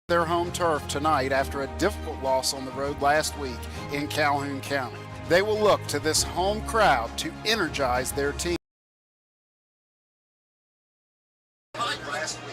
their home turf tonight after a difficult loss on the road last week in Calhoun County. They will look to this home crowd to energize their team. Last week.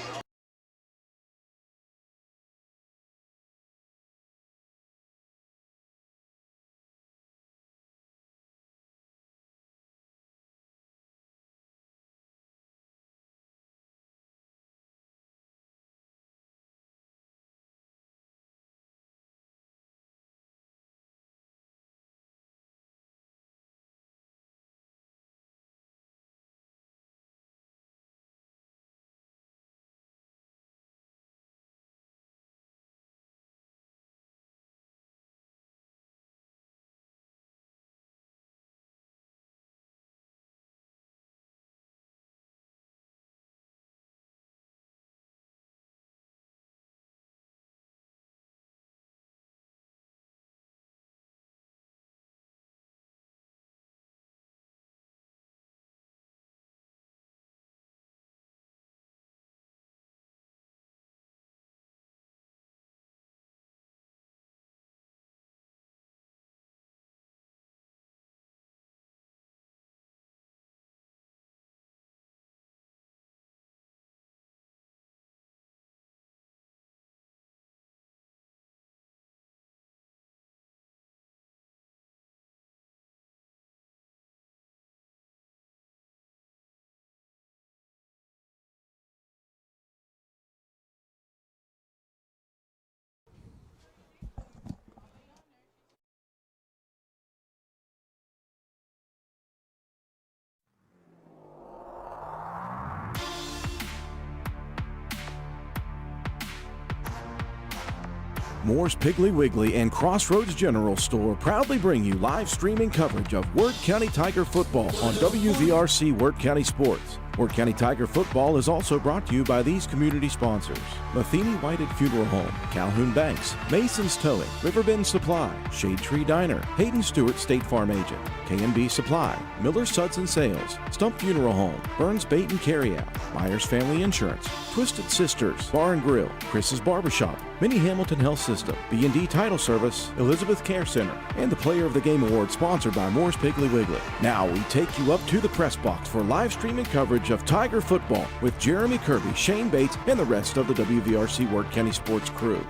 Moore's Piggly Wiggly and Crossroads General Store proudly bring you live streaming coverage of Wirt County Tiger football on WVRC Wirt County Sports. Wirt County Tiger football is also brought to you by these community sponsors: Matheny Whited Funeral Home, Calhoun Banks, Mason's Towing, Riverbend Supply, Shade Tree Diner, Hayden Stewart State Farm Agent, K&B Supply, Miller Suds and Sales, Stump Funeral Home, Burns Bait and Carryout, Myers Family Insurance, Twisted Sisters, Bar and Grill, Chris's Barbershop, Mini Hamilton Health System, B&D Title Service, Elizabeth Care Center, and the Player of the Game Award sponsored by Moore's Piggly Wiggly. Now we take you up to the press box for live streaming coverage of Tiger football with Jeremy Kirby, Shane Bates, and the rest of the WVRC Wirt County Sports crew.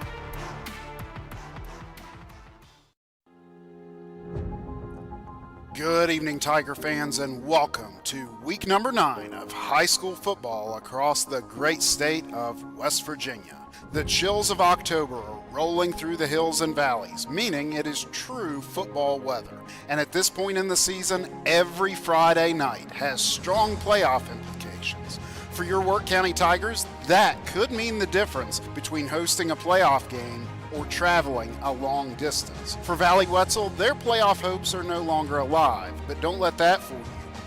Good evening, Tiger fans, and welcome to week number 9 of high school football across the great state of West Virginia. The chills of October are rolling through the hills and valleys, meaning it is true football weather. And at this point in the season, every Friday night has strong playoff implications. For your Wirt County Tigers, that could mean the difference between hosting a playoff game or traveling a long distance. For Valley Wetzel, their playoff hopes are no longer alive, but don't let that fool you.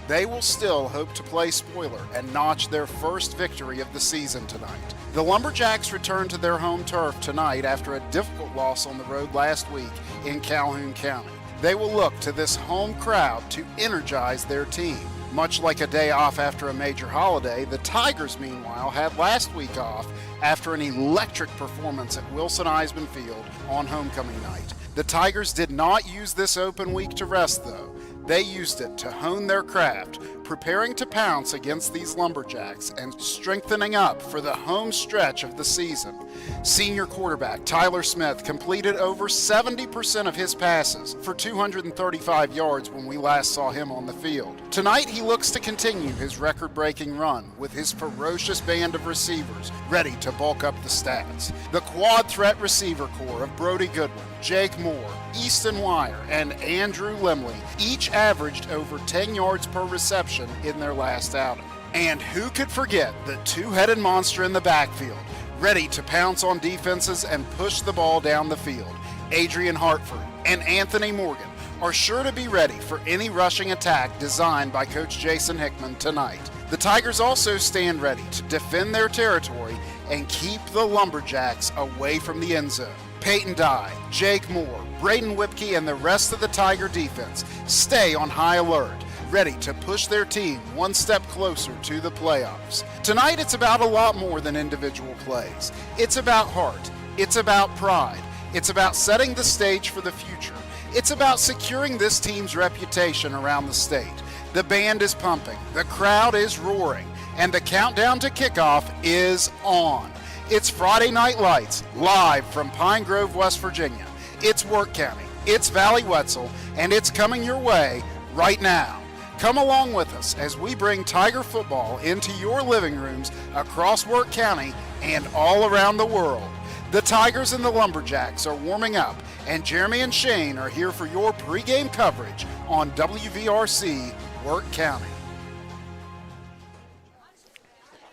They will still hope to play spoiler and notch their first victory of the season tonight. The Lumberjacks return to their home turf tonight after a difficult loss on the road last week in Calhoun County. They will look to this home crowd to energize their team. Much like a day off after a major holiday, the Tigers, meanwhile, had last week off after an electric performance at Wilson Eisman Field on homecoming night. The Tigers did not use this open week to rest, though. They used it to hone their craft, preparing to pounce against these Lumberjacks and strengthening up for the home stretch of the season. Senior quarterback Tyler Smith completed over 70% of his passes for 235 yards when we last saw him on the field. Tonight he looks to continue his record-breaking run with his ferocious band of receivers ready to bulk up the stats. The quad threat receiver core of Brody Goodwin, Jake Moore, Easton Wire, and Andrew Limley each averaged over 10 yards per reception in their last outing. And who could forget the two-headed monster in the backfield, ready to pounce on defenses and push the ball down the field? Adrian Hartford and Anthony Morgan are sure to be ready for any rushing attack designed by Coach Jason Hickman tonight. The Tigers also stand ready to defend their territory and keep the Lumberjacks away from the end zone. Peyton Dye, Jake Moore, Braden Whipke, and the rest of the Tiger defense stay on high alert, ready to push their team one step closer to the playoffs. Tonight it's about a lot more than individual plays. It's about heart, It's about pride. It's about setting the stage for the future. It's about securing this team's reputation around the state. The band is pumping, the crowd is roaring, and the countdown to kickoff is on. It's Friday Night Lights, live from Pine Grove, West Virginia. It's Wirt County, it's Valley Wetzel, and it's coming your way right now. Come along with us as we bring Tiger football into your living rooms across Wirt County and all around the world. The Tigers and the Lumberjacks are warming up, and Jeremy and Shane are here for your pregame coverage on WVRC Wirt County.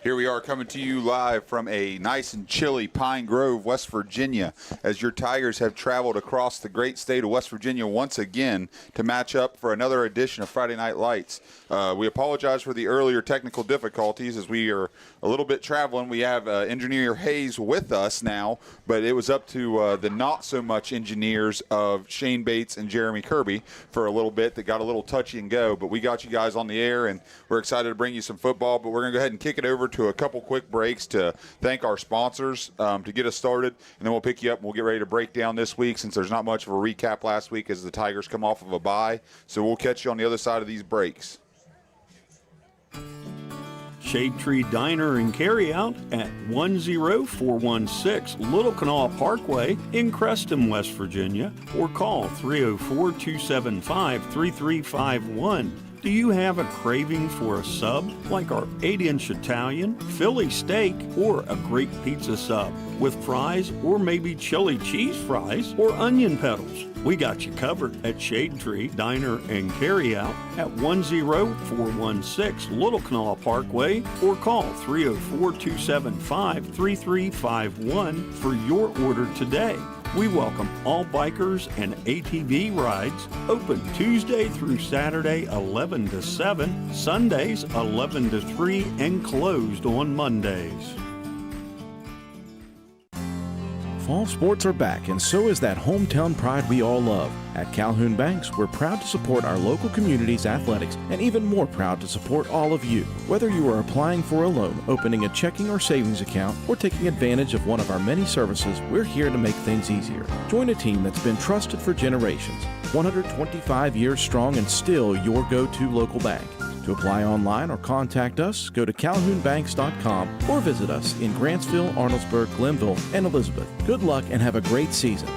Here we are coming to you live from a nice and chilly Pine Grove, West Virginia, as your Tigers have traveled across the great state of West Virginia once again to match up for another edition of Friday Night Lights. We apologize for the earlier technical difficulties as we are a little bit traveling. We have Engineer Hayes with us now, but it was up to the not-so-much engineers of Shane Bates and Jeremy Kirby for a little bit that got a little touchy and go. But we got you guys on the air, and we're excited to bring you some football. But we're going to go ahead and kick it over to a couple quick breaks to thank our sponsors to get us started, and then we'll pick you up and we'll get ready to break down this week since there's not much of a recap last week as the Tigers come off of a bye. So we'll catch you on the other side of these breaks. Shade Tree Diner and Carryout at 10416 Little Canal Parkway in Creston, West Virginia, or call 304-275-3351. Do you have a craving for a sub like our 8-inch Italian, Philly steak, or a great pizza sub with fries or maybe chili cheese fries or onion petals? We got you covered at Shade Tree Diner and Carryout at 10416 Little Canal Parkway, or call 304-275-3351 for your order today. We welcome all bikers and ATV rides, open Tuesday through Saturday 11 to 7, Sundays 11 to 3, and closed on Mondays. Fall sports are back, and so is that hometown pride we all love. At Calhoun Banks, we're proud to support our local community's athletics and even more proud to support all of you. Whether you are applying for a loan, opening a checking or savings account, or taking advantage of one of our many services, we're here to make things easier. Join a team that's been trusted for generations, 125 years strong and still your go-to local bank. To apply online or contact us, go to calhounbanks.com or visit us in Grantsville, Arnoldesburg, Glenville, and Elizabeth. Good luck and have a great season.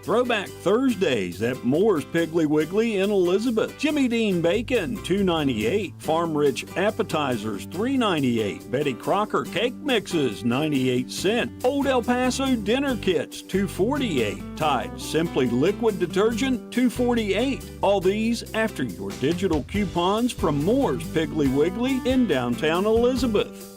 Throwback Thursdays at Moore's Piggly Wiggly in Elizabeth. Jimmy Dean Bacon, $2.98. Farm Rich Appetizers, $3.98. Betty Crocker Cake Mixes, 98 cents. Old El Paso Dinner Kits, $2.48. Tide Simply Liquid Detergent, $2.48. All these after your digital coupons from Moore's Piggly Wiggly in downtown Elizabeth.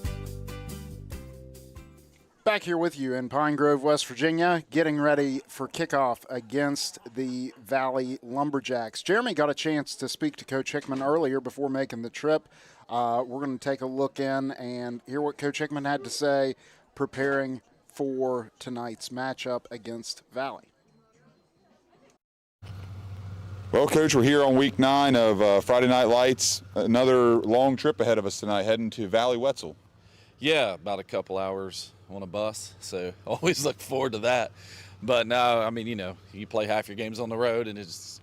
Back here with you in Pine Grove, West Virginia, getting ready for kickoff against the Valley Lumberjacks. Jeremy got a chance to speak to Coach Hickman earlier before making the trip. We're going to take a look in and hear what Coach Hickman had to say preparing for tonight's matchup against Valley. Well, Coach, we're here on week 9 of Friday Night Lights. Another long trip ahead of us tonight, heading to Valley Wetzel. Yeah, about a couple hours on a bus, so always look forward to that. But no, I mean, you play half your games on the road, and it's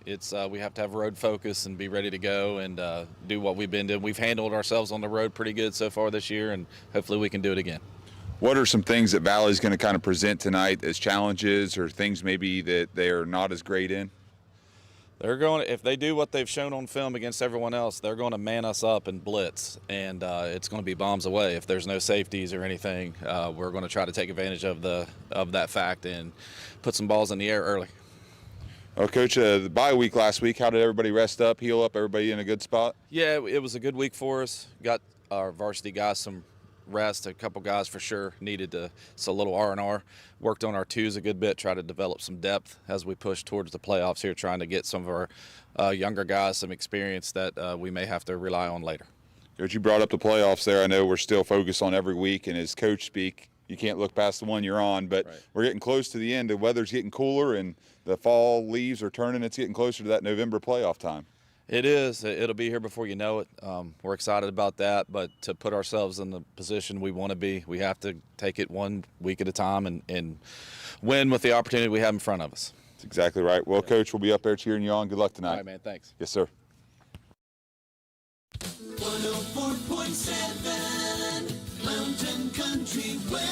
we have to have road focus and be ready to go and do what we've been doing. We've handled ourselves on the road pretty good so far this year, and hopefully we can do it again. What are some things that Valley's going to kind of present tonight as challenges or things maybe that they're not as great in? They're going, if they do what they've shown on film against everyone else, they're going to man us up and blitz, and it's going to be bombs away. If there's no safeties or anything, we're going to try to take advantage of that fact and put some balls in the air early. Well, Coach, the bye week last week, how did everybody rest up, heal up, everybody in a good spot? Yeah, it was a good week for us. Got our varsity guys some rest. A couple guys for sure needed a little R&R. Worked on our twos a good bit, try to develop some depth as we push towards the playoffs here, trying to get some of our younger guys some experience that we may have to rely on later. Coach, you brought up the playoffs there. I know we're still focused on every week, and as coach speak, you can't look past the one you're on, but right. We're getting close to the end. The weather's getting cooler, and the fall leaves are turning. It's getting closer to that November playoff time. It is. It'll be here before you know it. We're excited about that, but to put ourselves in the position we want to be, we have to take it 1 week at a time and win with the opportunity we have in front of us. That's exactly right. Well, Coach, we'll be up there cheering you on. Good luck tonight. All right, man. Thanks. Yes, sir. 104.7 Mountain Country weather.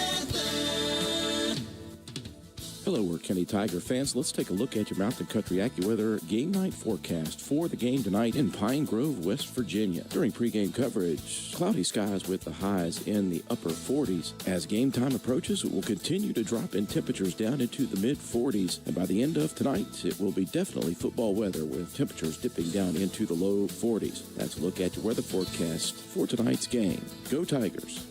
Hello, Wirt County Tiger fans. Let's take a look at your Mountain Country AccuWeather game night forecast for the game tonight in Pine Grove, West Virginia. During pregame coverage, cloudy skies with the highs in the upper 40s. As game time approaches, it will continue to drop in temperatures down into the mid-40s. And by the end of tonight, it will be definitely football weather with temperatures dipping down into the low 40s. That's a look at your weather forecast for tonight's game. Go Tigers!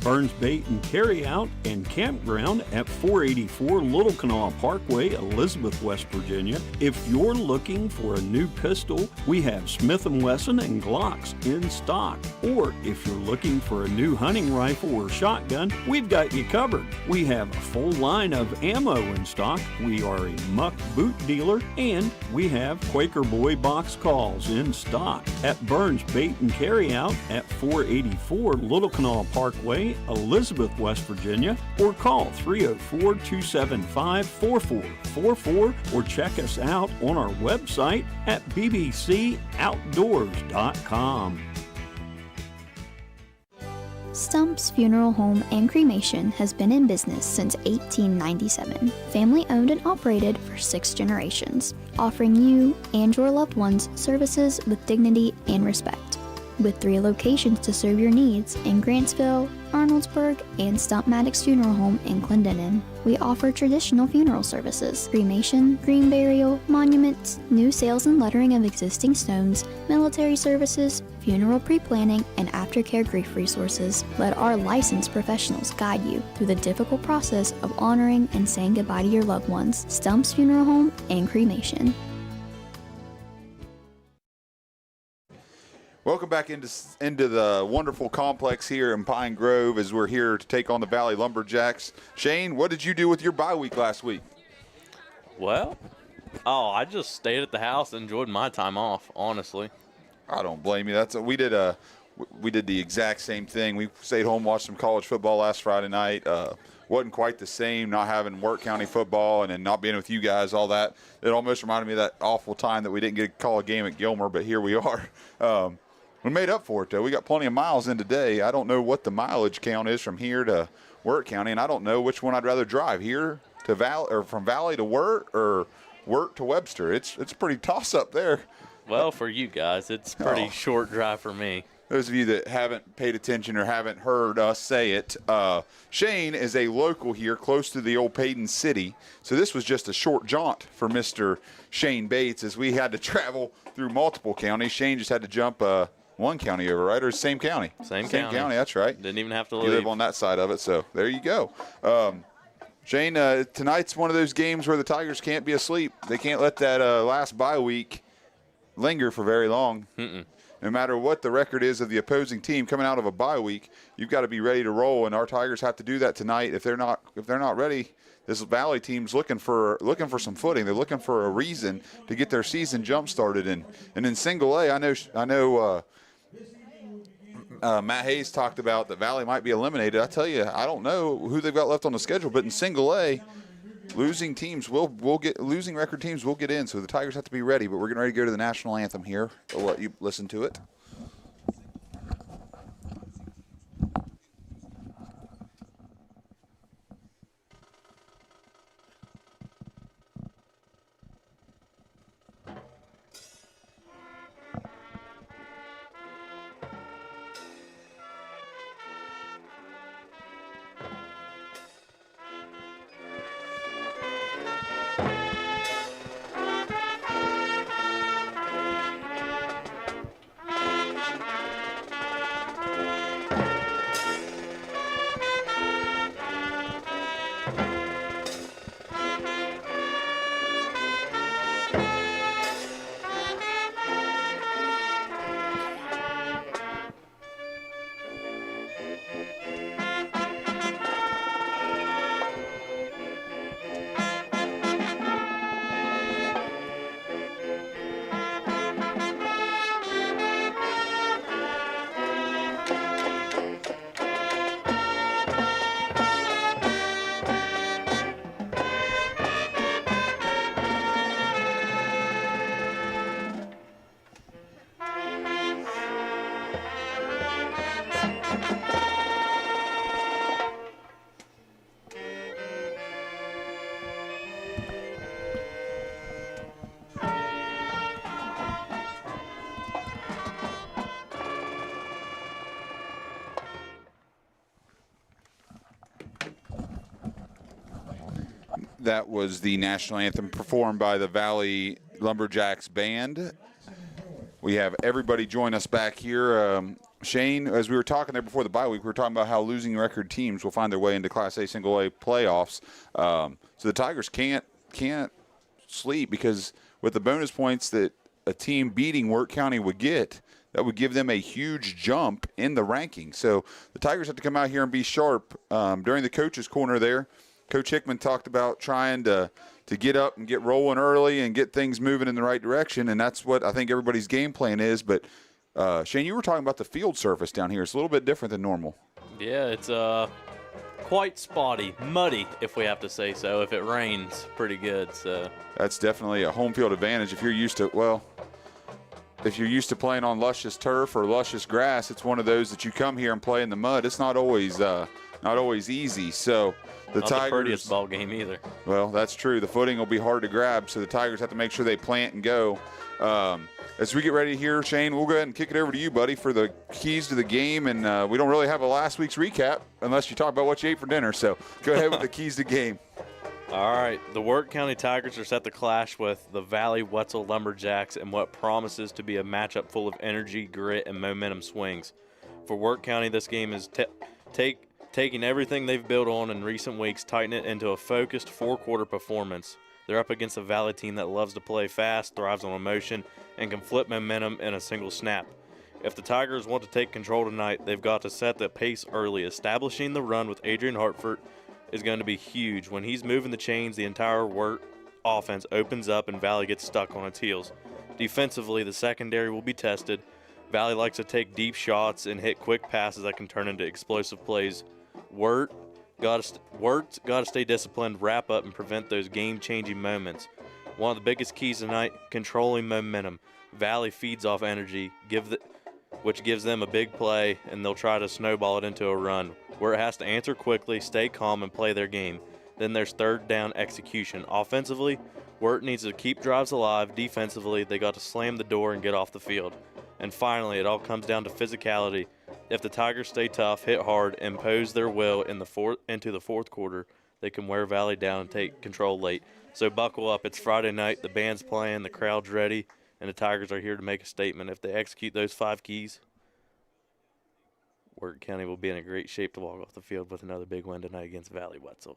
Burns Bait and Carryout and Campground at 484 Little Kanawha Parkway, Elizabeth, West Virginia. If you're looking for a new pistol, we have Smith & Wesson and Glocks in stock. Or if you're looking for a new hunting rifle or shotgun, we've got you covered. We have a full line of ammo in stock. We are a muck boot dealer, and we have Quaker Boy box calls in stock at Burns Bait and Carryout at 484 Little Kanawha Parkway, Elizabeth, West Virginia, or call 304-275-4444 or check us out on our website at bbcoutdoors.com. Stump's Funeral Home and Cremation has been in business since 1897. Family owned and operated for 6 generations, offering you and your loved ones services with dignity and respect. With 3 locations to serve your needs in Grantsville, Arnoldsburg, and Stump Maddox Funeral Home in Clendenin. We offer traditional funeral services, cremation, green burial, monuments, new sales and lettering of existing stones, military services, funeral pre-planning, and aftercare grief resources. Let our licensed professionals guide you through the difficult process of honoring and saying goodbye to your loved ones. Stump's Funeral Home and Cremation. Welcome back into the wonderful complex here in Pine Grove as we're here to take on the Valley Lumberjacks. Shane, what did you do with your bye week last week? Well, I just stayed at the house and enjoyed my time off, honestly. I don't blame you. We did the exact same thing. We stayed home, watched some college football last Friday night. Wasn't quite the same, not having Wirt County football and then not being with you guys, all that. It almost reminded me of that awful time that we didn't get to call a game at Gilmer, but here we are. We made up for it, though. We got plenty of miles in today. I don't know what the mileage count is from here to Wirt County, and I don't know which one I'd rather drive, here to Valley or from Valley to Wirt or Wirt to Webster. It's a pretty toss-up there. Well, for you guys, it's a pretty short drive for me. Those of you that haven't paid attention or haven't heard us say it, Shane is a local here close to the old Payton City. So this was just a short jaunt for Mr. Shane Bates as we had to travel through multiple counties. Shane just had to jump one county over, right? Or same county? Same county, that's right. Didn't even have to leave. You live on that side of it, so there you go. Shane, tonight's one of those games where the Tigers can't be asleep. They can't let that last bye week linger for very long. No matter what the record is of the opposing team coming out of a bye week, you've got to be ready to roll, and our Tigers have to do that tonight. If they're not ready, this Valley team's looking for some footing. They're looking for a reason to get their season jump started. And in single A, I know Matt Hayes talked about that Valley might be eliminated. I tell you, I don't know who they've got left on the schedule, but in single A, losing record teams will get in. So the Tigers have to be ready. But we're getting ready to go to the national anthem here. I'll let you listen to it. That was the national anthem performed by the Valley Lumberjacks Band. We have everybody join us back here. Shane, as we were talking there before the bye week, we were talking about how losing record teams will find their way into Class A Single A playoffs. So the Tigers can't sleep, because with the bonus points that a team beating Wirt County would get, that would give them a huge jump in the ranking. So the Tigers have to come out here and be sharp. During the coach's corner there, Coach Hickman talked about trying to get up and get rolling early and get things moving in the right direction, and that's what I think everybody's game plan is. But, Shane, you were talking about the field surface down here. It's a little bit different than normal. Yeah, it's quite spotty, muddy, if we have to say so. If it rains, pretty good. So that's definitely a home field advantage. If you're used to playing on luscious turf or luscious grass, it's one of those that you come here and play in the mud. It's not always easy. So the not Tigers, the prettiest ball game either. Well, that's true. The footing will be hard to grab, so the Tigers have to make sure they plant and go. As we get ready here, Shane, we'll go ahead and kick it over to you, buddy, for the keys to the game. And we don't really have a last week's recap unless you talk about what you ate for dinner. So go ahead with the keys to game. All right, the Wirt County Tigers are set to clash with the Valley Wetzel Lumberjacks in what promises to be a matchup full of energy, grit, and momentum swings. For Wirt County, this game is taking everything they've built on in recent weeks, tighten it into a focused four-quarter performance. They're up against a Valley team that loves to play fast, thrives on emotion, and can flip momentum in a single snap. If the Tigers want to take control tonight, they've got to set the pace early. Establishing the run with Adrian Hartford is going to be huge. When he's moving the chains, the entire Wirt offense opens up and Valley gets stuck on its heels. Defensively, the secondary will be tested. Valley likes to take deep shots and hit quick passes that can turn into explosive plays. Wirt got to stay disciplined, wrap up, and prevent those game-changing moments. One of the biggest keys tonight, controlling momentum. Valley feeds off energy, which gives them a big play, and they'll try to snowball it into a run. Wirt has to answer quickly, stay calm, and play their game. Then there's third down execution. Offensively, Wirt needs to keep drives alive. Defensively, they got to slam the door and get off the field. And finally, it all comes down to physicality. If the Tigers stay tough, hit hard, impose their will into the fourth quarter, they can wear Valley down and take control late. So buckle up. It's Friday night. The band's playing. The crowd's ready. And the Tigers are here to make a statement. If they execute those 5 keys, Wirt County will be in a great shape to walk off the field with another big win tonight against Valley Wetzel.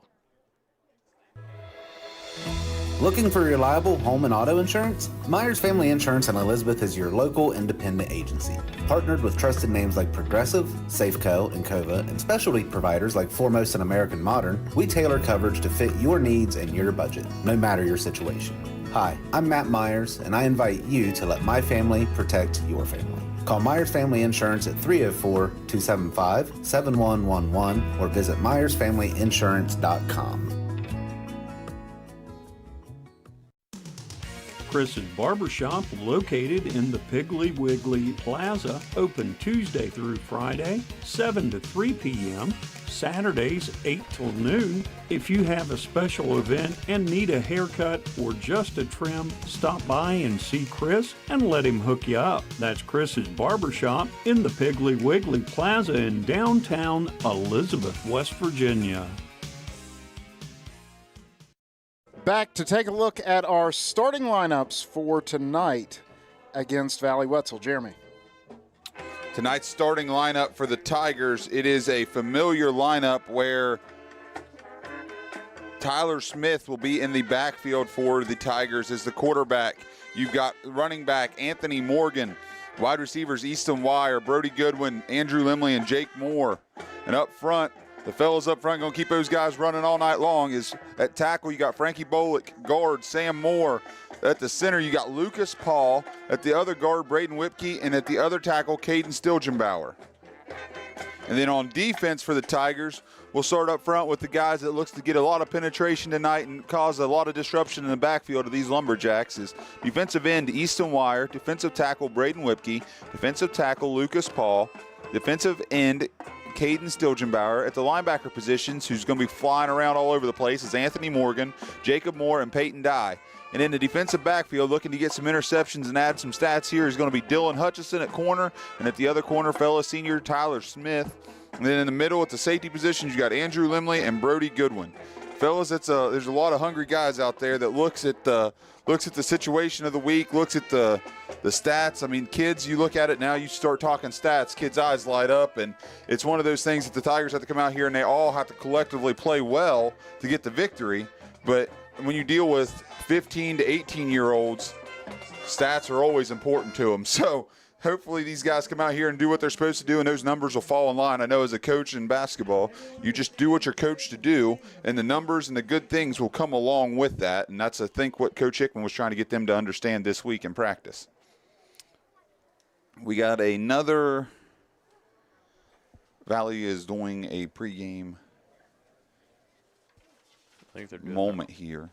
Looking for reliable home and auto insurance? Myers Family Insurance in Elizabeth is your local independent agency. Partnered with trusted names like Progressive, Safeco, and Cova, and specialty providers like Foremost and American Modern, we tailor coverage to fit your needs and your budget, no matter your situation. Hi, I'm Matt Myers, and I invite you to let my family protect your family. Call Myers Family Insurance at 304-275-7111 or visit myersfamilyinsurance.com. Chris's Barbershop, located in the Piggly Wiggly Plaza, open Tuesday through Friday, 7 to 3 p.m., Saturdays, 8 till noon. If you have a special event and need a haircut or just a trim, stop by and see Chris and let him hook you up. That's Chris's Barbershop in the Piggly Wiggly Plaza in downtown Elizabeth, West Virginia. Back to take a look at our starting lineups for tonight against Valley Wetzel. Jeremy. Tonight's starting lineup for the Tigers, it is a familiar lineup where Tyler Smith will be in the backfield for the Tigers as the quarterback. You've got running back Anthony Morgan, wide receivers Easton Wire, Brody Goodwin, Andrew Limley, and Jake Moore. And up front, the fellas up front going to keep those guys running all night long. Is at tackle, you got Frankie Bolick, guard Sam Moore. At the center, you got Lucas Paul. At the other guard, Braden Whipke. And at the other tackle, Caden Stilgenbauer. And then on defense for the Tigers, we'll start up front with the guys that looks to get a lot of penetration tonight and cause a lot of disruption in the backfield of these Lumberjacks. Is defensive end Easton Wire, defensive tackle Braden Whipke, defensive tackle Lucas Paul, defensive end Caden Stilgenbauer. At the linebacker positions, who's going to be flying around all over the place, is Anthony Morgan, Jacob Moore, and Peyton Dye. And in the defensive backfield, looking to get some interceptions and add some stats here, is going to be Dylan Hutchison at corner, and at the other corner, fellow senior Tyler Smith. And then in the middle at the safety positions, you got Andrew Limley and Brody Goodwin. fellas, there's a lot of hungry guys out there that looks at the situation of the week, looks at the stats. I mean, kids, you look at it now, you start talking stats, kids' eyes light up, and it's one of those things that the Tigers have to come out here and they all have to collectively play well to get the victory. But when you deal with 15 to 18-year-olds, stats are always important to them. So hopefully these guys come out here and do what they're supposed to do, and those numbers will fall in line. I know as a coach in basketball, you just do what you're coached to do, and the numbers and the good things will come along with that, and that's, I think, what Coach Hickman was trying to get them to understand this week in practice. We got another – Valley is doing a pregame moment here.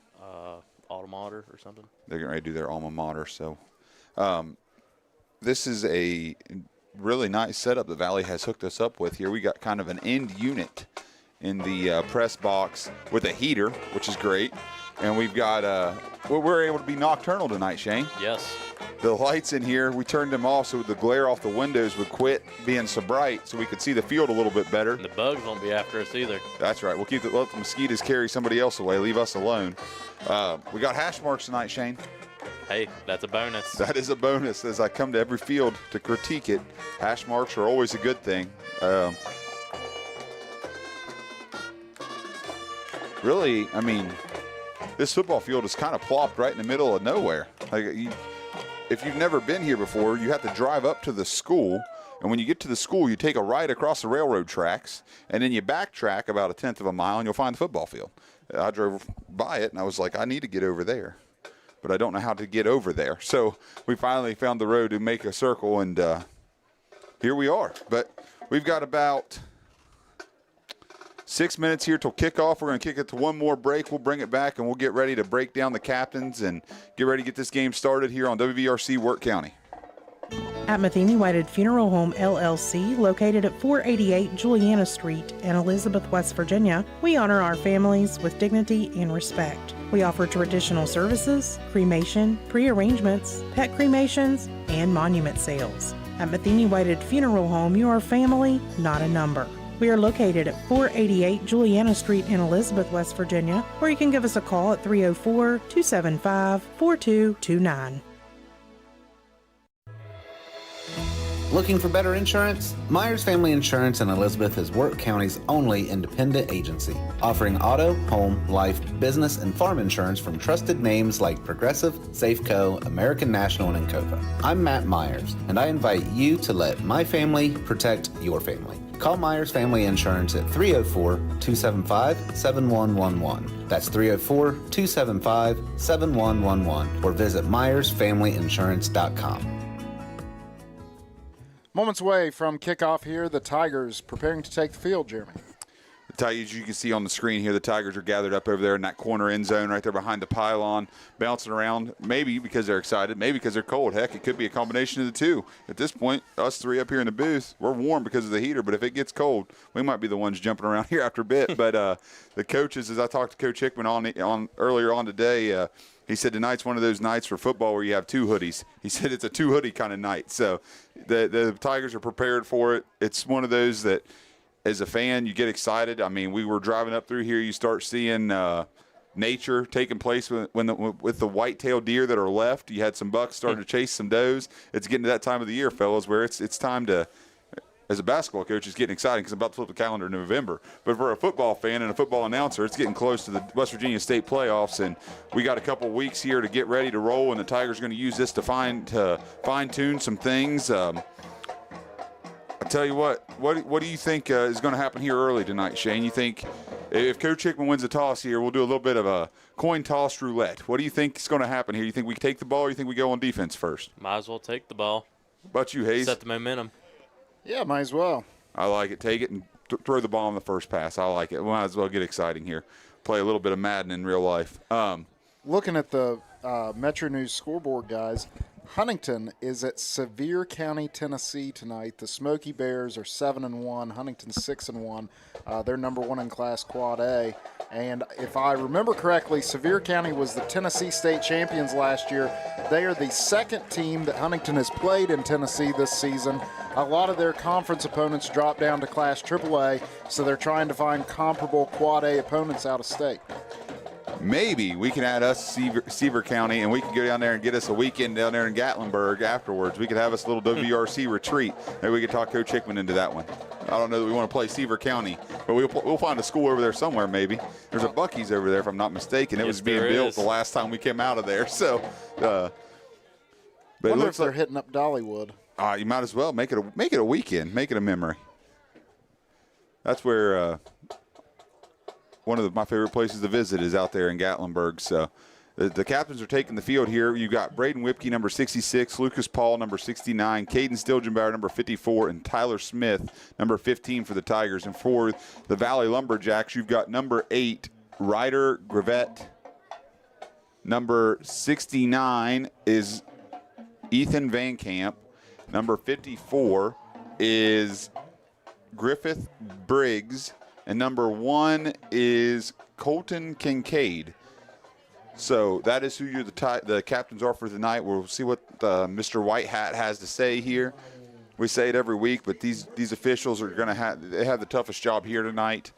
Alma mater or something. They're getting ready to do their alma mater, so this is a really nice setup that Valley has hooked us up with here. We got kind of an end unit in the press box with a heater, which is great. And we've got, we're able to be nocturnal tonight, Shane. Yes. The lights in here, we turned them off so the glare off the windows would quit being so bright so we could see the field a little bit better. And the bugs won't be after us either. That's right. We'll let the mosquitoes carry somebody else away. Leave us alone. We got hash marks tonight, Shane. Hey, that's a bonus. That is a bonus. As I come to every field to critique it, hash marks are always a good thing. Really, I mean, this football field is kind of plopped right in the middle of nowhere. Like, if you've never been here before, you have to drive up to the school, and when you get to the school, you take a right across the railroad tracks, and then you backtrack about a tenth of a mile, and you'll find the football field. I drove by it, and I was like, I need to get over there, but I don't know how to get over there. So we finally found the road to make a circle, and here we are. But we've got about 6 minutes here till kickoff. We're going to kick it to one more break. We'll bring it back, and we'll get ready to break down the captains and get ready to get this game started here on WVRC Wirt County. At Matheny Whited Funeral Home, LLC, located at 488 Juliana Street in Elizabeth, West Virginia, we honor our families with dignity and respect. We offer traditional services, cremation, pre-arrangements, pet cremations, and monument sales. At Matheny Whited Funeral Home, you are family, not a number. We are located at 488 Juliana Street in Elizabeth, West Virginia, or you can give us a call at 304-275-4229. Looking for better insurance? Myers Family Insurance in Elizabeth is Wirt County's only independent agency, offering auto, home, life, business, and farm insurance from trusted names like Progressive, Safeco, American National, and Encova. I'm Matt Myers, and I invite you to let my family protect your family. Call Myers Family Insurance at 304-275-7111. That's 304-275-7111, or visit MyersFamilyInsurance.com. Moments away from kickoff here, the Tigers preparing to take the field, Jeremy. The Tigers, you can see on the screen here, the Tigers are gathered up over there in that corner end zone right there behind the pylon, bouncing around, maybe because they're excited, maybe because they're cold. Heck, it could be a combination of the two. At this point, us three up here in the booth, we're warm because of the heater, but if it gets cold, we might be the ones jumping around here after a bit. But the coaches, as I talked to Coach Hickman on earlier on today, he said tonight's one of those nights for football where you have two hoodies. He said it's a two-hoodie kind of night. So the Tigers are prepared for it. It's one of those that, as a fan, you get excited. I mean, we were driving up through here. You start seeing nature taking place with the white-tailed deer that are left. You had some bucks starting to chase some does. It's getting to that time of the year, fellas, where it's time to, as a basketball coach, it's getting exciting because I'm about to flip the calendar in November. But for a football fan and a football announcer, it's getting close to the West Virginia State playoffs, and we got a couple weeks here to get ready to roll, and the Tigers are going to use this to fine-tune some things. I tell you what do you think is going to happen here early tonight, Shane? You think if Coach Hickman wins the toss here, we'll do a little bit of a coin toss roulette. What do you think is going to happen here? You think we take the ball, or you think we go on defense first? Might as well take the ball. How about you, Hayes? Set the momentum. Yeah, might as well. I like it. Take it and throw the ball on the first pass. I like it. We might as well get exciting here. Play a little bit of Madden in real life. Looking at the Metro News scoreboard, guys, Huntington is at Sevier County, Tennessee tonight. The Smoky Bears are 7-1. Huntington 6-1. They're number one in Class Quad A. And if I remember correctly, Sevier County was the Tennessee State champions last year. They are the second team that Huntington has played in Tennessee this season. A lot of their conference opponents dropped down to Class AAA, so they're trying to find comparable Quad A opponents out of state. Maybe we can add us Sevier County, and we can go down there and get us a weekend down there in Gatlinburg afterwards. We could have us a little WRC retreat. Maybe we could talk Coach Hickman into that one. I don't know that we want to play Sevier County, but we'll find a school over there somewhere maybe. There's a Buc-ee's over there, if I'm not mistaken. It was being built the last time we came out of there. So, but it looks like they're hitting up Dollywood. You might as well make it a weekend, make it a memory. That's where one of my favorite places to visit is out there in Gatlinburg. So the captains are taking the field here. You've got Braden Whipke, number 66, Lucas Paul, number 69, Caden Stilgenbauer, number 54, and Tyler Smith, number 15 for the Tigers. And for the Valley Lumberjacks, you've got number 8, Ryder Gravett. Number 69 is Ethan Van Camp. Number 54 is Griffith Briggs. And number 1 is Colton Kincaid. So that is who the captains are for tonight. We'll see what Mr. White Hat has to say here. We say it every week, but these officials are going to have the toughest job here tonight.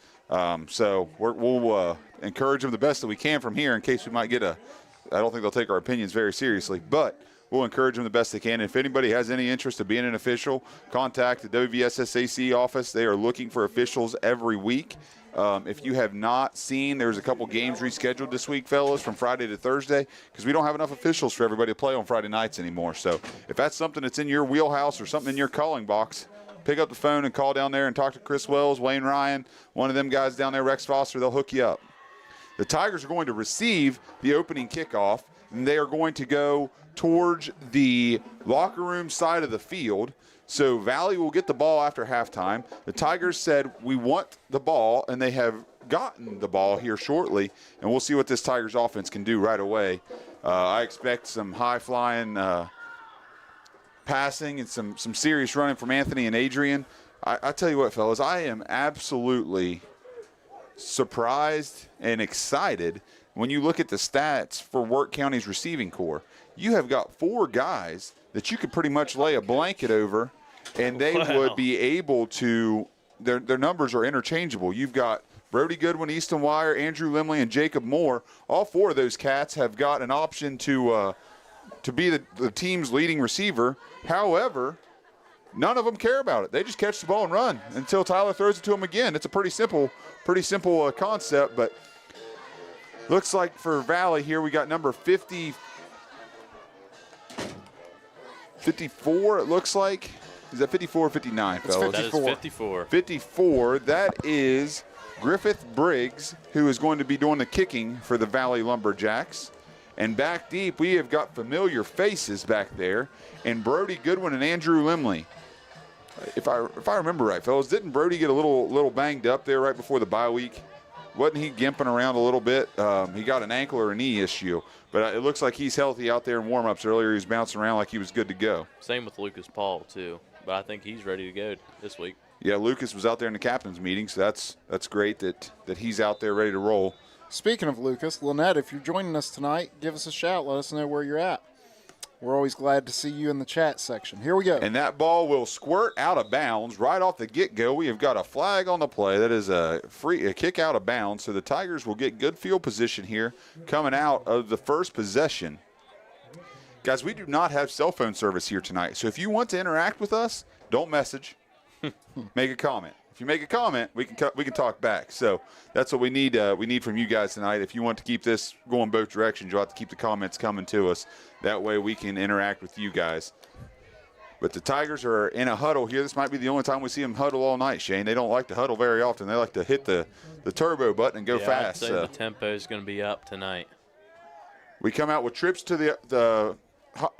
So we'll encourage them the best that we can from here in case we might get I don't think they'll take our opinions very seriously, but we'll encourage them the best they can. If anybody has any interest in being an official, contact the WVSSAC office. They are looking for officials every week. If you have not seen, there's a couple games rescheduled this week, fellas, from Friday to Thursday, because we don't have enough officials for everybody to play on Friday nights anymore. So if that's something that's in your wheelhouse or something in your calling box, pick up the phone and call down there and talk to Chris Wells, Wayne Ryan, one of them guys down there, Rex Foster. They'll hook you up. The Tigers are going to receive the opening kickoff, and they are going to go towards the locker room side of the field. So Valley will get the ball after halftime. The Tigers said, we want the ball, and they have gotten the ball here shortly, and we'll see what this Tigers offense can do right away. I expect some high-flying passing and some serious running from Anthony and Adrian. I tell you what, fellas, I am absolutely surprised and excited when you look at the stats for Wirt County's receiving corps. You have got 4 guys that you could pretty much lay a blanket over, and they would be able to – their numbers are interchangeable. You've got Brody Goodwin, Easton Wire, Andrew Limley, and Jacob Moore. All 4 of those cats have got an option to be the team's leading receiver. However, none of them care about it. They just catch the ball and run until Tyler throws it to them again. It's a pretty simple concept, but looks like for Valley here we got number 54, it looks like. Is that 54 or 59, fellas? That is 54. 54. That is Griffith Briggs, who is going to be doing the kicking for the Valley Lumberjacks. And back deep, we have got familiar faces back there, and Brody Goodwin and Andrew Limley. If I remember right, fellas, didn't Brody get a little banged up there right before the bye week? Wasn't he gimping around a little bit? He got an ankle or a knee issue, but it looks like he's healthy out there in warm-ups earlier. He was bouncing around like he was good to go. Same with Lucas Paul, too, but I think he's ready to go this week. Yeah, Lucas was out there in the captain's meeting, so that's great that he's out there ready to roll. Speaking of Lucas, Lynette, if you're joining us tonight, give us a shout. Let us know where you're at. We're always glad to see you in the chat section. Here we go. And that ball will squirt out of bounds right off the get-go. We have got a flag on the play. That is a kick out of bounds. So the Tigers will get good field position here coming out of the first possession. Guys, we do not have cell phone service here tonight. So if you want to interact with us, don't message. Make a comment. If you make a comment, we can talk back. So that's what we need. We need from you guys tonight. If you want to keep this going both directions, you'll have to keep the comments coming to us. That way we can interact with you guys. But the Tigers are in a huddle here. This might be the only time we see them huddle all night, Shane. They don't like to huddle very often. They like to hit the turbo button and go fast. I'd say the tempo is going to be up tonight. We come out with trips to the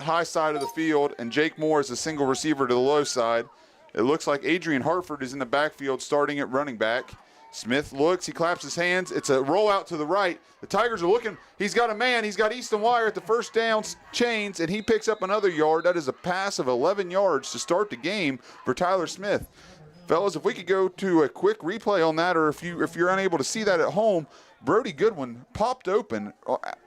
high side of the field, and Jake Moore is a single receiver to the low side. It looks like Adrian Hartford is in the backfield starting at running back. Smith looks, he claps his hands. It's a rollout to the right. The Tigers are looking. He's got a man. He's got Easton Wire at the first down chains, and he picks up another yard. That is a pass of 11 yards to start the game for Tyler Smith. Fellas, if we could go to a quick replay on that, or if you're unable to see that at home, Brody Goodwin popped open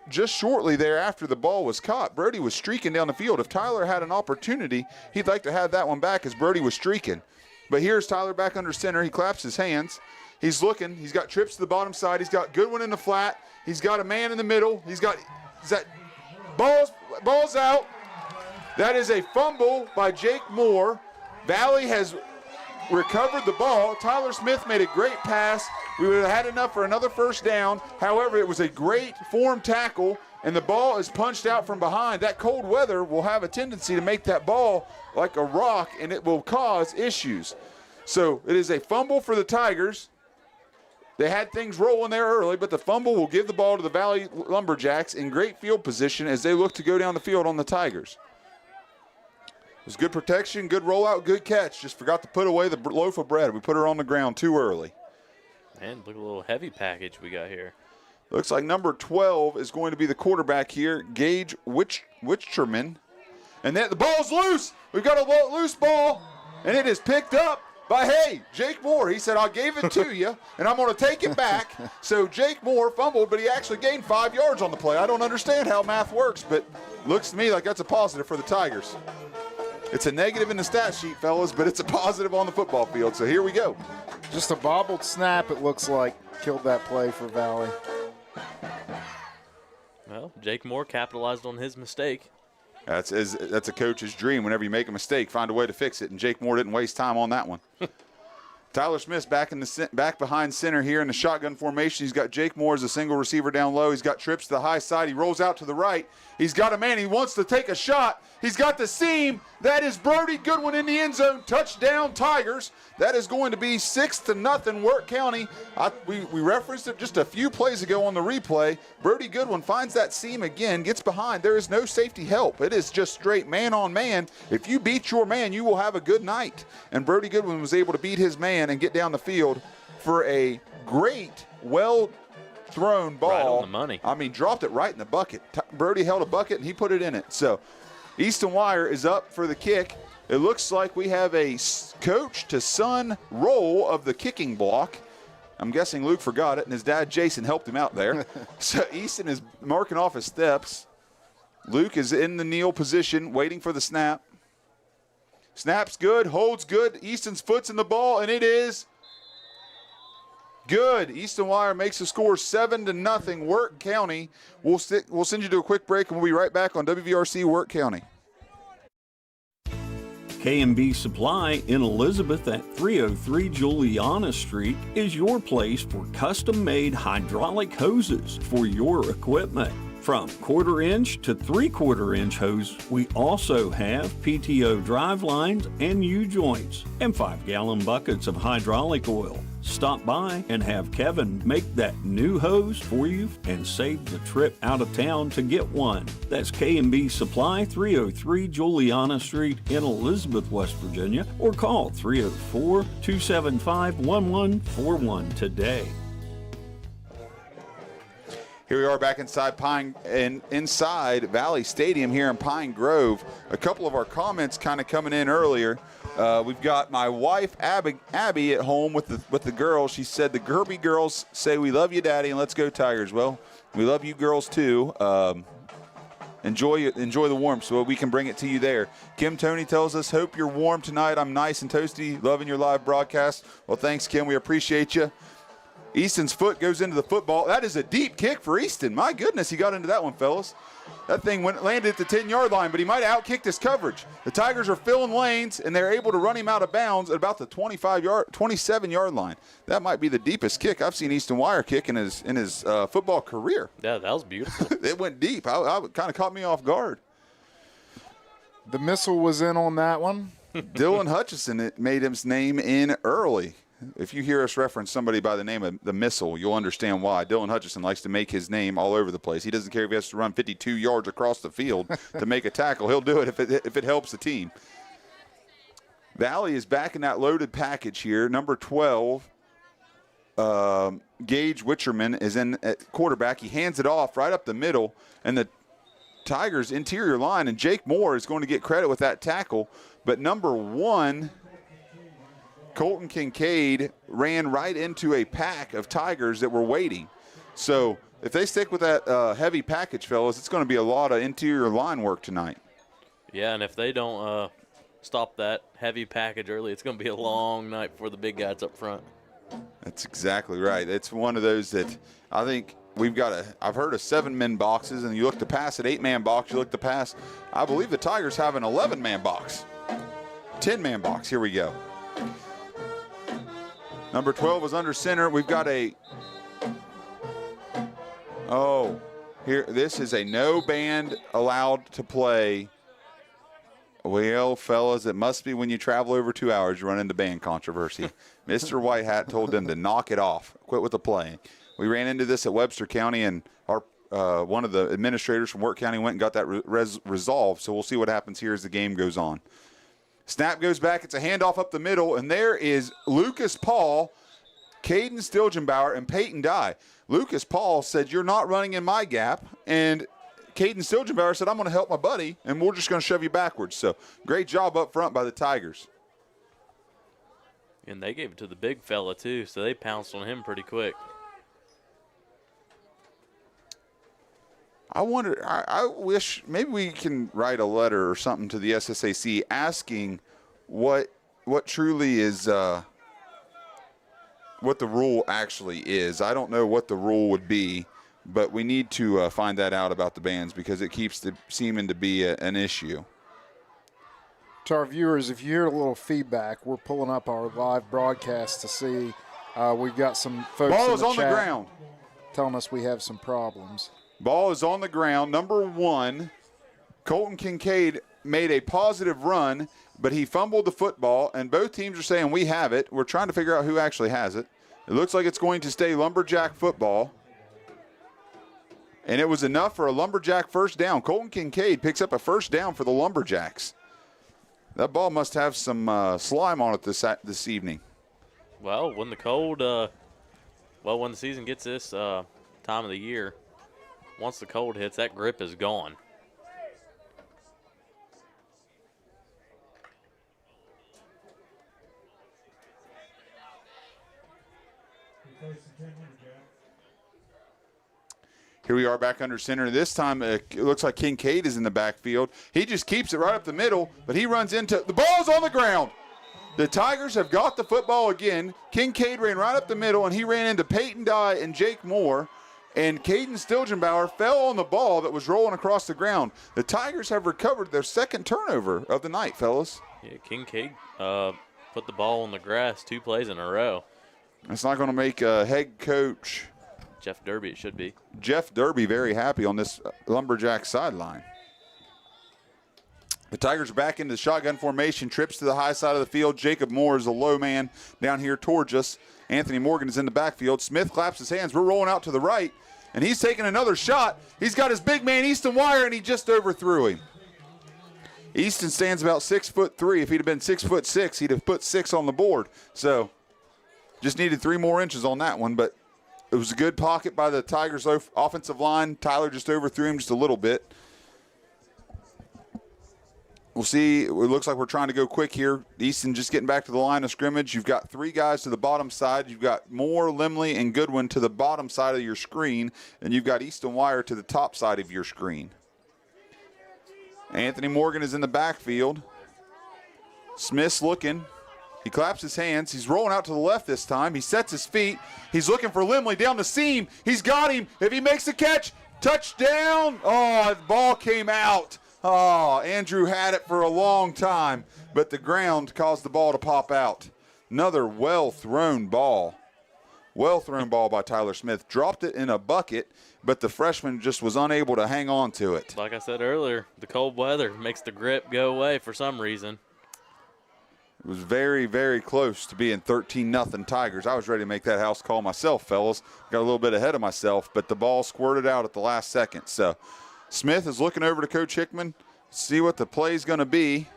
just shortly there after the ball was caught. Brody was streaking down the field. If Tyler had an opportunity, he'd like to have that one back as Brody was streaking. But here's Tyler back under center. He claps his hands. He's looking. He's got trips to the bottom side. He's got Goodwin in the flat. He's got a man in the middle. Is that ball's out. That is a fumble by Jake Moore. Valley has recovered the ball. Tyler Smith made a great pass. We would have had enough for another first down. However, it was a great form tackle, and the ball is punched out from behind. That cold weather will have a tendency to make that ball like a rock, and it will cause issues. So it is a fumble for the Tigers. They had things rolling there early, but the fumble will give the ball to the Valley Lumberjacks in great field position as they look to go down the field on the Tigers. It was good protection, good rollout, good catch. Just forgot to put away the loaf of bread. We put her on the ground too early. Man, look at a little heavy package we got here. Looks like number 12 is going to be the quarterback here, Gage Wichterman. And then the ball's loose. We've got a loose ball, and it is picked up by, Jake Moore. He said, I gave it to you, and I'm going to take it back. So Jake Moore fumbled, but he actually gained 5 yards on the play. I don't understand how math works, but looks to me like that's a positive for the Tigers. It's a negative in the stat sheet, fellas, but it's a positive on the football field. So here we go. Just a bobbled snap, it looks like, killed that play for Valley. Well, Jake Moore capitalized on his mistake. That's a coach's dream. Whenever you make a mistake, find a way to fix it, and Jake Moore didn't waste time on that one. Tyler Smith's back behind center here in the shotgun formation. He's got Jake Moore as a single receiver down low. He's got trips to the high side. He rolls out to the right. He's got a man. He wants to take a shot. He's got the seam. That is Brody Goodwin in the end zone. Touchdown, Tigers. That is going to be 6-0 Wirt County. We referenced it just a few plays ago on the replay. Brody Goodwin finds that seam again, gets behind. There is no safety help. It is just straight man on man. If you beat your man, you will have a good night. And Brody Goodwin was able to beat his man and get down the field for a great, well-thrown ball. Right on the money. I mean, dropped it right in the bucket. Brody held a bucket, and he put it in it. So Easton Wire is up for the kick. It looks like we have a coach-to-son roll of the kicking block. I'm guessing Luke forgot it, and his dad, Jason, helped him out there. So Easton is marking off his steps. Luke is in the kneel position, waiting for the snap. Snap's good, holds good. Easton's foot's in the ball, and it is good. Easton Wire makes the score 7-0. Wirt County. We'll send you to a quick break, and we'll be right back on WVRC Wirt County. K&B Supply in Elizabeth at 303 Juliana Street is your place for custom-made hydraulic hoses for your equipment. From 1/4 inch to 3/4 inch hose, we also have PTO drive lines and U-joints and 5-gallon buckets of hydraulic oil. Stop by and have Kevin make that new hose for you and save the trip out of town to get one. That's K&B Supply, 303 Juliana Street in Elizabeth, West Virginia, or call 304-275-1141 today. Here we are back inside inside Valley Stadium here in Pine Grove. A couple of our comments kind of coming in earlier. We've got my wife Abby at home with the girls. She said the Gerby girls say we love you, Daddy, and let's go Tigers. Well, we love you girls too. Enjoy the warmth so we can bring it to you there. Kim Tony tells us, hope you're warm tonight. I'm nice and toasty. Loving your live broadcast. Well, thanks, Kim. We appreciate you. Easton's foot goes into the football. That is a deep kick for Easton. My goodness, he got into that one, fellas. That thing landed at the 10-yard line, but he might have outkicked his coverage. The Tigers are filling lanes, and they're able to run him out of bounds at about the 27-yard line. That might be the deepest kick I've seen Easton Wire kick in his football career. Yeah, that was beautiful. It went deep. I kind of caught me off guard. The missile was in on that one. Dylan Hutchison made his name in early. If you hear us reference somebody by the name of the Missile, you'll understand why. Dylan Hutchison likes to make his name all over the place. He doesn't care if he has to run 52 yards across the field to make a tackle. He'll do it if it helps the team. Valley is back in that loaded package here. Number 12, Gage Wichterman is in at quarterback. He hands it off right up the middle, and the Tigers' interior line, and Jake Moore is going to get credit with that tackle. But number 1, Colton Kincaid ran right into a pack of Tigers that were waiting. So if they stick with that heavy package, fellas, it's going to be a lot of interior line work tonight. Yeah, and if they don't stop that heavy package early, it's going to be a long night for the big guys up front. That's exactly right. It's one of those that I think we've got I've heard of 7-man boxes, and you look to pass an 8-man box, you look to pass. I believe the Tigers have an 11-man box. 10-man box. Here we go. Number 12 is under center. We've got this is a no band allowed to play. Well, fellas, it must be when you travel over 2 hours, you run into band controversy. Mr. Whitehat told them to knock it off, quit with the playing. We ran into this at Webster County, and our one of the administrators from Wirt County went and got that resolved, so we'll see what happens here as the game goes on. Snap goes back. It's a handoff up the middle, and there is Lucas Paul, Caden Stilgenbauer, and Peyton Dye. Lucas Paul said, "You're not running in my gap," and Caden Stilgenbauer said, "I'm going to help my buddy, and we're just going to shove you backwards." So great job up front by the Tigers. And they gave it to the big fella, too, so they pounced on him pretty quick. I wonder, I wish maybe we can write a letter or something to the SSAC asking what truly is, what the rule actually is. I don't know what the rule would be, but we need to find that out about the bands because it keeps seeming to be an issue. To our viewers, if you hear a little feedback, we're pulling up our live broadcast to see. We've got some folks Ball in is the on chat the ground. telling us we have some problems. Ball is on the ground. Number 1, Colton Kincaid made a positive run, but he fumbled the football, and both teams are saying we have it. We're trying to figure out who actually has it. It looks like it's going to stay Lumberjack football. And it was enough for a Lumberjack first down. Colton Kincaid picks up a first down for the Lumberjacks. That ball must have some slime on it this evening. Well, when when the season gets this time of the year, once the cold hits, that grip is gone. Here we are back under center. This time it looks like Kincaid is in the backfield. He just keeps it right up the middle, but he runs into – the ball's on the ground. The Tigers have got the football again. Kincaid ran right up the middle, and he ran into Peyton Dye and Jake Moore. And Caden Stilgenbauer fell on the ball that was rolling across the ground. The Tigers have recovered their second turnover of the night, fellas. Yeah, Kincaid put the ball on the grass 2 plays in a row. It's not going to make head coach Jeff Derby, it should be. Jeff Derby very happy on this Lumberjack sideline. The Tigers are back into the shotgun formation, trips to the high side of the field. Jacob Moore is a low man down here towards us. Anthony Morgan is in the backfield. Smith claps his hands. We're rolling out to the right, and he's taking another shot. He's got his big man, Easton Wire, and he just overthrew him. Easton stands about 6'3". If he'd have been 6'6", he'd have put 6 on the board. So just needed 3 more inches on that one, but it was a good pocket by the Tigers' offensive line. Tyler just overthrew him just a little bit. We'll see. It looks like we're trying to go quick here. Easton just getting back to the line of scrimmage. You've got 3 guys to the bottom side. You've got Moore, Limley, and Goodwin to the bottom side of your screen, and you've got Easton Wire to the top side of your screen. Anthony Morgan is in the backfield. Smith's looking. He claps his hands. He's rolling out to the left this time. He sets his feet. He's looking for Limley down the seam. He's got him. If he makes the catch, touchdown. Oh, the ball came out. Oh, Andrew had it for a long time, but the ground caused the ball to pop out. Another well-thrown ball. Well-thrown ball by Tyler Smith. Dropped it in a bucket, but the freshman just was unable to hang on to it. Like I said earlier, the cold weather makes the grip go away for some reason. It was very, very close to being 13-0 Tigers. I was ready to make that house call myself, fellas. Got a little bit ahead of myself, but the ball squirted out at the last second. So Smith is looking over to Coach Hickman, see what the play is going to be.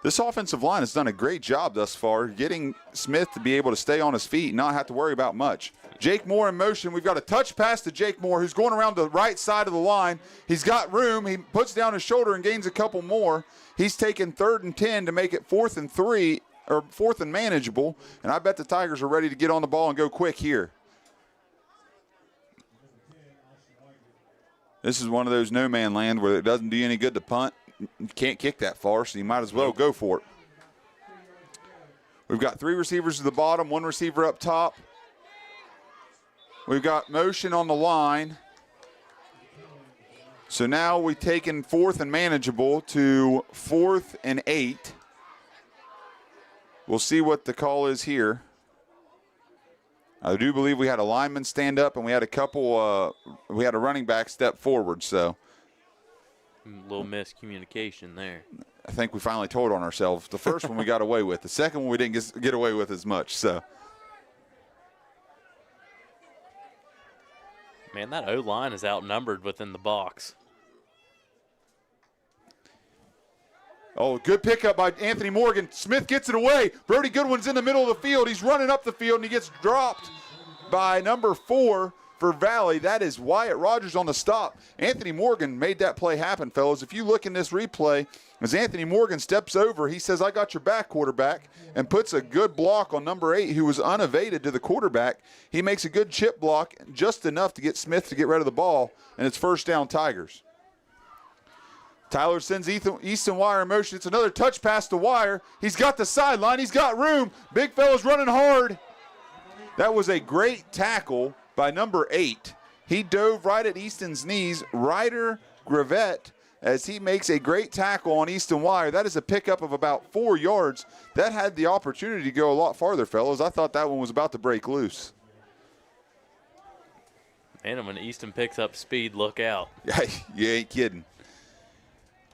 This offensive line has done a great job thus far, getting Smith to be able to stay on his feet and not have to worry about much. Jake Moore in motion. We've got a touch pass to Jake Moore, who's going around the right side of the line. He's got room. He puts down his shoulder and gains a couple more. He's taken 3rd and 10 to make it 4th and 3, or 4th and manageable. And I bet the Tigers are ready to get on the ball and go quick here. This is one of those no man land where it doesn't do you any good to punt. You can't kick that far, so you might as well go for it. We've got 3 receivers at the bottom, 1 receiver up top. We've got motion on the line. So now we've taken 4th and manageable to 4th and 8. We'll see what the call is here. I do believe we had a lineman stand up and we had we had a running back step forward, so. A little miscommunication there. I think we finally told on ourselves. The first one we got away with. The second one we didn't get away with as much, so. Man, that O-line is outnumbered within the box. Oh, good pickup by Anthony Morgan. Smith gets it away. Brody Goodwin's in the middle of the field. He's running up the field, and he gets dropped by number 4 for Valley. That is Wyatt Rogers on the stop. Anthony Morgan made that play happen, fellas. If you look in this replay, as Anthony Morgan steps over, he says, "I got your back, quarterback," and puts a good block on number 8, who was unevaded to the quarterback. He makes a good chip block, just enough to get Smith to get rid of the ball, and it's first down Tigers. Tyler sends Easton Wire in motion. It's another touch pass to Wire. He's got the sideline. He's got room. Big fella's running hard. That was a great tackle by number 8. He dove right at Easton's knees. Ryder Gravette, as he makes a great tackle on Easton Wire. That is a pickup of about 4 yards. That had the opportunity to go a lot farther, fellas. I thought that one was about to break loose. And when Easton picks up speed, look out. You ain't kidding.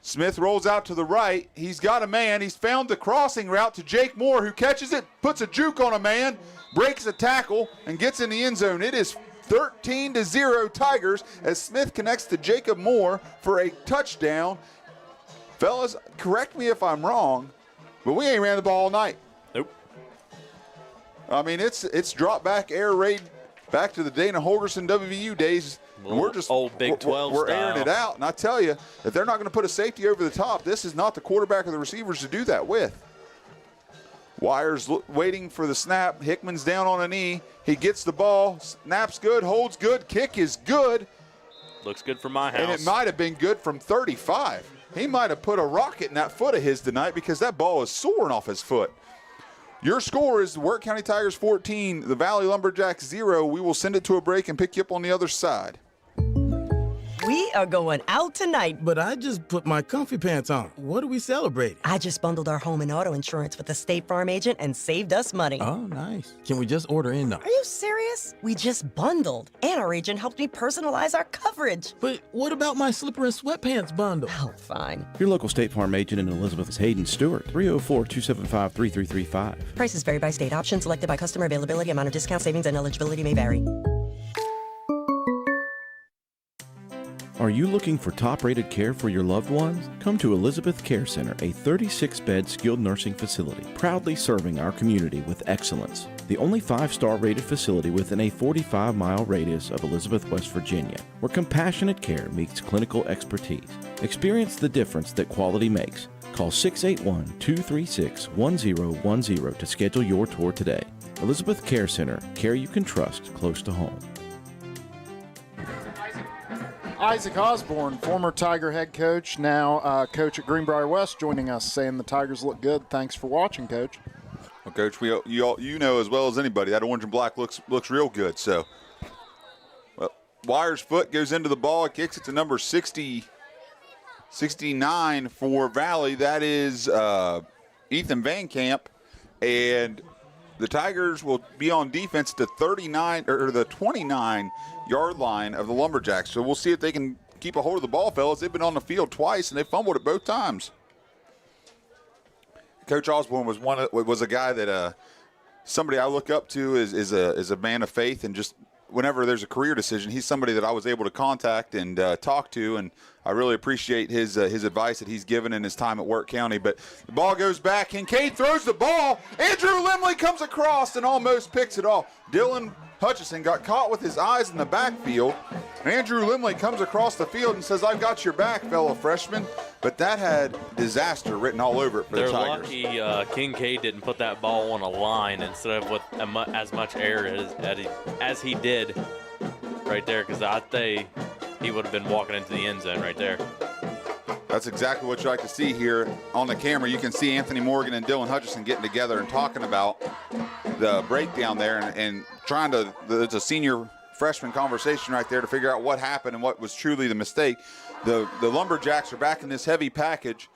Smith rolls out to the right. He's got a man. He's found the crossing route to Jake Moore, who catches it, puts a juke on a man, breaks a tackle, and gets in the end zone. It is 13-0 Tigers as Smith connects to Jacob Moore for a touchdown. Fellas, correct me if I'm wrong, but we ain't ran the ball all night. Nope. I mean, it's drop back, air raid back to the Dana Holgerson WVU days. And we're just old Big 12 we're style. airing it out. And I tell you, if they're not going to put a safety over the top, this is not the quarterback or the receivers to do that with. Wire's waiting for the snap. Hickman's down on a knee. He gets the ball. Snaps good, holds good, kick is good. Looks good for my house. And it might have been good from 35. He might have put a rocket in that foot of his tonight because that ball is soaring off his foot. Your score is the Wirt County Tigers 14, the Valley Lumberjacks 0. We will send it to a break and pick you up on the other side. We are going out tonight. But I just put my comfy pants on. What are we celebrating? I just bundled our home and auto insurance with the State Farm agent and saved us money. Oh, nice. Can we just order in now? Are you serious? We just bundled. And our agent helped me personalize our coverage. But what about my slipper and sweatpants bundle? Oh, fine. Your local State Farm agent in Elizabeth is Hayden Stewart, 304-275-3335. Prices vary by state. Options selected by customer. Availability, amount of discount, savings, and eligibility may vary. Are you looking for top-rated care for your loved ones? Come to Elizabeth Care Center, a 36-bed skilled nursing facility, proudly serving our community with excellence. The only 5-star rated facility within a 45-mile radius of Elizabeth, West Virginia, where compassionate care meets clinical expertise. Experience the difference that quality makes. Call 681-236-1010 to schedule your tour today. Elizabeth Care Center, care you can trust close to home. Isaac Osborne, former Tiger head coach, now coach at Greenbrier West, joining us, saying the Tigers look good. Thanks for watching, Coach. Well, Coach, you know as well as anybody that orange and black looks real good. So, well, Wire's foot goes into the ball, kicks it to number 69 for Valley. That is Ethan Van Camp, and the Tigers will be on defense to 39 or the 29-yard line of the Lumberjacks. So we'll see if they can keep a hold of the ball, fellas. They've been on the field twice and they fumbled it both times. Coach Osborne was a guy that somebody I look up to is a man of faith, and just whenever there's a career decision, he's somebody that I was able to contact and talk to, and I really appreciate his advice that he's given in his time at Wirt County. But the ball goes back. Kincaid throws the ball. Andrew Limley comes across and almost picks it off. Dylan Hutchison got caught with his eyes in the backfield. Andrew Limley comes across the field and says, "I've got your back, fellow freshman." But that had disaster written all over it for the Tigers. They're lucky Kincaid didn't put that ball on a line instead of with as much air as he did right there, because he would have been walking into the end zone right there. That's exactly what you like to see here on the camera. You can see Anthony Morgan and Dylan Hutchison getting together and talking about the breakdown there and trying to, it's a senior freshman conversation right there to figure out what happened and what was truly the mistake. The Lumberjacks are back in this heavy package.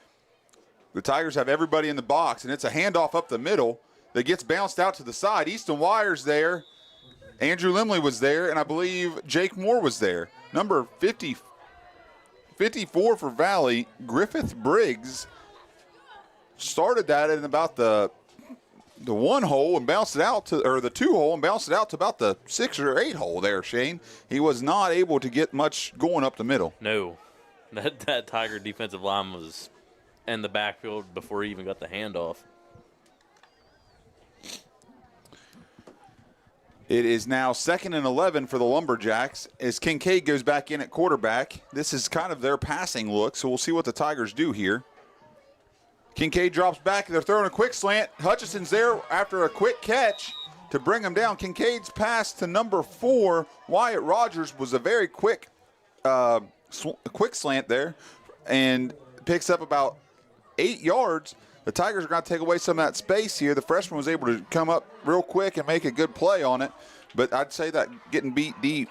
The Tigers have everybody in the box, and it's a handoff up the middle that gets bounced out to the side. Easton Wire's there. Andrew Limley was there, and I believe Jake Moore was there. Number 54 for Valley, Griffith Briggs, started that in about the one hole and bounced it out to, or the 2 hole and bounced it out to about the 6 or 8 hole there, Shane. He was not able to get much going up the middle. No, that Tiger defensive line was in the backfield before he even got the handoff. It is now 2nd and 11 for the Lumberjacks as Kincaid goes back in at quarterback. This is kind of their passing look, so we'll see what the Tigers do here. Kincaid drops back. They're throwing a quick slant. Hutchison's there after a quick catch to bring him down. Kincaid's pass to number 4, Wyatt Rogers, was a very quick slant there and picks up about 8 yards. The Tigers are going to take away some of that space here. The freshman was able to come up real quick and make a good play on it. But I'd say that getting beat deep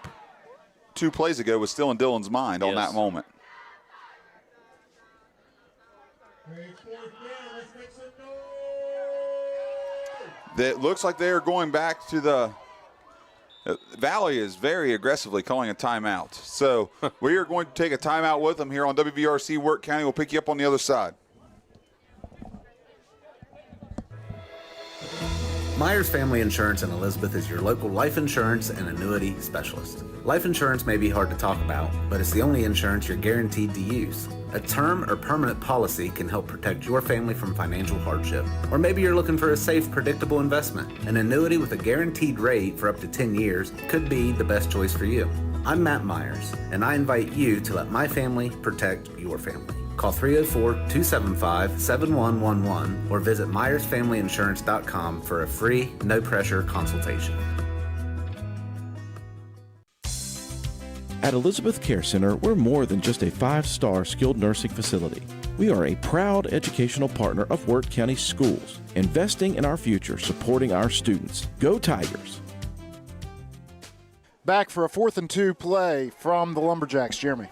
2 plays ago was still in Dylan's mind on that moment. It looks like they are going back to the Valley is very aggressively calling a timeout. So we are going to take a timeout with them here on WVRC Wirt County. We'll pick you up on the other side. Myers Family Insurance in Elizabeth is your local life insurance and annuity specialist. Life insurance may be hard to talk about, but it's the only insurance you're guaranteed to use. A term or permanent policy can help protect your family from financial hardship. Or maybe you're looking for a safe, predictable investment. An annuity with a guaranteed rate for up to 10 years could be the best choice for you. I'm Matt Myers, and I invite you to let my family protect your family. Call 304-275-7111 or visit MyersFamilyInsurance.com for a free, no-pressure consultation. At Elizabeth Care Center, we're more than just a 5-star skilled nursing facility. We are a proud educational partner of Wirt County Schools, investing in our future, supporting our students. Go Tigers! Back for a 4th and 2 play from the Lumberjacks, Jeremy.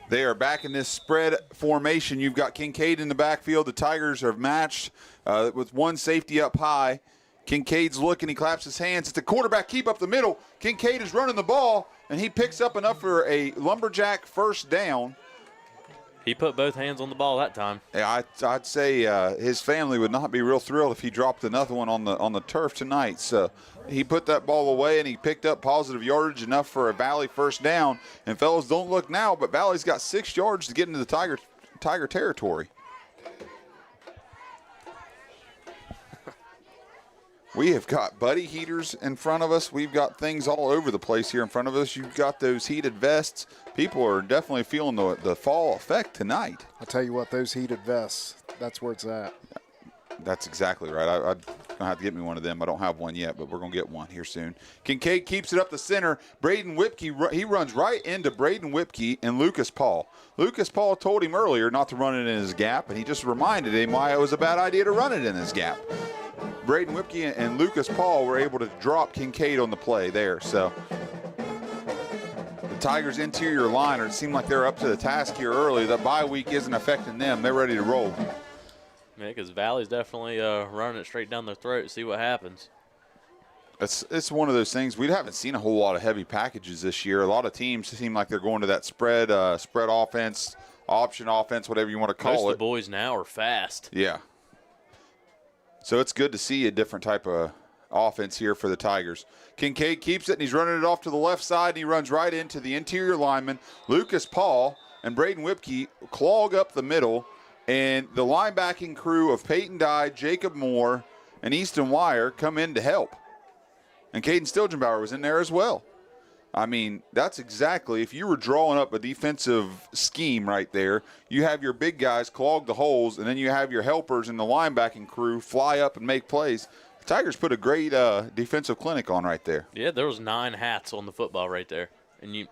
They are back in this spread formation. You've got Kincaid in the backfield. The Tigers are matched with one safety up high. Kincaid's looking. He claps his hands. It's a quarterback keep up the middle. Kincaid is running the ball, and he picks up enough for a Lumberjack first down. He put both hands on the ball that time. Yeah, I'd say his family would not be real thrilled if he dropped another one on the turf tonight. So he put that ball away, and he picked up positive yardage enough for a Valley first down. And fellas, don't look now, but Valley's got 6 yards to get into the Tiger territory. We have got buddy heaters in front of us. We've got things all over the place here in front of us. You've got those heated vests. People are definitely feeling the fall effect tonight. I'll tell you what, those heated vests, that's where it's at. That's exactly right. I'm going to have to get me one of them. I don't have one yet, but we're going to get one here soon. Kincaid keeps it up the center. Braden Whipke, he runs right into Braden Whipke and Lucas Paul. Lucas Paul told him earlier not to run it in his gap, and he just reminded him why it was a bad idea to run it in his gap. Braden Whipke and Lucas Paul were able to drop Kincaid on the play there. So the Tigers' interior line, it seemed like they're up to the task here early. The bye week isn't affecting them. They're ready to roll. Yeah, because Valley's definitely running it straight down their throat. See what happens. It's one of those things. We haven't seen a whole lot of heavy packages this year. A lot of teams seem like they're going to that spread offense, option offense, whatever you want to call it. Most of the boys now are fast. Yeah. So it's good to see a different type of offense here for the Tigers. Kincaid keeps it, and he's running it off to the left side, and he runs right into the interior lineman. Lucas Paul and Braden Whipke clog up the middle, and the linebacking crew of Peyton Dye, Jacob Moore, and Easton Wire come in to help. And Caden Stilgenbauer was in there as well. I mean, that's exactly, if you were drawing up a defensive scheme right there, you have your big guys clog the holes, and then you have your helpers and the linebacking crew fly up and make plays. The Tigers put a great defensive clinic on right there. Yeah, there was 9 hats on the football right there. And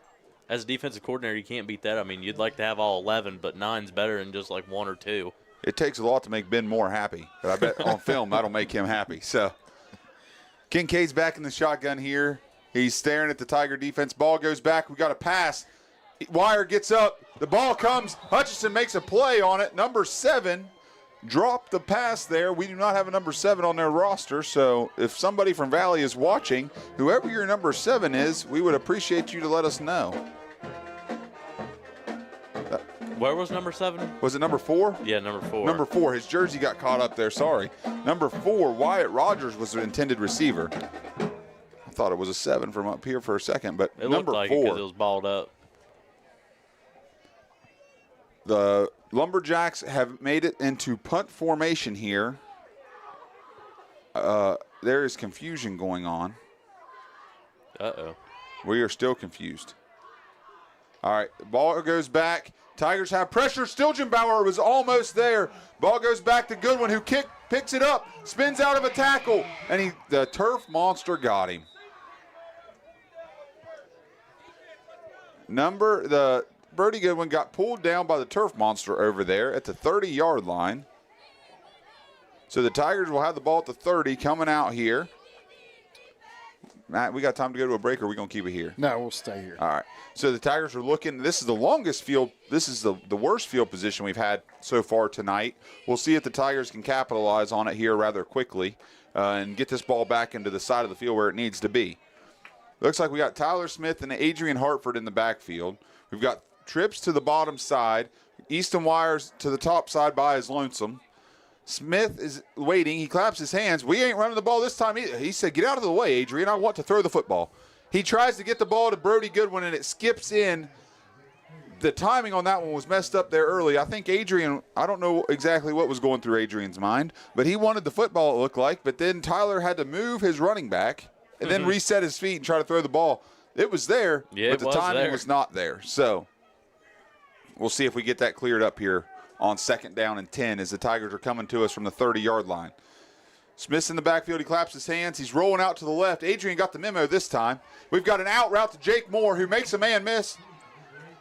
As a defensive coordinator, you can't beat that. I mean, you'd like to have all 11, but 9's better than just like 1 or 2. It takes a lot to make Ben Moore happy, but I bet on film that'll make him happy. So Kincaid's back in the shotgun here. He's staring at the Tiger defense. Ball goes back. We got a pass. Wire gets up. The ball comes. Hutchinson makes a play on it. Number 7 dropped the pass there. We do not have a number 7 on their roster, so if somebody from Valley is watching, whoever your number 7 is, we would appreciate you to let us know. Where was number 7? Was it number 4? Yeah, number 4. Number 4. His jersey got caught up there. Sorry. Number 4, Wyatt Rogers was the intended receiver. I thought it was a 7 from up here for a second, but it number looked like 4. because it was balled up. The Lumberjacks have made it into punt formation here. There is confusion going on. Uh-oh. We are still confused. All right, the ball goes back. Tigers have pressure. Stilgenbauer was almost there. Ball goes back to Goodwin, who picks it up, spins out of a tackle, and the turf monster got him. Brody Goodwin got pulled down by the turf monster over there at the 30-yard line. So the Tigers will have the ball at the 30 coming out here. Matt, we got time to go to a break, or are we going to keep it here? No, we'll stay here. All right. So the Tigers are looking. This is the longest field. This is the worst field position we've had so far tonight. We'll see if the Tigers can capitalize on it here rather quickly and get this ball back into the side of the field where it needs to be. Looks like we got Tyler Smith and Adrian Hartford in the backfield. We've got trips to the bottom side. Easton Wires to the top side by his lonesome. Smith is waiting. He claps his hands. We ain't running the ball this time either. He said, get out of the way, Adrian. I want to throw the football. He tries to get the ball to Brody Goodwin, and it skips in. The timing on that one was messed up there early. I think Adrian, I don't know exactly what was going through Adrian's mind, but he wanted the football, it looked like. But then Tyler had to move his running back and then reset his feet and try to throw the ball. It was there, but the timing was not there. So we'll see if we get that cleared up here on 2nd down and 10 as the Tigers are coming to us from the 30-yard line. Smith's in the backfield. He claps his hands. He's rolling out to the left. Adrian got the memo this time. We've got an out route to Jake Moore, who makes a man miss,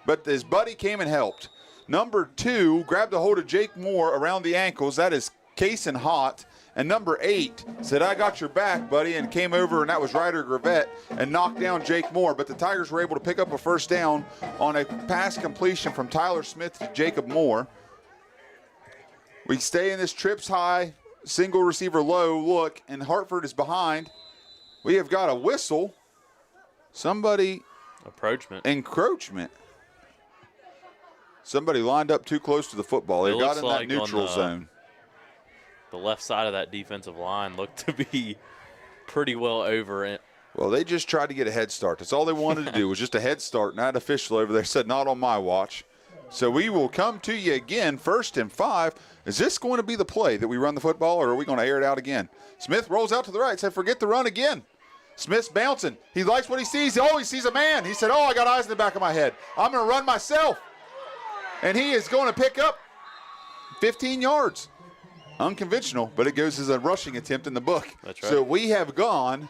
but his buddy came and helped. Number 2 grabbed a hold of Jake Moore around the ankles. That is Cason Hott. And number 8 said, I got your back, buddy, and came over, and that was Ryder Gravett, and knocked down Jake Moore. But the Tigers were able to pick up a first down on a pass completion from Tyler Smith to Jacob Moore. We stay in this trips high, single receiver low look, and Hartford is behind. We have got a whistle. Somebody. Encroachment. Somebody lined up too close to the football. They got in that neutral zone. The left side of that defensive line looked to be pretty well over it. Well, they just tried to get a head start. That's all they wanted to do was just a head start. And that official over there said, not on my watch. So we will come to you again, 1st and 5. Is this going to be the play that we run the football, or are we going to air it out again? Smith rolls out to the right, said, forget the run again. Smith's bouncing. He likes what he sees. Oh, he sees a man. He said, I got eyes in the back of my head. I'm going to run myself. And he is going to pick up 15 yards. Unconventional, but it goes as a rushing attempt in the book. That's right. So we have gone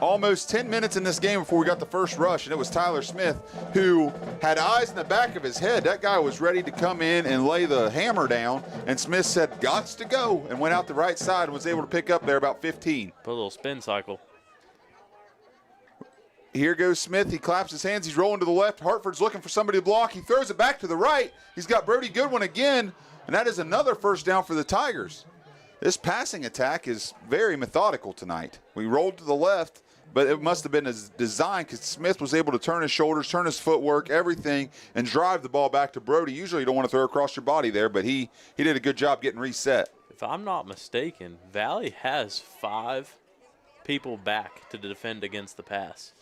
almost 10 minutes in this game before we got the first rush, and it was Tyler Smith who had eyes in the back of his head. That guy was ready to come in and lay the hammer down, and Smith said, gots to go, and went out the right side and was able to pick up there about 15. Put a little spin cycle. Here goes Smith. He claps his hands. He's rolling to the left. Hartford's looking for somebody to block. He throws it back to the right. He's got Brody Goodwin again, and that is another first down for the Tigers. This passing attack is very methodical tonight. We rolled to the left, but it must have been his design because Smith was able to turn his shoulders, turn his footwork, everything, and drive the ball back to Brody. Usually you don't want to throw across your body there, but he did a good job getting reset. If I'm not mistaken, Valley has 5 people back to defend against the pass.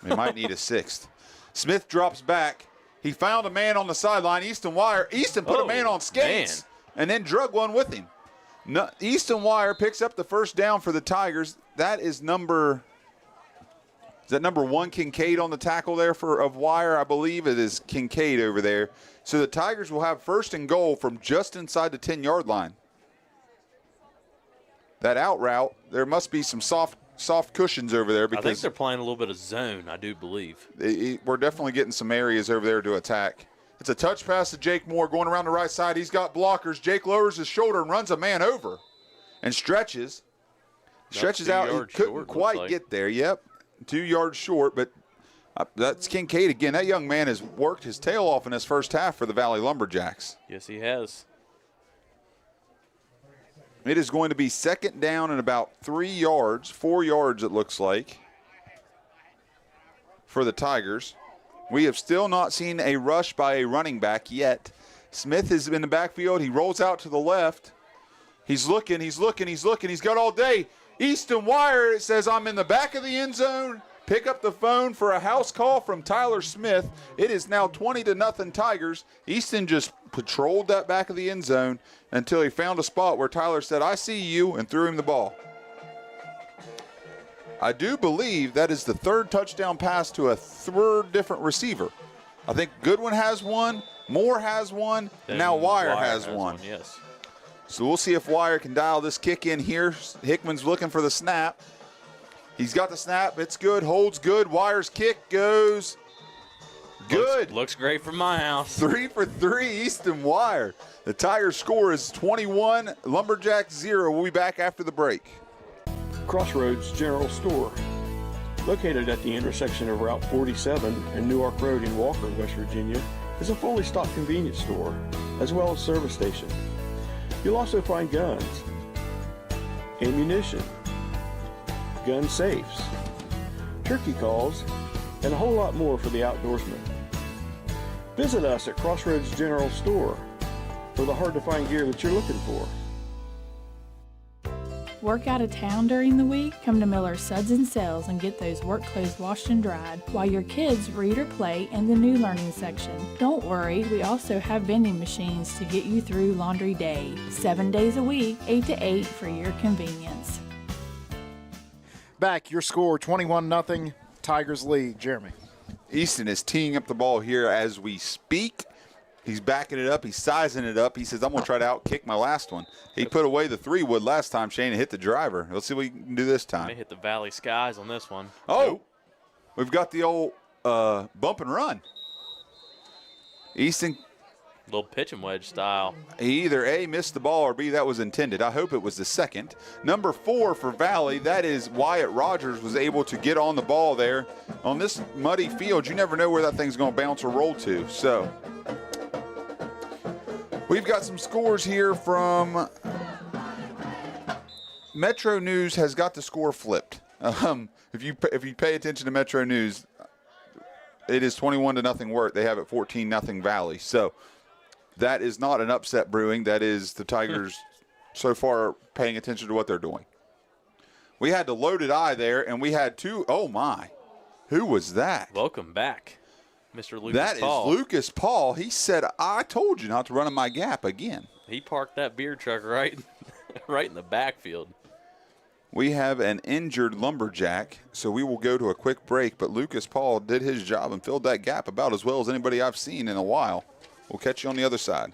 They might need a 6th. Smith drops back. He found a man on the sideline, Easton Wire. Easton put a man on skates and then drug one with him. No, Easton Wire picks up the first down for the Tigers. That is number 1 Kincaid on the tackle there of Wire? I believe it is Kincaid over there. So the Tigers will have 1st and goal from just inside the 10-yard line. That out route, there must be some soft soft cushions over there I think because they're playing a little bit of zone, I do believe. we're definitely getting some areas over there to attack. It's a touch pass to Jake Moore going around the right side. He's got blockers. Jake lowers his shoulder and runs a man over and stretches. Stretches out. He couldn't quite get there. Yep, 2 yards short, but that's Kincaid again. That young man has worked his tail off in his first half for the Valley Lumberjacks. Yes, he has. It is going to be second down and about 3 yards, 4 yards it looks like, for the Tigers. We have still not seen a rush by a running back yet. Smith is in the backfield. He rolls out to the left. He's looking. He's got all day. Easton Wire, it says, I'm in the back of the end zone. Pick up the phone for a house call from Tyler Smith. It is now 20-0 Tigers. Easton just patrolled that back of the end zone until he found a spot where Tyler said, I see you, and threw him the ball. I do believe that is the third touchdown pass to a third different receiver. I think Goodwin has one, Moore has one, and now Wire has one. Yes. So we'll see if Wire can dial this kick in here. Hickman's looking for the snap. He's got the snap. It's good. Holds good. Wire's kick goes good. Looks great from my house. 3 for 3, Easton Wire. The Tigers score is 21, Lumberjacks 0. We'll be back after the break. Crossroads General Store, located at the intersection of Route 47 and Newark Road in Walker, West Virginia, is a fully stocked convenience store, as well as service station. You'll also find guns, ammunition, gun safes, turkey calls, and a whole lot more for the outdoorsman. Visit us at Crossroads General Store for the hard-to-find gear that you're looking for. Work out of town during the week? Come to Miller's Suds and Sales and get those work clothes washed and dried while your kids read or play in the new learning section. Don't worry, we also have vending machines to get you through laundry day. 7 days a week, 8 to 8 for your convenience. Back, your score 21-0, Tigers lead. Jeremy. Easton is teeing up the ball here as we speak. He's backing it up. He's sizing it up. He says, I'm going to try to outkick my last one. He put away the 3-wood last time, Shane, and hit the driver. Let's see what he can do this time. May hit the Valley Skies on this one. Oh, nope. We've got the old bump and run. Easton. Little pitch and wedge style. He either A, missed the ball, or B, that was intended. I hope it was the second. Number 4 for Valley, that is Wyatt Rogers, was able to get on the ball there. On this muddy field, you never know where that thing's going to bounce or roll to. So we've got some scores here from Metro News has got the score flipped. If you pay attention to Metro News, it is 21-0 Wirt. They have it 14-0 Valley. So that is not an upset brewing. That is the Tigers so far paying attention to what they're doing. We had the loaded eye there, and we had two. Oh, my. Who was that? Welcome back, Mr. Lucas That Paul. is Lucas Paul. He said, I told you not to run in my gap again. He parked that beer truck right in the backfield. We have an injured Lumberjack, so we will go to a quick break. But Lucas Paul did his job and filled that gap about as well as anybody I've seen in a while. We'll catch you on the other side.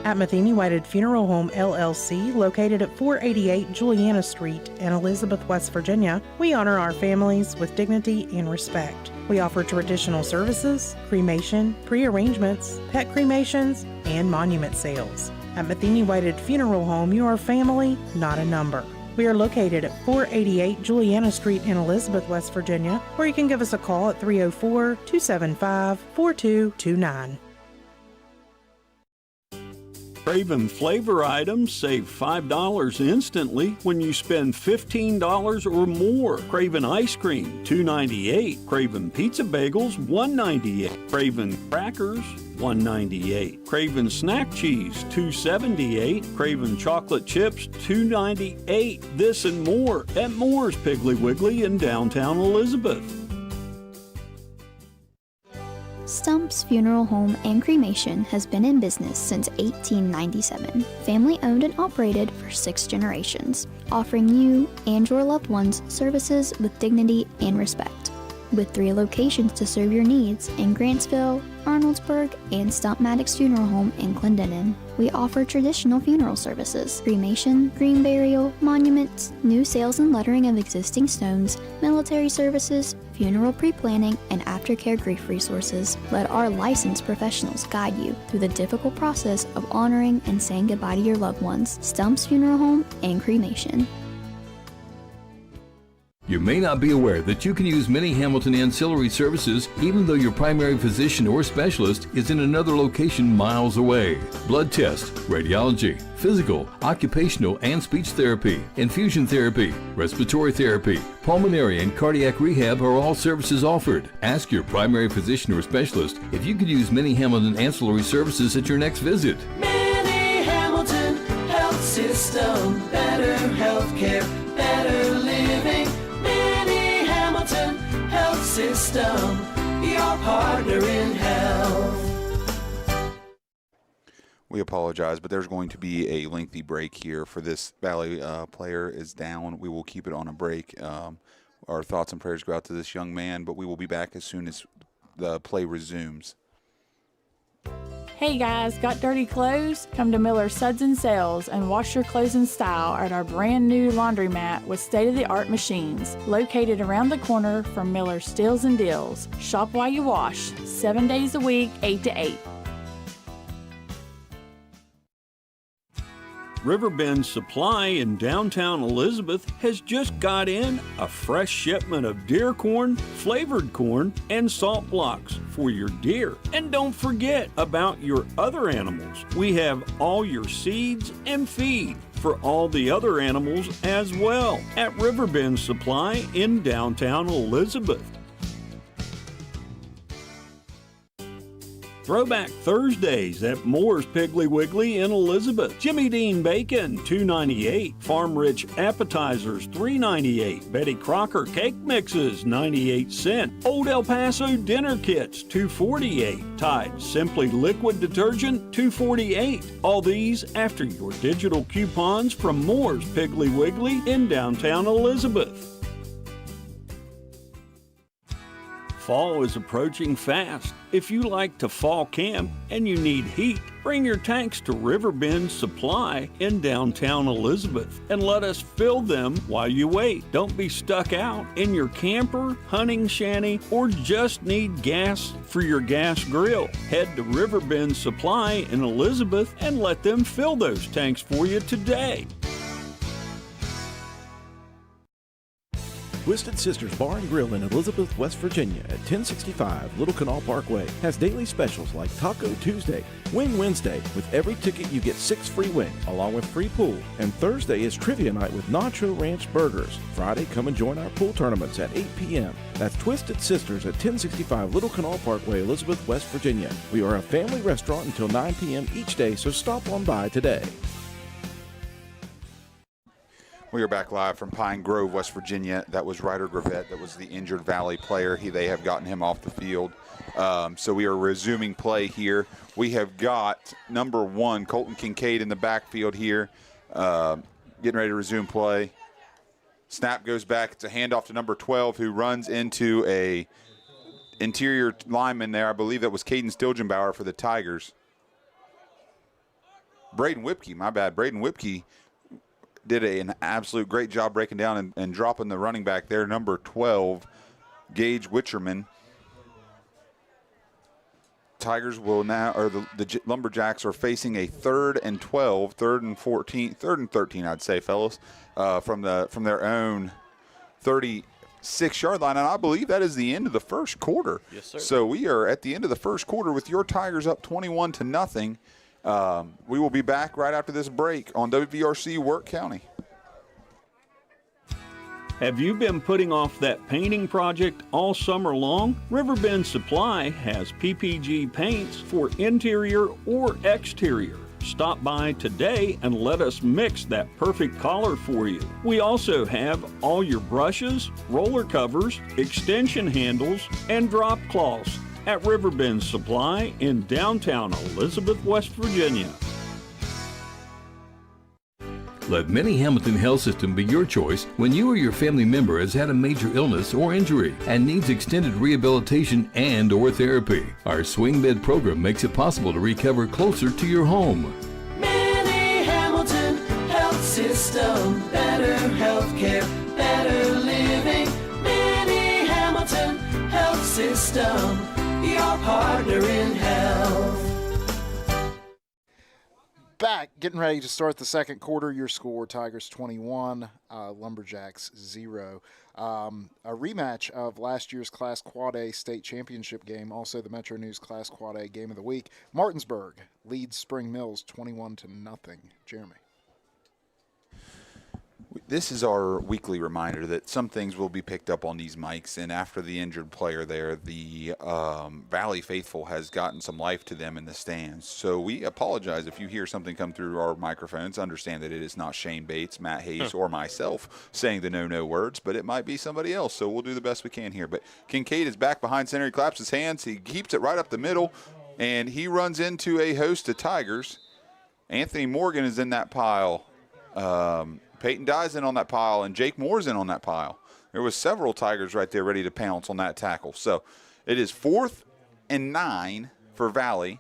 At Matheny Whited Funeral Home, LLC, located at 488 Juliana Street in Elizabeth, West Virginia, we honor our families with dignity and respect. We offer traditional services, cremation, pre-arrangements, pet cremations, and monument sales. At Matheny Whited Funeral Home, you are family, not a number. We are located at 488 Juliana Street in Elizabeth, West Virginia, or you can give us a call at 304-275-4229. Craven flavor items save $5 instantly when you spend $15 or more. Craven ice cream, $2.98. Craven pizza bagels, $1.98. Craven crackers, $1.98. Craven snack cheese, $2.78. Craven chocolate chips, $2.98. This and more at Moore's Piggly Wiggly in downtown Elizabeth. Stump's Funeral Home and Cremation has been in business since 1897. Family owned and operated for 6 generations, offering you and your loved ones services with dignity and respect. With 3 locations to serve your needs in Grantsville, Arnoldsburg, and Stump Maddox Funeral Home in Clendenin. We offer traditional funeral services, cremation, green burial, monuments, new sales and lettering of existing stones, military services, funeral pre-planning, and aftercare grief resources. Let our licensed professionals guide you through the difficult process of honoring and saying goodbye to your loved ones. Stump's Funeral Home and Cremation. You may not be aware that you can use many Hamilton ancillary services even though your primary physician or specialist is in another location miles away. Blood test, radiology, physical, occupational and speech therapy, infusion therapy, respiratory therapy, pulmonary and cardiac rehab are all services offered. Ask your primary physician or specialist if you could use many Hamilton ancillary services at your next visit. Many Hamilton Health System, better healthcare, better living. Health System, your partner in health. We apologize, but there's going to be a lengthy break here for this Valley player is down. We will keep it on a break. Our thoughts and prayers go out to this young man, but we will be back as soon as the play resumes. Hey guys, got dirty clothes? Come to Miller Suds and Sales and wash your clothes in style at our brand new laundromat with state-of-the-art machines. Located around the corner from Miller Steals and Deals. Shop while you wash, 7 days a week, 8 to 8. Riverbend Supply in downtown Elizabeth has just got in a fresh shipment of deer corn, flavored corn, and salt blocks for your deer. And don't forget about your other animals. We have all your seeds and feed for all the other animals as well at Riverbend Supply in downtown Elizabeth. Throwback Thursdays at Moore's Piggly Wiggly in Elizabeth. Jimmy Dean Bacon, $2.98. Farm Rich Appetizers, $3.98. Betty Crocker Cake Mixes, 98 cents. Old El Paso Dinner Kits, $2.48. Tide Simply Liquid Detergent, $2.48. All these after your digital coupons from Moore's Piggly Wiggly in downtown Elizabeth. Fall is approaching fast. If you like to fall camp and you need heat, bring your tanks to Riverbend Supply in downtown Elizabeth and let us fill them while you wait. Don't be stuck out in your camper, hunting shanty, or just need gas for your gas grill. Head to Riverbend Supply in Elizabeth and let them fill those tanks for you today. Twisted Sisters Bar and Grill in Elizabeth, West Virginia at 1065 Little Canal Parkway has daily specials like Taco Tuesday, Wing Wednesday. With every ticket you get 6 free wings along with free pool. And Thursday is Trivia Night with Nacho Ranch Burgers. Friday, come and join our pool tournaments at 8 p.m. That's Twisted Sisters at 1065 Little Canal Parkway, Elizabeth, West Virginia. We are a family restaurant until 9 p.m. each day, so stop on by today. We are back live from Pine Grove, West Virginia. That was Ryder Gravette. That was the injured Valley player. They have gotten him off the field. So we are resuming play here. We have got number 1, Colton Kincaid, in the backfield here, getting ready to resume play. Snap goes back. It's a handoff to number 12, who runs into a interior lineman there. I believe that was Caden Stilgenbauer for the Tigers. Braden Whipke, my bad. Braden Whipke did an absolute great job breaking down and dropping the running back there, number 12, Gage Witcherman. Tigers will now, or the Lumberjacks are facing a 3rd and 12, 3rd and 14, 3rd and 13, I'd say, fellas, from their own 36-yard line. And I believe that is the end of the first quarter. Yes, sir. So we are at the end of the first quarter with your Tigers up 21-0. We will be back right after this break on WVRC Wirt County. Have you been putting off that painting project all summer long? Riverbend Supply has PPG paints for interior or exterior. Stop by today and let us mix that perfect color for you. We also have all your brushes, roller covers, extension handles, and drop cloths at Riverbend Supply in downtown Elizabeth, West Virginia. Let Mini Hamilton Health System be your choice when you or your family member has had a major illness or injury and needs extended rehabilitation and or therapy. Our swing bed program makes it possible to recover closer to your home. Mini Hamilton Health System, better healthcare, better living. Mini Hamilton Health System, your partner in health. Back, getting ready to start the second quarter. Your score, Tigers 21, Lumberjacks 0. A rematch of last year's Class Quad A state championship game, also the Metro News Class Quad A game of the week. Martinsburg leads Spring Mills 21-0. Jeremy. This is our weekly reminder that some things will be picked up on these mics, and after the injured player there, the Valley faithful has gotten some life to them in the stands. So we apologize if you hear something come through our microphones. Understand that it is not Shane Bates, Matt Hayes, or myself saying the no words, but it might be somebody else, so we'll do the best we can here. But Kincaid is back behind center. He claps his hands. He keeps it right up the middle, and he runs into a host of Tigers. Anthony Morgan is in that pile. Peyton Dye's in on that pile, and Jake Moore's in on that pile. There was several Tigers right there ready to pounce on that tackle. So it is 4th and 9 for Valley.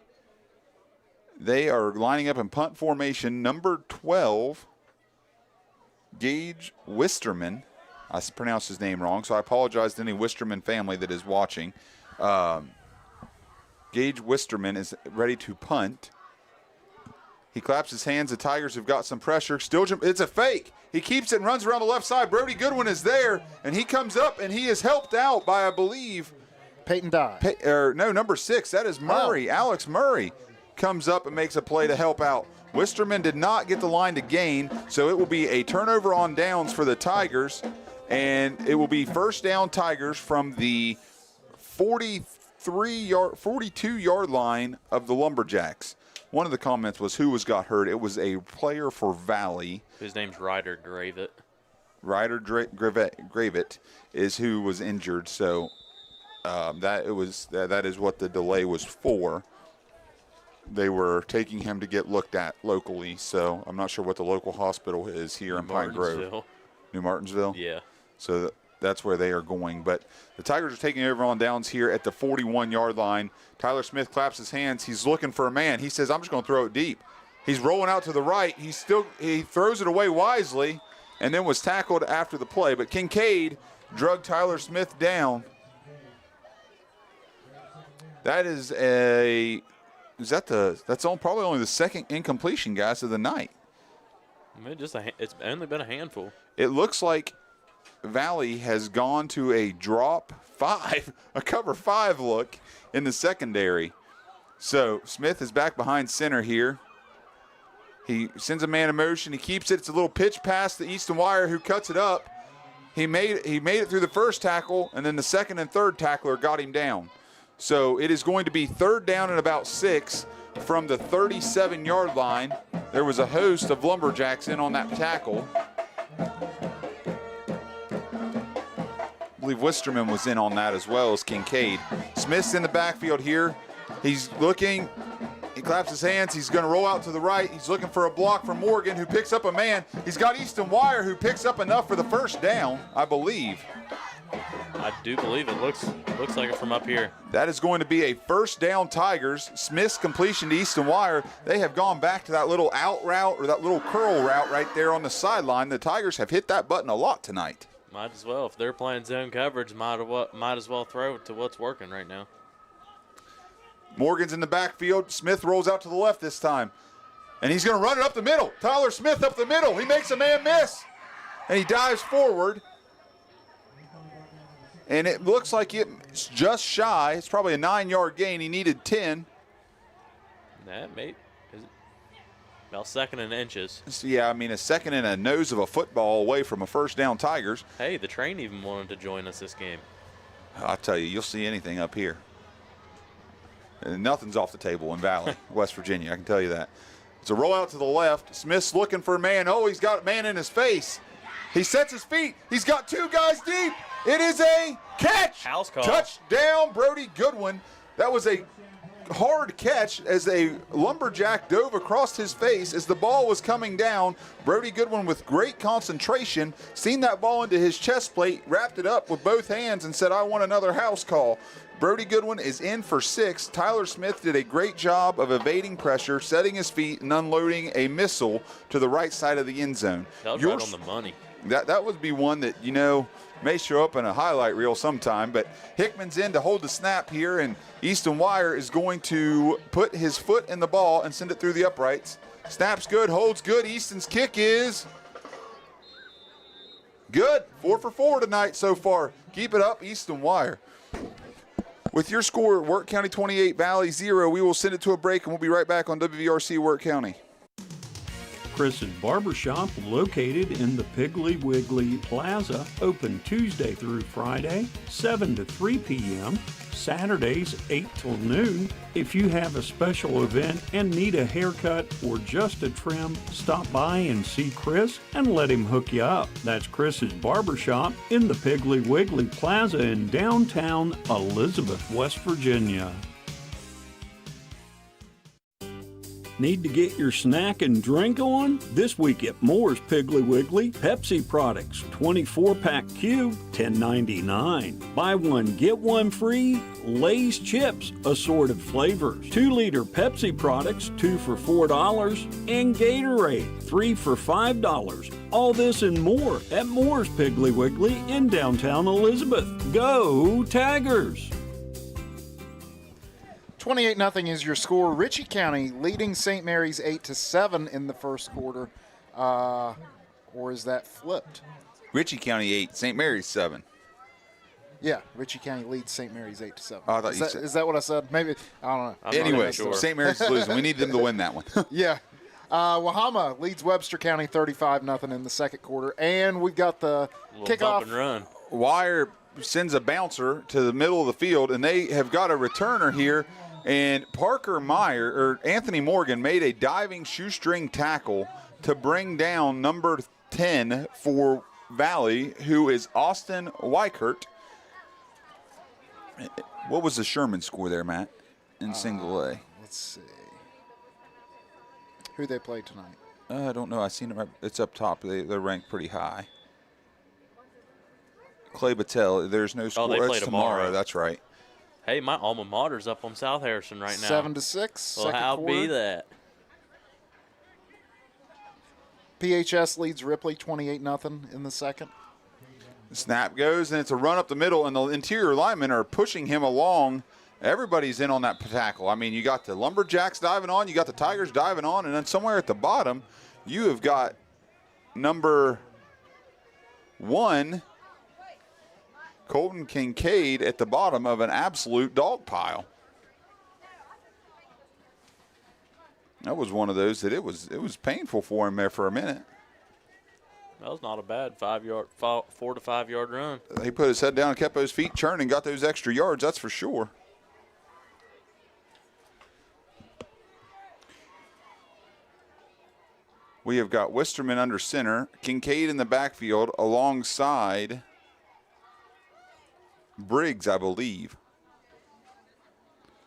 They are lining up in punt formation. Number 12, Gage Wisterman. I pronounced his name wrong, so I apologize to any Wisterman family that is watching. Gage Wisterman is ready to punt. He claps his hands. The Tigers have got some pressure. It's a fake. He keeps it and runs around the left side. Brody Goodwin is there, and he comes up, and he is helped out by, I believe, Peyton Dye. Number 6. That is Murray. Oh. Alex Murray comes up and makes a play to help out. Wisterman did not get the line to gain, so it will be a turnover on downs for the Tigers, and it will be first down Tigers from the 42-yard line of the Lumberjacks. One of the comments was who got hurt. It was a player for Valley. His name's Ryder Gravett. Ryder Gravett is who was injured. So that is what the delay was for. They were taking him to get looked at locally. So I'm not sure what the local hospital is here in Pine Grove. New Martinsville? Yeah. So that's where they are going. But the Tigers are taking over on downs here at the 41-yard line. Tyler Smith claps his hands. He's looking for a man. He says, I'm just going to throw it deep. He's rolling out to the right. He throws it away wisely and then was tackled after the play. But Kincaid drug Tyler Smith down. That's probably only the second incompletion, guys, of the night. I mean, it's only been a handful. It looks like Valley has gone to a drop 5, a cover 5 look in the secondary. So Smith is back behind center here. He sends a man in motion. He keeps it. It's a little pitch pass to Easton Wire, who cuts it up. He made it through the first tackle, and then the second and third tackler got him down. So it is going to be third down and about 6 from the 37-yard line. There was a host of Lumberjacks in on that tackle. I believe Wisterman was in on that as well as Kincaid. Smith's in the backfield here. He's looking. He claps his hands. He's going to roll out to the right. He's looking for a block from Morgan, who picks up a man. He's got Easton Wire, who picks up enough for the first down, I believe. I do believe it looks like it from up here. That is going to be a first down Tigers. Smith's completion to Easton Wire. They have gone back to that little out route or that little curl route right there on the sideline. The Tigers have hit that button a lot tonight. Might as well. If they're playing zone coverage, might as well throw it to what's working right now. Morgan's in the backfield. Smith rolls out to the left this time. And he's going to run it up the middle. Tyler Smith up the middle. He makes a man miss. And he dives forward. And it looks like it's just shy. It's probably a 9-yard gain. He needed 10. That may is it about second in inches. Yeah, I mean a second and a nose of a football away from a first down Tigers. Hey, the train even wanted to join us this game. I'll tell you, you'll see anything up here. And nothing's off the table in Valley, West Virginia, I can tell you that. It's a rollout to the left. Smith's looking for a man. Oh, he's got a man in his face. He sets his feet. He's got 2 guys deep. It is a catch. House call. Touchdown, Brody Goodwin. That was a hard catch as a lumberjack dove across his face as the ball was coming down. Brody Goodwin, with great concentration, seen that ball into his chest plate, wrapped it up with both hands and said, "I want another house call." Brody Goodwin is in for 6. Tyler Smith did a great job of evading pressure, setting his feet, and unloading a missile to the right side of the end zone. That was right on the money. That would be one that, may show up in a highlight reel sometime, but Hickman's in to hold the snap here, and Easton Wire is going to put his foot in the ball and send it through the uprights. Snap's good, holds good. Easton's kick is good. 4 for 4 tonight so far. Keep it up, Easton Wire. With your score, Wirt County 28, Valley 0, we will send it to a break, and we'll be right back on WVRC Wirt County. Chris's Barbershop, located in the Piggly Wiggly Plaza, open Tuesday through Friday, 7 to 3 p.m., Saturdays 8 till noon. If you have a special event and need a haircut or just a trim, stop by and see Chris and let him hook you up. That's Chris's Barbershop in the Piggly Wiggly Plaza in downtown Elizabeth, West Virginia. Need to get your snack and drink on? This week at Moore's Piggly Wiggly, Pepsi products, 24-pack cube, $10.99. Buy one, get one free. Lay's chips, assorted flavors. 2-liter Pepsi products, 2 for $4. And Gatorade, 3 for $5. All this and more at Moore's Piggly Wiggly in downtown Elizabeth. Go Tigers! 28-0 is your score. Ritchie County leading St. Mary's 8-7 in the first quarter. Or is that flipped? Ritchie County 8, St. Mary's 7. Yeah, Ritchie County leads St. Mary's 8-7. Oh, I thought you said. Is that what I said? Maybe, I don't know. Anyway, sure. St. Mary's is losing. We need them to win that one. Yeah. Wahama leads Webster County 35-0 in the second quarter. And we've got the kickoff. Bump and run. Wire sends a bouncer to the middle of the field, and they have got a returner here. And Anthony Morgan made a diving shoestring tackle to bring down number 10 for Valley, who is Austin Weichert. What was the Sherman score there, Matt, in single A? Let's see. Who they play tonight? I don't know. I seen it. Right, it's up top. They're ranked pretty high. Clay Battelle. There's no score. They play it's tomorrow. That's right. Hey, my alma mater's up on South Harrison right now. 7-6. Well, how be that? PHS leads Ripley 28-0 in the second. The snap goes, and it's a run up the middle, and the interior linemen are pushing him along. Everybody's in on that tackle. I mean, you got the Lumberjacks diving on, you got the Tigers diving on, and then somewhere at the bottom, you have got number 1, Colton Kincaid, at the bottom of an absolute dog pile. That was one of those that it was painful for him there for a minute. That was not a bad 4 to 5 yard run. He put his head down and kept those feet churning, got those extra yards, that's for sure. We have got Wisterman under center, Kincaid in the backfield alongside Briggs, I believe.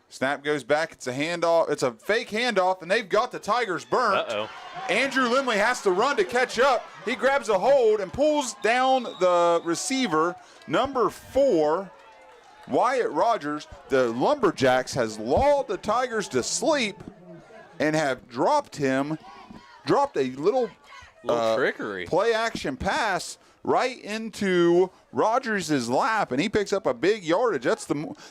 Snap goes back. It's a handoff. It's a fake handoff, and they've got the Tigers burnt. Uh-oh. Andrew Limley has to run to catch up. He grabs a hold and pulls down the receiver, number 4, Wyatt Rogers. The Lumberjacks has lulled the Tigers to sleep and have dropped a little trickery. Play action pass right into Rogers' lap, and he picks up a big yardage.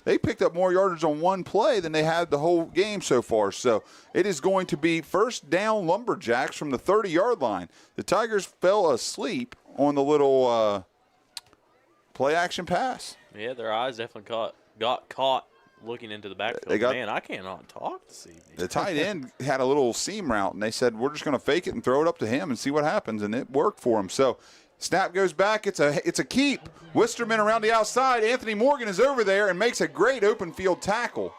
They picked up more yardage on one play than they had the whole game so far. So it is going to be first down Lumberjacks from the 30-yard line. The Tigers fell asleep on the little play action pass. Yeah, their eyes definitely got caught looking into the backfield. Man, I cannot talk this evening. The tight end had a little seam route, and they said, we're just going to fake it and throw it up to him and see what happens, and it worked for him. So snap goes back. It's a keep. Wisterman around the outside. Anthony Morgan is over there and makes a great open field tackle.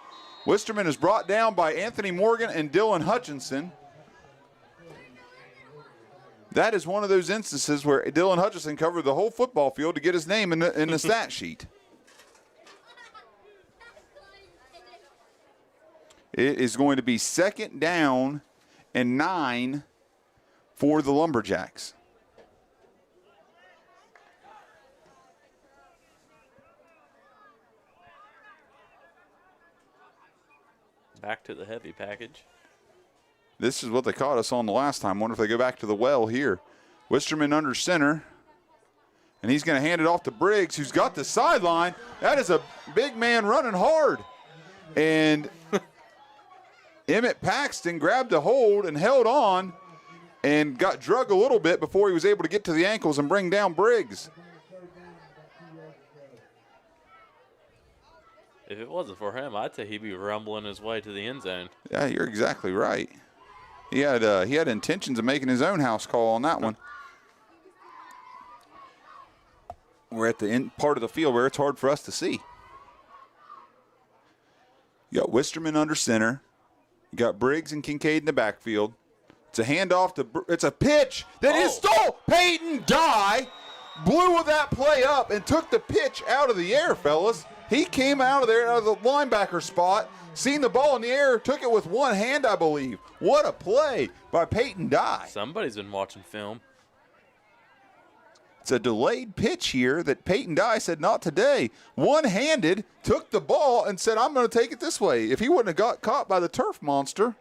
Wisterman is brought down by Anthony Morgan and Dylan Hutchinson. That is one of those instances where Dylan Hutchinson covered the whole football field to get his name in the stat sheet. It is going to be 2nd down and 9 for the Lumberjacks. Back to the heavy package. This is what they caught us on the last time. Wonder if they go back to the well here. Wisterman under center. And he's going to hand it off to Briggs, who's got the sideline. That is a big man running hard. And Emmett Paxton grabbed a hold and held on and got drug a little bit before he was able to get to the ankles and bring down Briggs. If it wasn't for him, I'd say he'd be rumbling his way to the end zone. Yeah, you're exactly right. He had intentions of making his own house call on that one. We're at the end part of the field where it's hard for us to see. You got Wisterman under center. You got Briggs and Kincaid in the backfield. It's a handoff to. It's a pitch that is stole. Peyton Dye blew that play up and took the pitch out of the air, fellas. He came out of there, out of the linebacker spot, seen the ball in the air, took it with one hand, I believe. What a play by Peyton Dye. Somebody's been watching film. It's a delayed pitch here that Peyton Dye said, not today. One-handed, took the ball and said, I'm going to take it this way. If he wouldn't have got caught by the turf monster,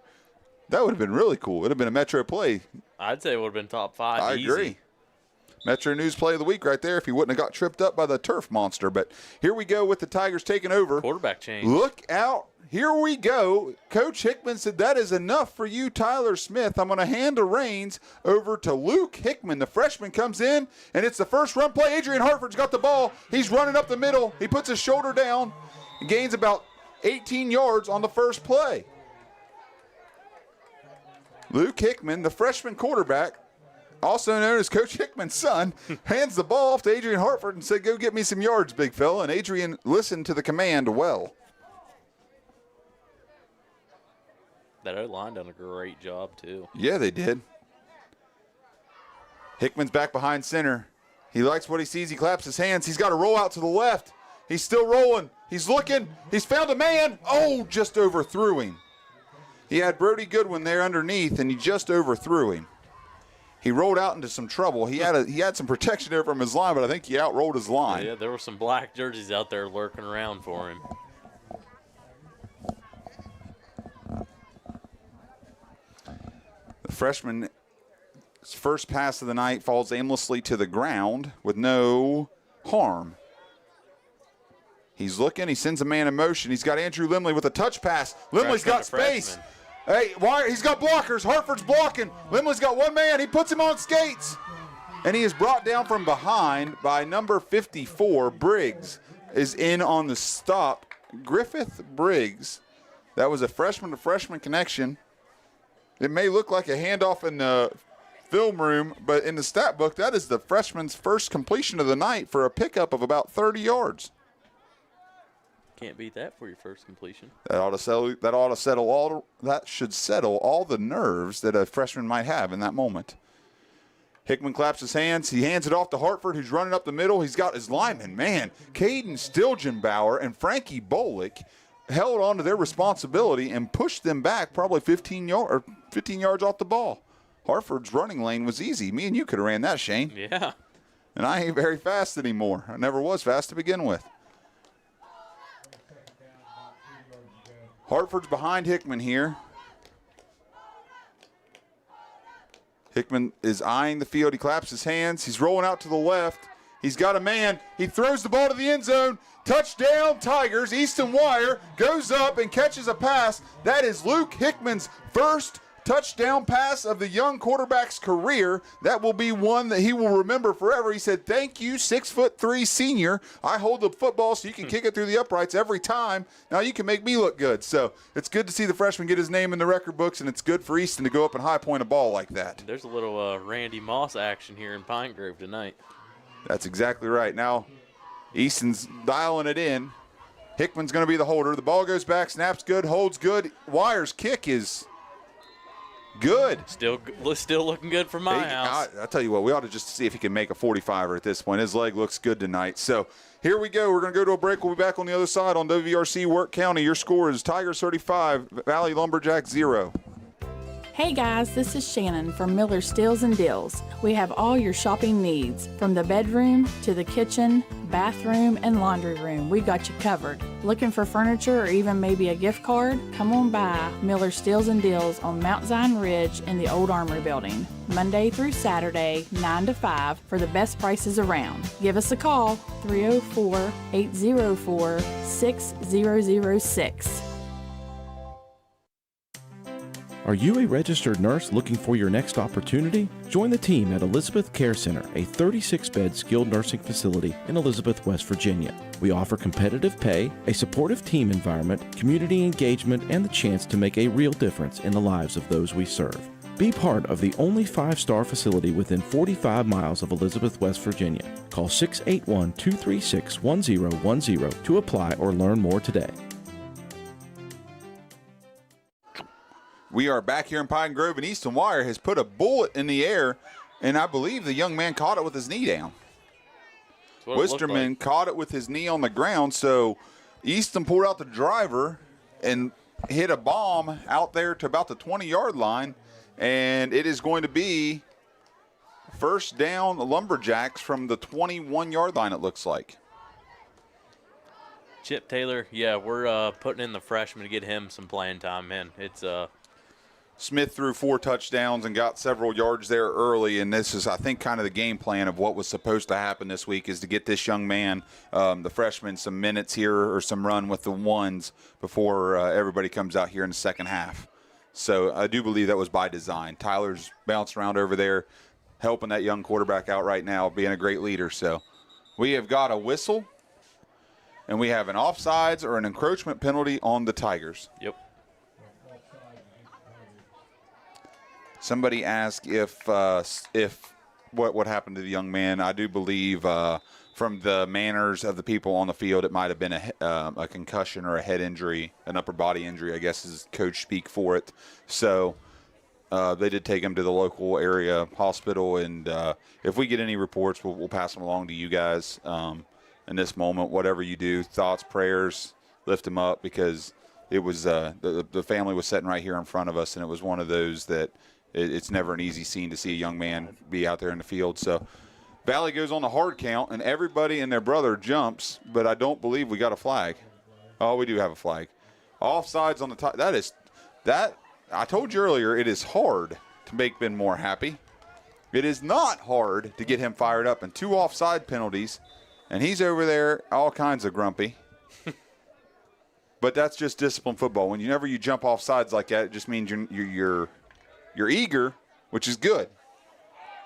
that would have been really cool. It would have been a Metro play. I'd say it would have been top 5. I agree. Metro News play of the week right there if he wouldn't have got tripped up by the turf monster. But here we go with the Tigers taking over. Quarterback change. Look out. Here we go. Coach Hickman said, that is enough for you, Tyler Smith. I'm going to hand the reins over to Luke Hickman. The freshman comes in, and it's the first run play. Adrian Hartford's got the ball. He's running up the middle. He puts his shoulder down and gains about 18 yards on the first play. Luke Hickman, the freshman quarterback, also known as Coach Hickman's son, hands the ball off to Adrian Hartford and said, go get me some yards, big fella. And Adrian listened to the command well. That O-line done a great job, too. Yeah, they did. Hickman's back behind center. He likes what he sees. He claps his hands. He's got to roll out to the left. He's still rolling. He's looking. He's found a man. Oh, just overthrew him. He had Brody Goodwin there underneath, and he just overthrew him. He rolled out into some trouble. He had some protection there from his line, but I think he outrolled his line. Yeah, there were some black jerseys out there lurking around for him. The freshman's first pass of the night falls aimlessly to the ground with no harm. He's looking. He sends a man in motion. He's got Andrew Limley with a touch pass. Limley's got space. Hey, he's got blockers. Hartford's blocking. Limley's got one man. He puts him on skates. And he is brought down from behind by number 54. Briggs is in on the stop. Griffith Briggs. That was a freshman-to-freshman connection. It may look like a handoff in the film room, but in the stat book, that is the freshman's first completion of the night for a pickup of about 30 yards. Can't beat that for your first completion. That should settle all the nerves that a freshman might have in that moment. Hickman claps his hands. He hands it off to Hartford, who's running up the middle. He's got his lineman. Man, Caden Stilgenbauer and Frankie Bolick held on to their responsibility and pushed them back probably 15 yards off the ball. Hartford's running lane was easy. Me and you could have ran that, Shane. Yeah. And I ain't very fast anymore. I never was fast to begin with. Hartford's behind Hickman here. Hickman is eyeing the field. He claps his hands. He's rolling out to the left. He's got a man. He throws the ball to the end zone. Touchdown, Tigers. Easton Wire goes up and catches a pass. That is Luke Hickman's first touchdown pass of the young quarterback's career. That will be one that he will remember forever. He said, thank you, 6'3" senior. I hold the football so you can kick it through the uprights every time. Now you can make me look good. So it's good to see the freshman get his name in the record books, and it's good for Easton to go up and high point a ball like that. There's a little Randy Moss action here in Pine Grove tonight. That's exactly right. Now Easton's dialing it in. Hickman's going to be the holder. The ball goes back, snaps good, holds good. Wire's kick is good. Still looking good for my house. I'll tell you what, we ought to just see if he can make a 45er at this point. His leg looks good tonight. So Here we go. We're going to go to a break. We'll be back on the other side on WVRC Wirt County. Your score is Tigers 35, Valley Lumberjacks 0. Hey guys, this is Shannon from Miller Steels and Deals. We have all your shopping needs, from the bedroom to the kitchen, bathroom, and laundry room. We got you covered. Looking for furniture or even maybe a gift card? Come on by Miller Steels and Deals on Mount Zion Ridge in the Old Armory Building, Monday through Saturday, 9 to 5 for the best prices around. Give us a call, 304-804-6006. Are you a registered nurse looking for your next opportunity? Join the team at Elizabeth Care Center, a 36-bed skilled nursing facility in Elizabeth, West Virginia. We offer competitive pay, a supportive team environment, community engagement, and the chance to make a real difference in the lives of those we serve. Be part of the only 5-star facility within 45 miles of Elizabeth, West Virginia. Call 681-236-1010 to apply or learn more today. We are back here in Pine Grove, and Easton Wire has put a bullet in the air, and I believe the young man caught it with his knee down. Wisterman caught it with his knee on the ground, so Easton pulled out the driver and hit a bomb out there to about the 20-yard line, and it is going to be first down Lumberjacks from the 21-yard line, it looks like. Chip Taylor, yeah, we're putting in the freshman to get him some playing time, man. It's Smith threw 4 touchdowns and got several yards there early, and this is, I think, kind of the game plan of what was supposed to happen this week is to get this young man, the freshman, some minutes here or some run with the ones before everybody comes out here in the second half. So I do believe that was by design. Tyler's bouncing around over there, helping that young quarterback out right now, being a great leader. So we have got a whistle, and we have an offsides or an encroachment penalty on the Tigers. Yep. Somebody asked if what happened to the young man. I do believe from the manners of the people on the field, it might have been a concussion or a head injury, an upper body injury, I guess is coach speak for it. So they did take him to the local area hospital, and if we get any reports, we'll pass them along to you guys. In this moment, whatever you do, thoughts, prayers, lift him up, because it was the family was sitting right here in front of us, and it was one of those that it's never an easy scene to see a young man be out there in the field. So Valley goes on the hard count, and everybody and their brother jumps, but I don't believe we got a flag. Oh, we do have a flag. Offsides on the top. That I told you earlier, it is hard to make Ben Moore happy. It is not hard to get him fired up, and 2 offside penalties, and he's over there all kinds of grumpy. But that's just disciplined football. Whenever you jump off sides like that, it just means you're eager, which is good.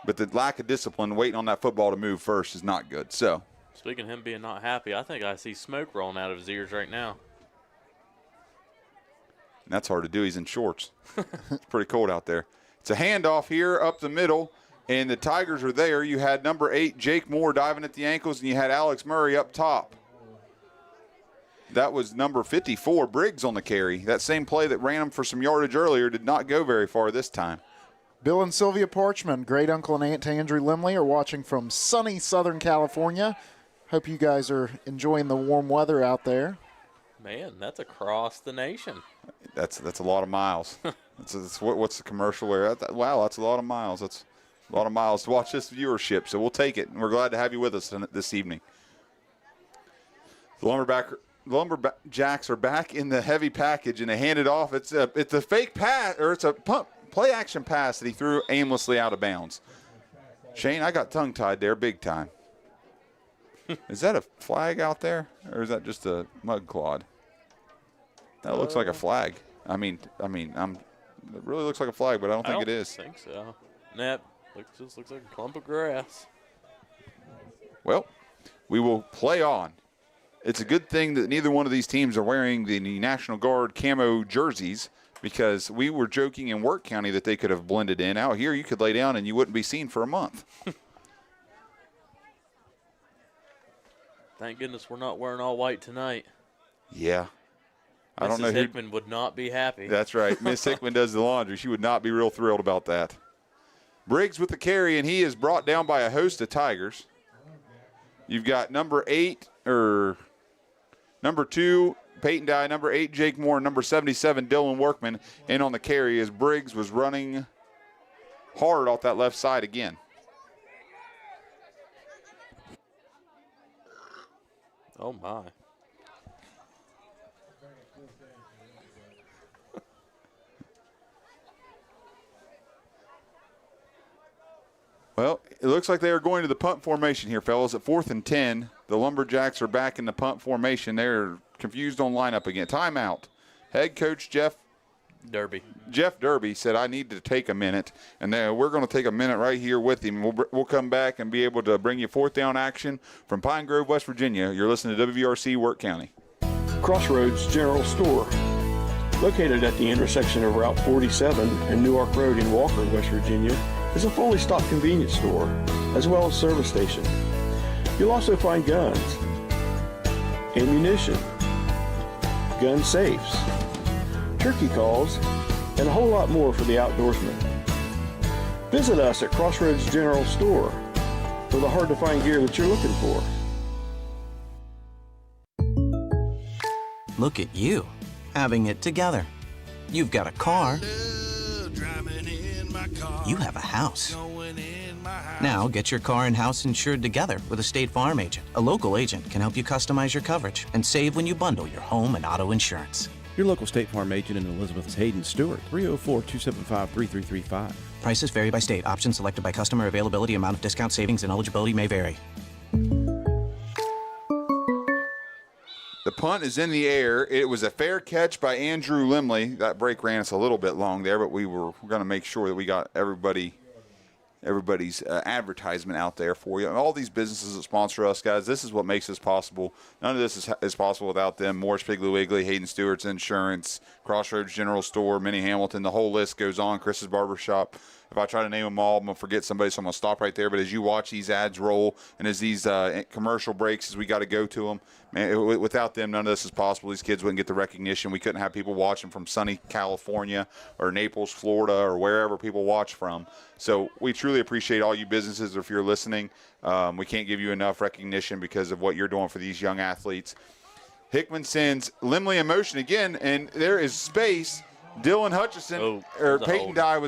But the lack of discipline, waiting on that football to move first, is not good. So, speaking of him being not happy, I think I see smoke rolling out of his ears right now. And that's hard to do. He's in shorts. It's pretty cold out there. It's a handoff here up the middle, and the Tigers are there. You had number 8, Jake Moore, diving at the ankles, and you had Alex Murray up top. That was number 54, Briggs, on the carry. That same play that ran him for some yardage earlier did not go very far this time. Bill and Sylvia Parchman, great uncle and aunt to Andrew Limley, are watching from sunny Southern California. Hope you guys are enjoying the warm weather out there. Man, that's across the nation. That's a lot of miles. What's the commercial where? Wow, that's a lot of miles. That's a lot of miles to watch this viewership, so we'll take it, and we're glad to have you with us this evening. The Lumberjacks are back in the heavy package, and they hand it off. It's a fake pass, or it's a play action pass that he threw aimlessly out of bounds. Shane, I got tongue tied there big time. Is that a flag out there, or is that just a mud clod? That looks like a flag. It really looks like a flag, but I don't think it is. I think so. Nah, just looks like a clump of grass. Well, we will play on. It's a good thing that neither one of these teams are wearing the National Guard camo jerseys, because we were joking in Wirt County that they could have blended in. Out here, you could lay down and you wouldn't be seen for a month. Thank goodness we're not wearing all white tonight. Yeah. I don't know Mrs. Hickman would not be happy. That's right. Miss Hickman does the laundry. She would not be real thrilled about that. Briggs with the carry, and he is brought down by a host of Tigers. You've got number 8, number 2, Peyton Dye, number 8, Jake Moore, number 77, Dylan Workman, in on the carry as Briggs was running hard off that left side again. Oh, my. Well, it looks like they are going to the punt formation here, fellas. At 4th and 10, the Lumberjacks are back in the punt formation. They're confused on lineup again. Timeout. Head coach Jeff Derby said, I need to take a minute, and then we're going to take a minute right here with him. We'll come back and be able to bring you 4th down action from Pine Grove, West Virginia. You're listening to WVRC Wirt County. Crossroads General Store, located at the intersection of Route 47 and Newark Road in Walker, West Virginia, is a fully stocked convenience store, as well as service station. You'll also find guns, ammunition, gun safes, turkey calls, and a whole lot more for the outdoorsman. Visit us at Crossroads General Store for the hard-to-find gear that you're looking for. Look at you, having it together. You've got a car. You have a house. Now get your car and house insured together with a State Farm agent. A local agent can help you customize your coverage and save when you bundle your home and auto insurance. Your local State Farm agent in Elizabeth is Hayden Stewart, 304-275-3335. Prices vary by state. Options selected by customer. Availability, amount of discount, savings, and eligibility may vary. The punt is in the air. It was a fair catch by Andrew Limley. That break ran us a little bit long there, but we're going to make sure that we got everybody's advertisement out there for you. And all these businesses that sponsor us, guys, this is what makes this possible. None of this is possible without them. Moore's Piggly Wiggly, Hayden Stewart's Insurance, Crossroads General Store, Minnie Hamilton. The whole list goes on. Chris's Barbershop. If I try to name them all, I'm going to forget somebody, so I'm going to stop right there. But as you watch these ads roll and as these commercial breaks, as we got to go to them, man, without them, none of this is possible. These kids wouldn't get the recognition. We couldn't have people watching from sunny California or Naples, Florida, or wherever people watch from. So we truly appreciate all you businesses. If you're listening, we can't give you enough recognition because of what you're doing for these young athletes. Hickman sends Limley in motion again, and there is space. Dylan Hutchison Peyton Dye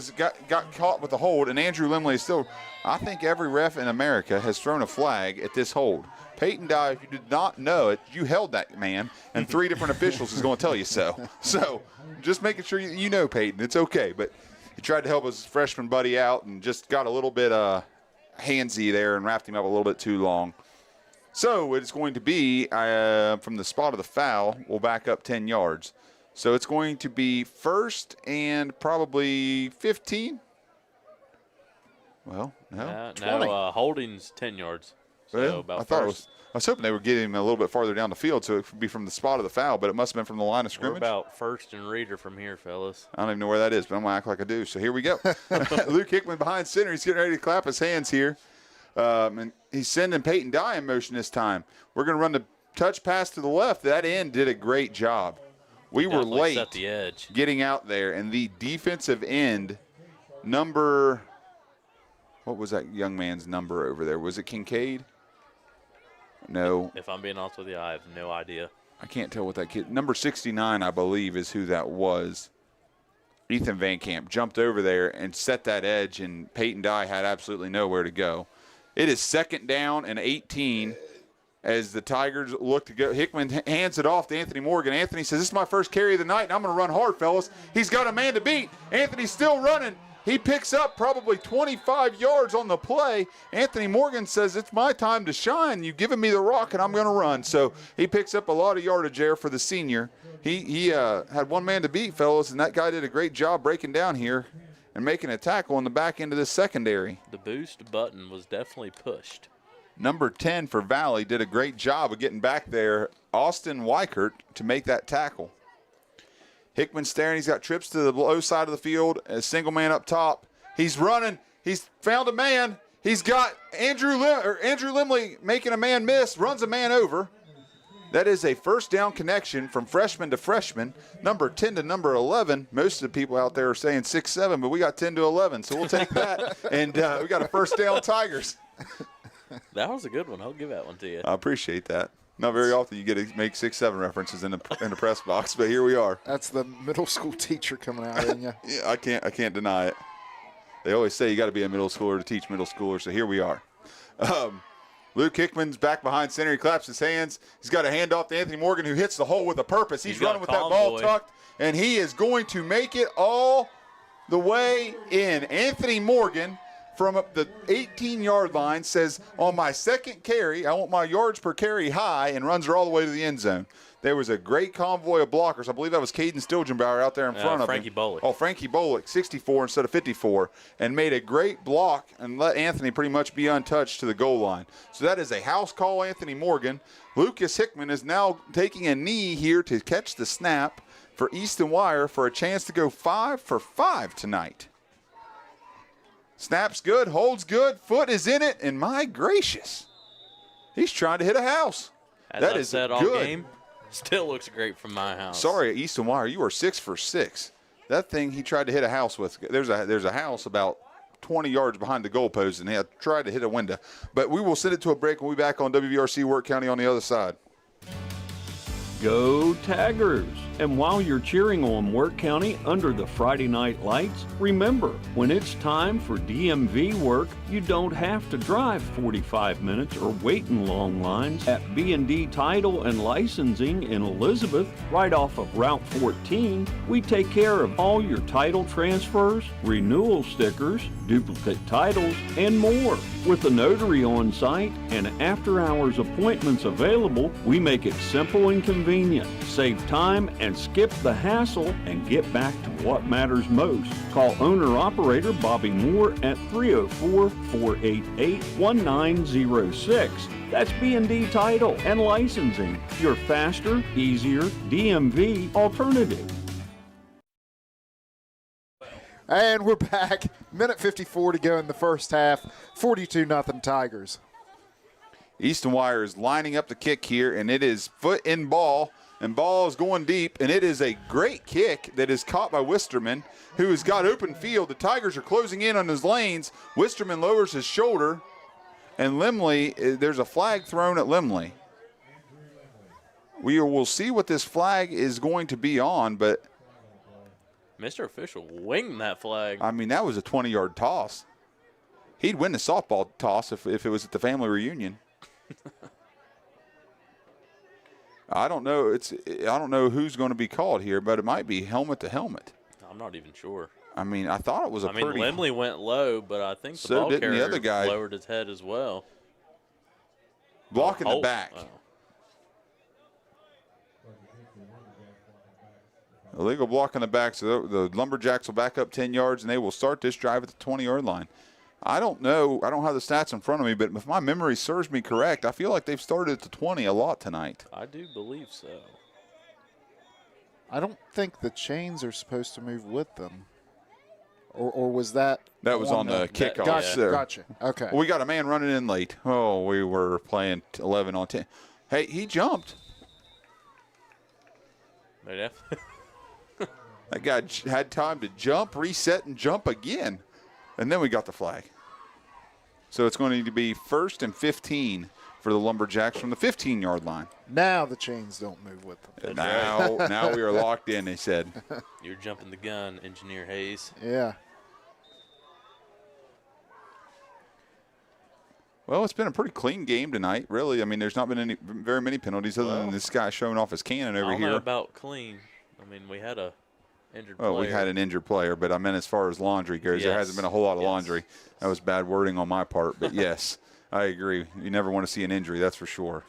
got caught with the hold, and Andrew Limley is still. I think every ref in America has thrown a flag at this hold. Peyton Dye, if you did not know it, you held that man, and 3 different officials is going to tell you so. So just making sure you know, Peyton, it's okay. But he tried to help his freshman buddy out and just got a little bit handsy there and wrapped him up a little bit too long. So it's going to be from the spot of the foul, we'll back up 10 yards. So it's going to be 1st and probably 15. Well, no. No, holding's 10 yards. So well, I was hoping they were getting him a little bit farther down the field, so it would be from the spot of the foul, but it must have been from the line of scrimmage. We're about 1st and Reader from here, fellas. I don't even know where that is, but I'm going to act like I do. So here we go. Luke Hickman behind center. He's getting ready to clap his hands here. And he's sending Peyton Dye in motion this time. We're going to run the touch pass to the left. That end did a great job. We were late set the edge. Getting out there, and the defensive end number, what was that young man's number over there? Was it Kincaid? No. If I'm being honest with you, I have no idea. I can't tell what that kid, number 69, I believe, is who that was. Ethan Van Camp jumped over there and set that edge, and Peyton Dye had absolutely nowhere to go. It is 2nd down and 18. As the Tigers look to go. Hickman hands it off to Anthony Morgan. Anthony says, this is my first carry of the night, and I'm going to run hard, fellas. He's got a man to beat. Anthony's still running. He picks up probably 25 yards on the play. Anthony Morgan says, it's my time to shine. You've given me the rock, and I'm going to run. So he picks up a lot of yardage there for the senior. He had one man to beat, fellas, and that guy did a great job breaking down here and making a tackle on the back end of this secondary. The boost button was definitely pushed. Number 10 for Valley did a great job of getting back there, Austin Weichert, to make that tackle. Hickman staring. He's got trips to the low side of the field. A single man up top. He's running. He's found a man. He's got Andrew Limley making a man miss, runs a man over. That is a 1st down connection from freshman to freshman, number 10 to number 11. Most of the people out there are saying 6'7", but we got 10 to 11, so we'll take that. And we got a 1st down Tigers. That was a good one. I'll give that one to you. I appreciate that. Not very often you get to make 6-7 references in the press box, but here we are. That's the middle school teacher coming out, isn't you? Yeah, I can't deny it. They always say you got to be a middle schooler to teach middle schoolers, so here we are. Luke Hickman's back behind center. He claps his hands. He's got a handoff to Anthony Morgan, who hits the hole with a purpose. He's running with that ball tucked, and he is going to make it all the way in. Anthony Morgan from up the 18-yard line says, on my second carry, I want my yards per carry high, and runs her all the way to the end zone. There was a great convoy of blockers. I believe that was Caden Stilgenbauer out there in front of Frankie him. Bolick. Oh, Frankie Bolick, 64 instead of 54, and made a great block and let Anthony pretty much be untouched to the goal line. So that is a house call, Anthony Morgan. Lucas Hickman is now taking a knee here to catch the snap for Easton Wire for a chance to go 5 for 5 tonight. Snap's good, holds good, foot is in it, and my gracious, he's trying to hit a house. As that I've is said all good. game, still looks great from my house. Sorry, Easton Wire, you are 6 for 6. That thing he tried to hit a house with. There's a house about 20 yards behind the goalpost, and he had tried to hit a window. But we will send it to a break, and we'll be back on WVRC Wirt County on the other side. Go Tigers! And while you're cheering on Wirt County under the Friday night lights, remember, when it's time for DMV work, you don't have to drive 45 minutes or wait in long lines at B&D Title and Licensing in Elizabeth, right off of Route 14. We take care of all your title transfers, renewal stickers, duplicate titles, and more. With a notary on site and after-hours appointments available, we make it simple and convenient. Save time and skip the hassle and get back to what matters most. Call owner-operator Bobby Moore at 304-488-1906. That's B&D Title and Licensing, your faster, easier DMV alternative. And we're back. Minute 54 to go in the first half. 42-0 Tigers. Easton Wire is lining up the kick here, and it is foot in ball, and ball is going deep, and it is a great kick that is caught by Wisterman, who has got open field. The Tigers are closing in on his lanes. Wisterman lowers his shoulder, and Limley, there's a flag thrown at Limley. We will see what this flag is going to be on, but Mr. Official winged that flag. I mean, that was a 20-yard toss. He'd win the softball toss if it was at the family reunion. I don't know. I don't know who's going to be called here, but it might be helmet to helmet. I'm not even sure. I mean, I thought it was a pretty. Limley went low, but I think the So ball didn't the carrier other guy. lowered his head as well. Blocking the back. Oh. Illegal block in the back, so the Lumberjacks will back up 10 yards, and they will start this drive at the 20-yard line. I don't know. I don't have the stats in front of me, but if my memory serves me correct, I feel like they've started at the 20 a lot tonight. I do believe so. I don't think the chains are supposed to move with them. Or was that? That was on the kickoff. Gotcha, there. gotcha. Okay. Well, we got a man running in late. Oh, we were playing 11 on 10. Hey, he jumped. Yeah. That guy had time to jump, reset, and jump again. And then we got the flag. So it's going to be 1st and 15 for the Lumberjacks from the 15-yard line. Now the chains don't move with them. Now we are locked in, they said. You're jumping the gun, Engineer Hayes. Yeah. Well, it's been a pretty clean game tonight, really. I mean, there's not been very many penalties other than this guy showing off his cannon over I don't here. know about clean. I mean, we had a injured player. Well, we had an injured player, but I meant as far as laundry goes, there hasn't been a whole lot of laundry. That was bad wording on my part, but yes, I agree. You never want to see an injury, that's for sure.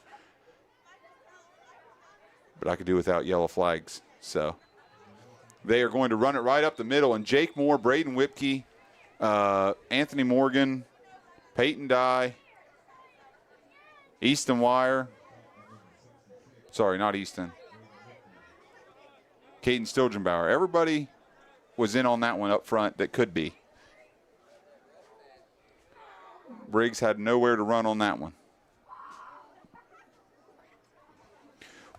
But I could do without yellow flags. So they are going to run it right up the middle, and Jake Moore, Braden Whipke, Anthony Morgan, Peyton Dye, Easton Wire. Sorry, not Easton. Caden Stilgenbauer. Everybody was in on that one up front that could be. Briggs had nowhere to run on that one.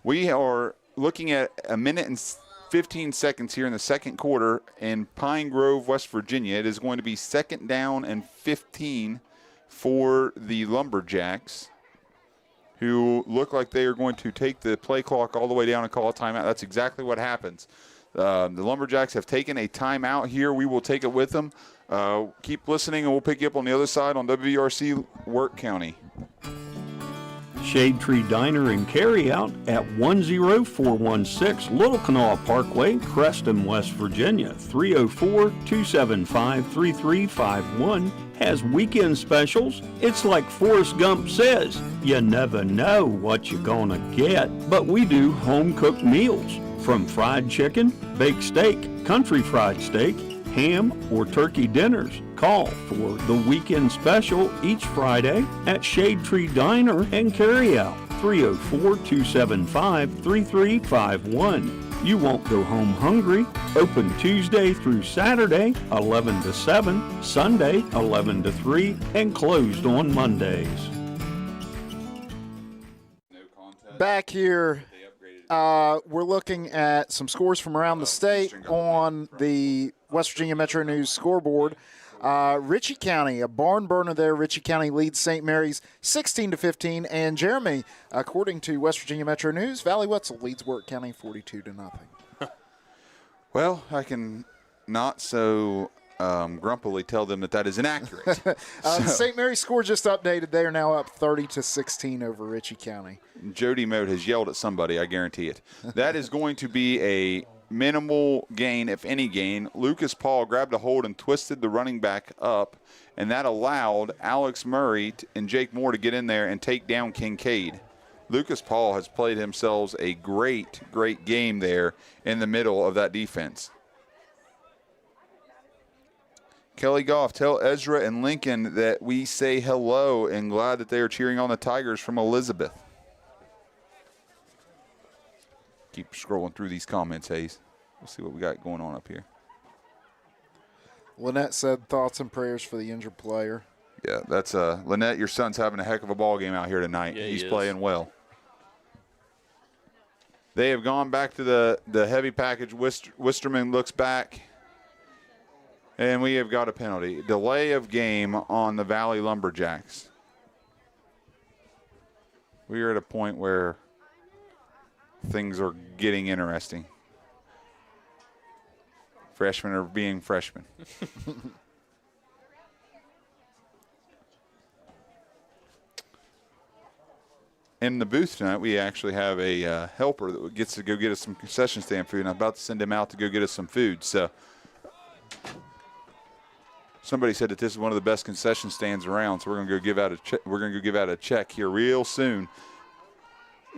We are looking at a minute and 15 seconds here in the second quarter in Pine Grove, West Virginia. It is going to be 2nd down and 15 for the Lumberjacks. who look like they are going to take the play clock all the way down and call a timeout. That's exactly what happens. The Lumberjacks have taken a timeout here. We will take it with them. Keep listening, and we'll pick you up on the other side on WVRC Wirt County. Shade Tree Diner and Carryout at 10416 Little Kanawha Parkway, Creston, West Virginia. 304-275-3351 has weekend specials. It's like Forrest Gump says, you never know what you're gonna get, but we do home-cooked meals. From fried chicken, baked steak, country fried steak, ham, or turkey dinners. Call for the weekend special each Friday at Shade Tree Diner and Carryout, 304-275-3351. You won't go home hungry. Open Tuesday through Saturday, 11 to 7, Sunday, 11 to 3, and closed on Mondays. Back here, we're looking at some scores from around the state on the West Virginia Metro News scoreboard. Ritchie County, a barn burner there. Ritchie County leads St. Mary's 16-15. And Jeremy, according to West Virginia Metro News, Valley Wetzel leads Wirt County 42-0. Well, I can not so grumpily tell them that is inaccurate. St. Mary's score just updated. They are now up 30-16 over Ritchie County. Jody Mote has yelled at somebody, I guarantee it. That is going to be a minimal gain, if any gain. Lucas Paul grabbed a hold and twisted the running back up, and that allowed Alex Murray and Jake Moore to get in there and take down Kincaid. Lucas Paul has played himself a great, great game there in the middle of that defense. Kelly Goff, tell Ezra and Lincoln that we say hello and glad that they are cheering on the Tigers from Elizabeth. Keep scrolling through these comments, Hayes. We'll see what we got going on up here. Lynette said thoughts and prayers for the injured player. Yeah, that's Lynette, your son's having a heck of a ball game out here tonight. Yeah, he's he playing well. They have gone back to the heavy package. Wisterman looks back. And we have got a penalty. Delay of game on the Valley Lumberjacks. We are at a point where things are getting interesting. Freshmen are being freshmen. In the booth tonight, we actually have a helper that gets to go get us some concession stand food, and I'm about to send him out to go get us some food. So somebody said that this is one of the best concession stands around, so we're going to go give out a check here real soon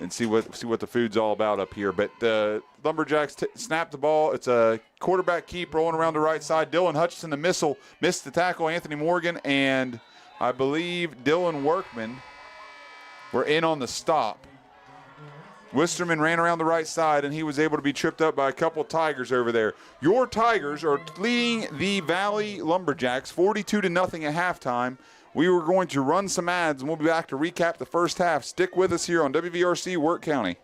and see what the food's all about up here. But the Lumberjacks snap the ball. It's a quarterback keep rolling around the right side. Dylan Hutchinson, the missile, missed the tackle. Anthony Morgan and I believe Dylan Workman were in on the stop. Wisterman ran around the right side, and he was able to be tripped up by a couple Tigers over there. Your Tigers are leading the Valley Lumberjacks 42-0 at halftime. We were going to run some ads, and we'll be back to recap the first half. Stick with us here on WVRC Wirt County.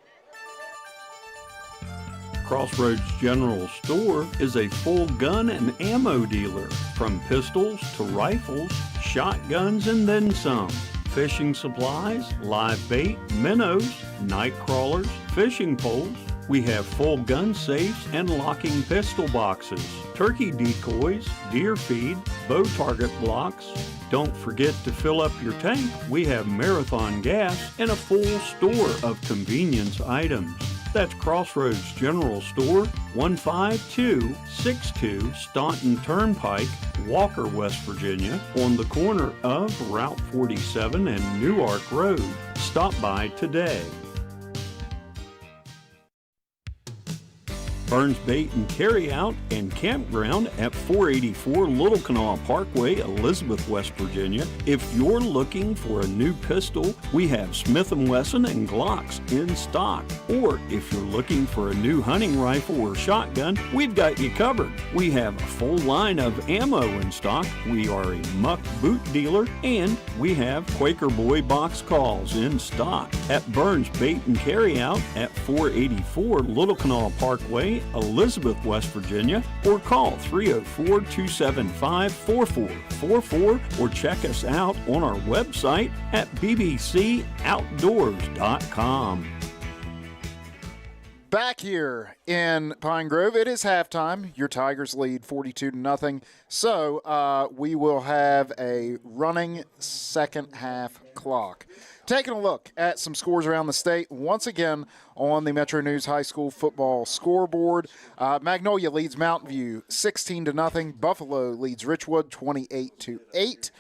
Crossroads General Store is a full gun and ammo dealer, from pistols to rifles, shotguns, and then some. Fishing supplies, live bait, minnows, night crawlers, fishing poles. We have full gun safes and locking pistol boxes, turkey decoys, deer feed, bow target blocks. Don't forget to fill up your tank. We have Marathon gas and a full store of convenience items. That's Crossroads General Store, 15262 Staunton Turnpike, Walker, West Virginia, on the corner of Route 47 and Newark Road. Stop by today. Burns Bait and Carryout and Campground at 484 Little Kanawha Parkway, Elizabeth, West Virginia. If you're looking for a new pistol, we have Smith & Wesson and Glocks in stock. Or if you're looking for a new hunting rifle or shotgun, we've got you covered. We have a full line of ammo in stock. We are a muck boot dealer, and we have Quaker Boy box calls in stock at Burns Bait and Carryout at 484 Little Kanawha Parkway County, Elizabeth, West Virginia, or call 304-275-4444 or check us out on our website at bbcoutdoors.com. Back here in Pine Grove, it is halftime. Your Tigers lead 42-0. So we will have a running second half clock. Taking a look at some scores around the state once again on the Metro News High School football scoreboard. Magnolia leads Mountain View 16-0. Buffalo leads Richwood 28-8.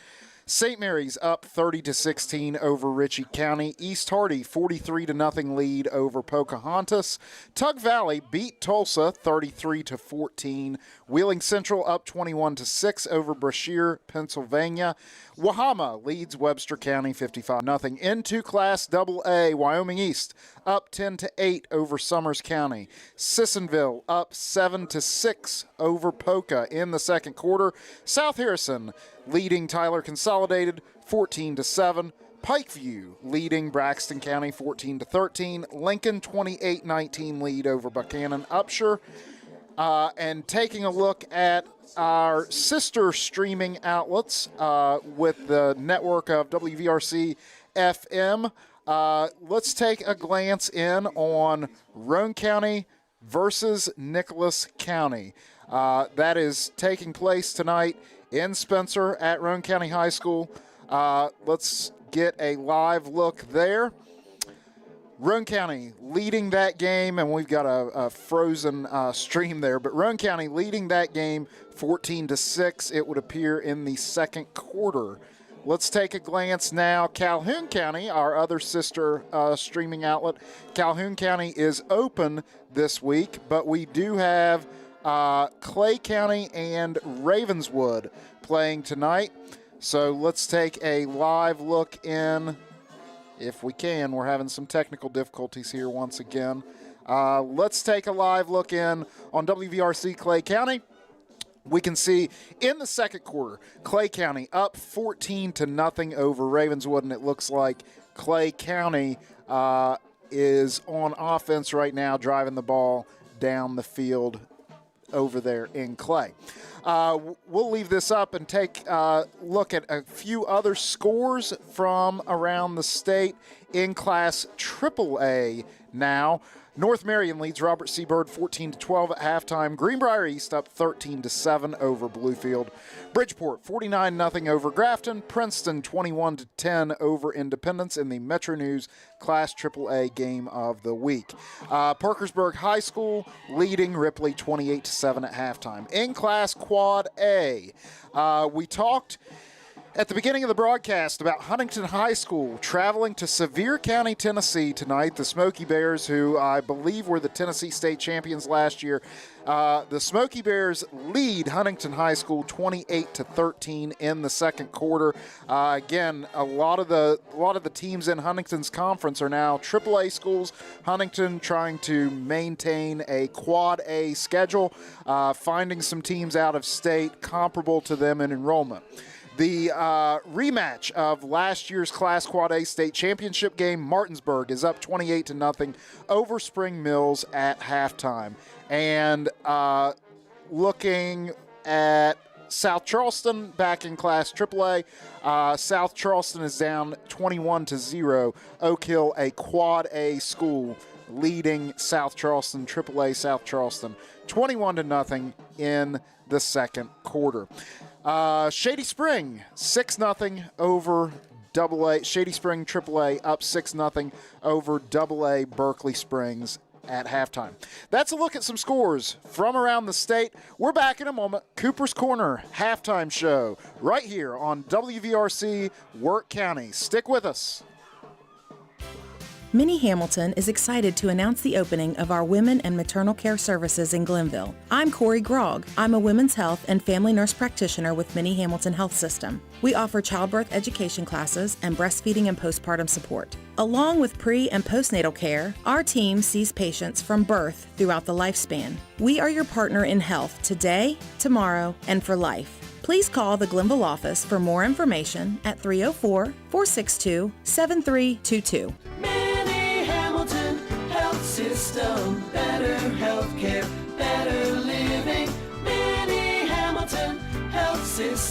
St. Mary's up 30-16 over Ritchie County. East Hardy 43-0 lead over Pocahontas. Tug Valley beat Tulsa 33-14. Wheeling Central up 21-6 over Brashear, Pennsylvania. Wahama leads Webster County 55-0. Into Class AA, Wyoming East up 10-8 over Summers County. Sissonville up 7-6 over Poca in the second quarter. South Harrison leading Tyler Consolidated 14-7. Pikeview leading Braxton County 14-13. Lincoln 28-19 lead over Buchanan Upshur. And taking a look at our sister streaming outlets with the network of WVRC FM, let's take a glance in on Roane County versus Nicholas County. That is taking place tonight in Spencer at Roane County High School. Let's get a live look there. Roane County leading that game, and we've got a frozen stream there, but Roane County leading that game 14-6, it would appear, in the second quarter. Let's take a glance now. Calhoun County, our other sister streaming outlet, Calhoun County is open this week, but we do have Clay County and Ravenswood playing tonight. So let's take a live look in, if we can. We're having some technical difficulties here once again. Let's take a live look in on WVRC Clay County. We can see in the second quarter, Clay County up 14-0 over Ravenswood, and it looks like Clay County is on offense right now, driving the ball down the field over there in Clay. We'll leave this up and take a look at a few other scores from around the state in Class AAA now. North Marion leads Robert C. Byrd 14-12 at halftime. Greenbrier East up 13-7 over Bluefield. Bridgeport 49-0 over Grafton. Princeton 21-10 over Independence in the Metro News Class AAA game of the week. Parkersburg High School leading Ripley 28-7 at halftime. In Class Quad A, we talked at the beginning of the broadcast about Huntington High School traveling to Sevier County, Tennessee tonight. The Smoky Bears, who I believe were the Tennessee State champions last year, the Smoky Bears lead Huntington High School 28-13 in the second quarter. Again, a lot of the teams in Huntington's conference are now AAA schools. Huntington trying to maintain a Quad A schedule, finding some teams out of state comparable to them in enrollment. The rematch of last year's Class Quad A state championship game, Martinsburg is up 28-0 over Spring Mills at halftime. And looking at South Charleston back in Class AAA, South Charleston is down 21-0. Oak Hill, a Quad A school, leading South Charleston, AAA South Charleston, 21-0 in the second quarter. Shady Spring, 6-0 over AA. Shady Spring AAA up 6-0 over AA Berkeley Springs at halftime. That's a look at some scores from around the state. We're back in a moment. Cooper's Corner halftime show right here on WVRC Wirt County. Stick with us. Minnie Hamilton is excited to announce the opening of our Women and Maternal Care Services in Glenville. I'm Corey Grogg. I'm a women's health and family nurse practitioner with Minnie Hamilton Health System. We offer childbirth education classes and breastfeeding and postpartum support. Along with pre- and postnatal care, our team sees patients from birth throughout the lifespan. We are your partner in health today, tomorrow, and for life. Please call the Glenville office for more information at 304-462-7322. System, better healthcare,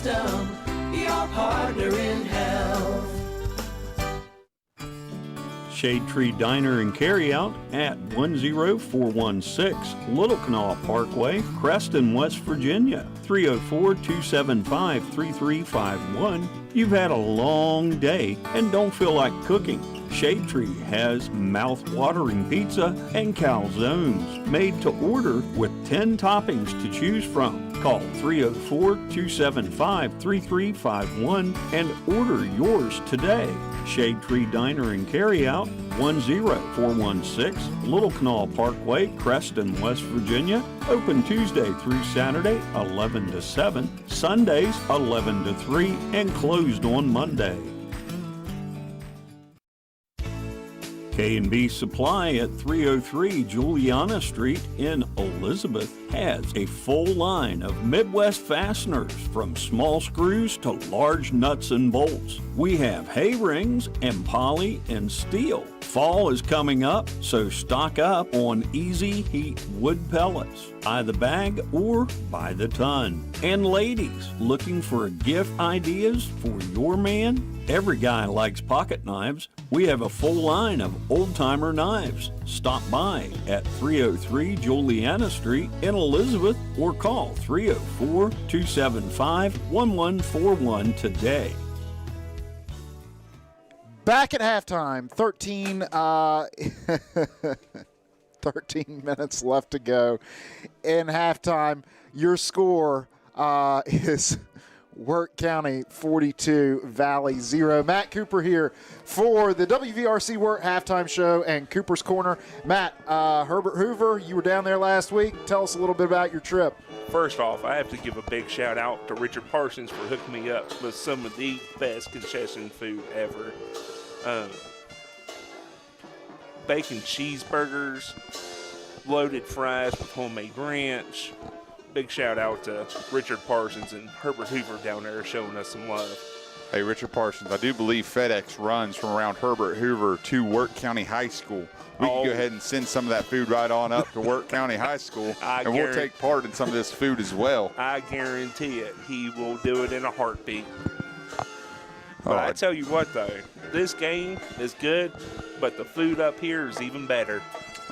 System, your partner in health. Shade Tree Diner and Carryout at 10416 Little Canal Parkway, Creston, West Virginia, 304-275-3351. You've had a long day and don't feel like cooking. Shade Tree has mouth-watering pizza and calzones made to order with 10 toppings to choose from. Call 304-275-3351 and order yours today. Shade Tree Diner and Carryout, 10416 Little Canal Parkway, Creston, West Virginia. Open Tuesday through Saturday, 11 to 7, Sundays, 11 to 3, and closed on Monday. K&B Supply at 303 Juliana Street in Elizabeth has a full line of Midwest fasteners from small screws to large nuts and bolts. We have hay rings and poly and steel. Fall is coming up, so stock up on Easy Heat wood pellets. Buy the bag or buy the ton. And ladies, looking for gift ideas for your man? Every guy likes pocket knives. We have a full line of old-timer knives. Stop by at 303 Juliana Street in Elizabeth or call 304-275-1141 today. Back at halftime, 13 minutes left to go in halftime. Your score is Wirt County 42, Valley 0. Matt Cooper here for the WVRC Wirt halftime show and Cooper's Corner. Matt, Herbert Hoover, you were down there last week. Tell us a little bit about your trip. First off, I have to give a big shout out to Richard Parsons for hooking me up with some of the best concession food ever. Bacon cheeseburgers, loaded fries with homemade ranch. Big shout out to Richard Parsons and Herbert Hoover down there showing us some love. Hey, Richard Parsons, I do believe FedEx runs from around Herbert Hoover to Wirt County High School. We can go ahead and send some of that food right on up to Wirt County High School, and we'll take part in some of this food as well. I guarantee it. He will do it in a heartbeat. But I tell you what, though, this game is good, but the food up here is even better.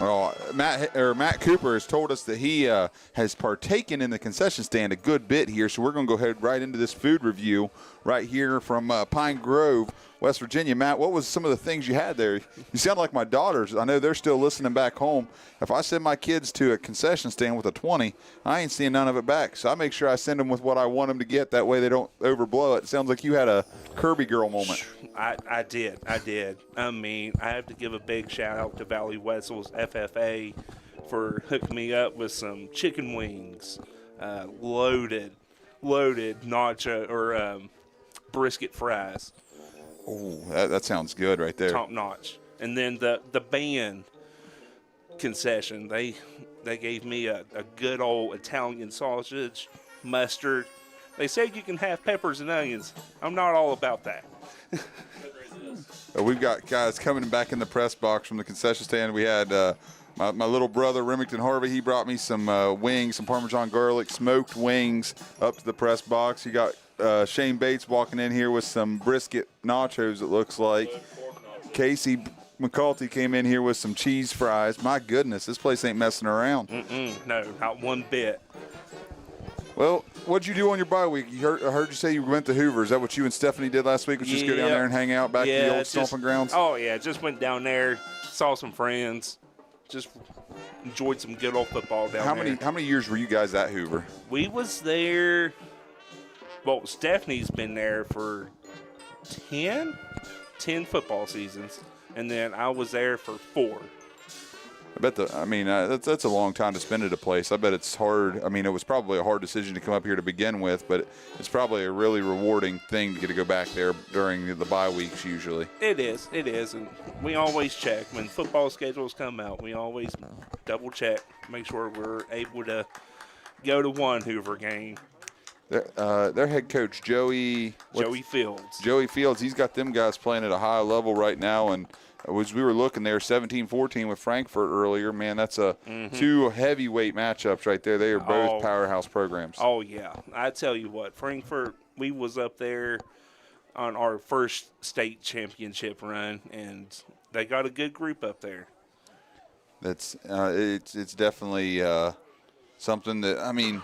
Well, Matt Cooper has told us that he has partaken in the concession stand a good bit here, so we're going to go ahead right into this food review right here from Pine Grove, West Virginia. Matt, what was some of the things you had there? You sound like my daughters. I know they're still listening back home. If I send my kids to a concession stand with a 20, I ain't seeing none of it back. So I make sure I send them with what I want them to get. That way they don't overblow it. Sounds like you had a Kirby girl moment. I did. I mean, I have to give a big shout out to Valley Wetzel's FFA for hooking me up with some chicken wings, loaded nacho or brisket fries. Oh, that sounds good right there. Top notch. And then the band concession, they gave me a good old Italian sausage, mustard. They said you can have peppers and onions. I'm not all about that. We've got guys coming back in the press box from the concession stand. We had my little brother, Remington Harvey. He brought me some wings, some Parmesan garlic, smoked wings up to the press box. You got Shane Bates walking in here with some brisket nachos, it looks like. Casey McCulty came in here with some cheese fries. My goodness, this place ain't messing around. No, not one bit. Well, what'd you do on your bye week? I heard you say you went to Hoover. Is that what you and Stephanie did last week? Was just go down there and hang out back to the old stomping grounds? Oh, yeah, just went down there, saw some friends, just enjoyed some good old football down there. How many years were you guys at Hoover? We was there, well, Stephanie's been there for 10 football seasons, and then I was there for 4. I bet that's a long time to spend at a place. I bet it's hard. I mean, it was probably a hard decision to come up here to begin with, but it's probably a really rewarding thing to get to go back there during the bye weeks usually. It is, and we always check. When football schedules come out, we always double check, make sure we're able to go to one Hoover game. Their head coach, Joey Fields, he's got them guys playing at a high level right now, and as we were looking there, 17-14 with Frankfurt earlier. Man, that's two heavyweight matchups right there. They are both powerhouse programs. Oh, yeah. I tell you what, Frankfurt we was up there on our first state championship run, and they got a good group up there. That's it's definitely something that, I mean,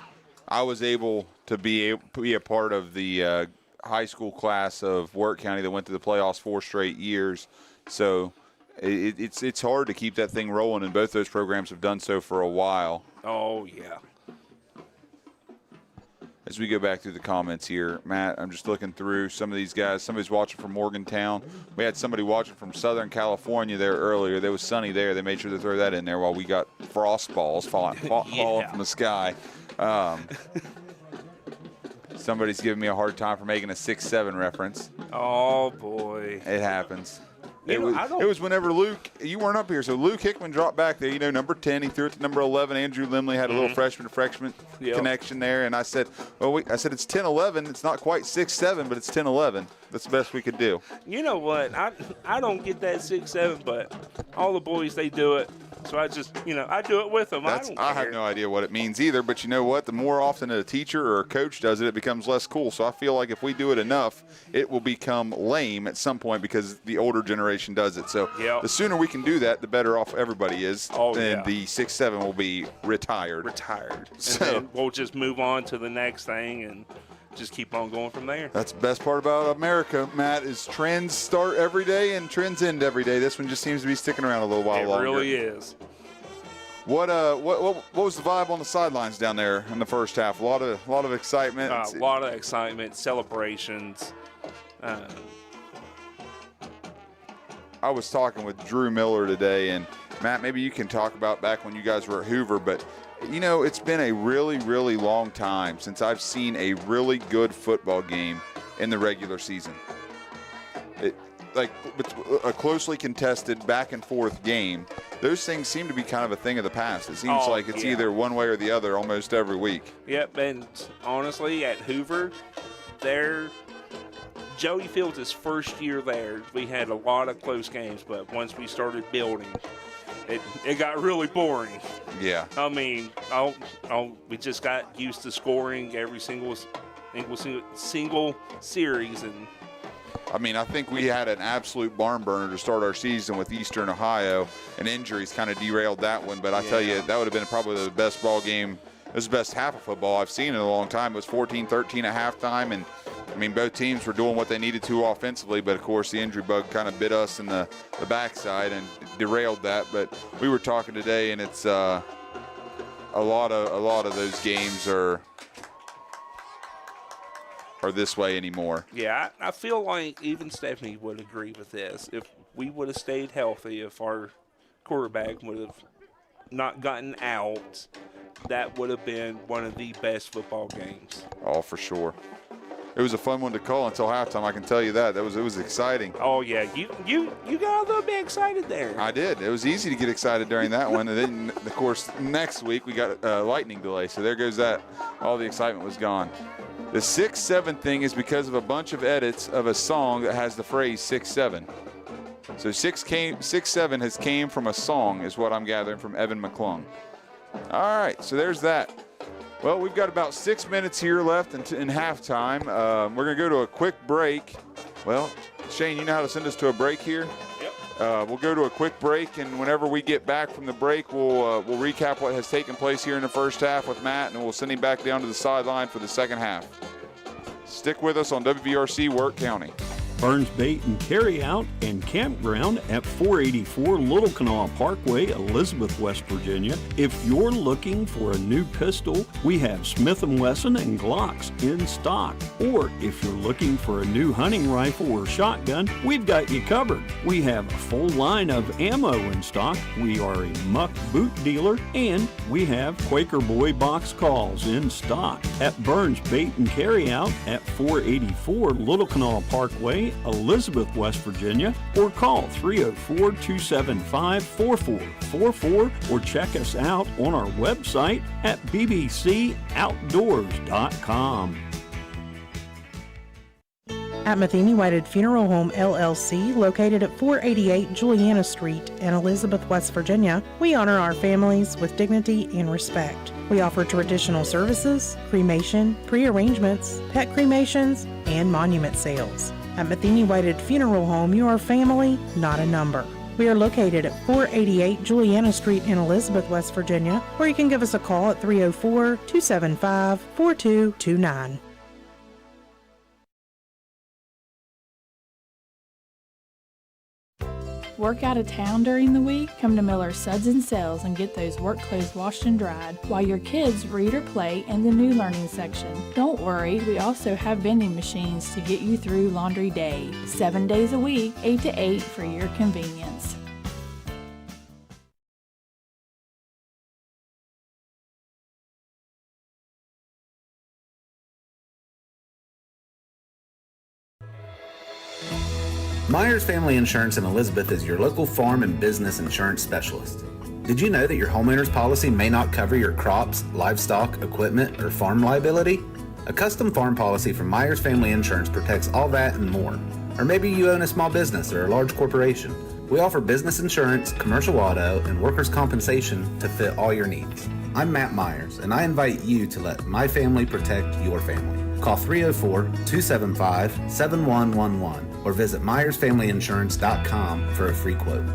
I was able to be a part of the high school class of Wirt County that went to the playoffs 4 straight years. So it's hard to keep that thing rolling, and both those programs have done so for a while. Oh, yeah. As we go back through the comments here, Matt, I'm just looking through some of these guys. Somebody's watching from Morgantown. We had somebody watching from Southern California there earlier. There was sunny there. They made sure to throw that in there while we got frost balls falling from the sky. Somebody's giving me a hard time for making a 6-7 reference. Oh, boy. It happens. It was whenever Luke, you weren't up here, so Luke Hickman dropped back there, number 10. He threw it to number 11. Andrew Limley had a little freshman connection there, and I said, it's 10-11. It's not quite 6-7, but it's 10-11. That's the best we could do. You know what? I don't get that 6-7, but all the boys, they do it. So I just, I do it with them. I have no idea what it means either, but you know what? The more often a teacher or a coach does it, it becomes less cool. So I feel like if we do it enough, it will become lame at some point because the older generation does it. So the sooner we can do that, the better off everybody is. And the 6-7 will be retired. So and then we'll just move on to the next thing and just keep on going from there. That's the best part about America, Matt, is trends start every day and trends end every day. This one just seems to be sticking around a little while longer. It really is. What was the vibe on the sidelines down there in the first half? A lot of excitement. A lot of excitement, celebrations. I was talking with Drew Miller today, and Matt, maybe you can talk about back when you guys were at Hoover, but it's been a really, really long time since I've seen a really good football game in the regular season. Like a closely contested back and forth game, those things seem to be kind of a thing of the past. It seems like it's either one way or the other almost every week. Yep, and honestly, at Hoover, Joey Fields' first year there, we had a lot of close games, but once we started building, it got really boring. Yeah. I mean, we just got used to scoring every single series, and I mean, I think we had an absolute barn burner to start our season with Eastern Ohio, and injuries kind of derailed that one. But I tell you, that would have been probably the best ball game. It was the best half of football I've seen in a long time. It was 14-13 at halftime, and I mean, both teams were doing what they needed to offensively, but of course the injury bug kind of bit us in the backside and derailed that. But we were talking today, and it's a lot of those games are this way anymore. Yeah, I feel like even Stephanie would agree with this. If we would have stayed healthy, if our quarterback would have not gotten out, that would have been one of the best football games. Oh, for sure. It was a fun one to call until halftime, I can tell you that. It was exciting. Oh, yeah. You got a little bit excited there. I did. It was easy to get excited during that one. And then, of course, next week we got a lightning delay. So there goes that. All the excitement was gone. The 6-7 thing is because of a bunch of edits of a song that has the phrase 6-7. So 6-7 has came from a song is what I'm gathering from Evan McClung. All right, so there's that. Well, we've got about 6 minutes here left in halftime. We're going to go to a quick break. Well, Shane, you know how to send us to a break here? Yep. We'll go to a quick break, and whenever we get back from the break, we'll recap what has taken place here in the first half with Matt, and we'll send him back down to the sideline for the second half. Stick with us on WVRC Wirt County. Burns Bait and Carryout and Campground at 484 Little Kanawha Parkway, Elizabeth, West Virginia. If you're looking for a new pistol, we have Smith & Wesson and Glocks in stock. Or if you're looking for a new hunting rifle or shotgun, we've got you covered. We have a full line of ammo in stock. We are a muck boot dealer, and we have Quaker Boy box calls in stock at Burns Bait and Carryout at 484 Little Kanawha Parkway, Elizabeth, West Virginia, or call 304-275-4444 or check us out on our website at bbcoutdoors.com. At Matheny Whited Funeral Home LLC, located at 488 Juliana Street in Elizabeth, West Virginia, we honor our families with dignity and respect. We offer traditional services, cremation, pre-arrangements, pet cremations, and monument sales. At Matheny Whited Funeral Home, you are family, not a number. We are located at 488 Juliana Street in Elizabeth, West Virginia, or you can give us a call at 304-275-4229. Work out of town during the week? Come to Miller's Suds and Sales and get those work clothes washed and dried while your kids read or play in the new learning section. Don't worry, we also have vending machines to get you through laundry day. 7 days a week, 8 to 8 for your convenience. Myers Family Insurance in Elizabeth is your local farm and business insurance specialist. Did you know that your homeowner's policy may not cover your crops, livestock, equipment, or farm liability? A custom farm policy from Myers Family Insurance protects all that and more. Or maybe you own a small business or a large corporation. We offer business insurance, commercial auto, and workers' compensation to fit all your needs. I'm Matt Myers, and I invite you to let my family protect your family. Call 304-275-7111 or visit MyersFamilyInsurance.com for a free quote.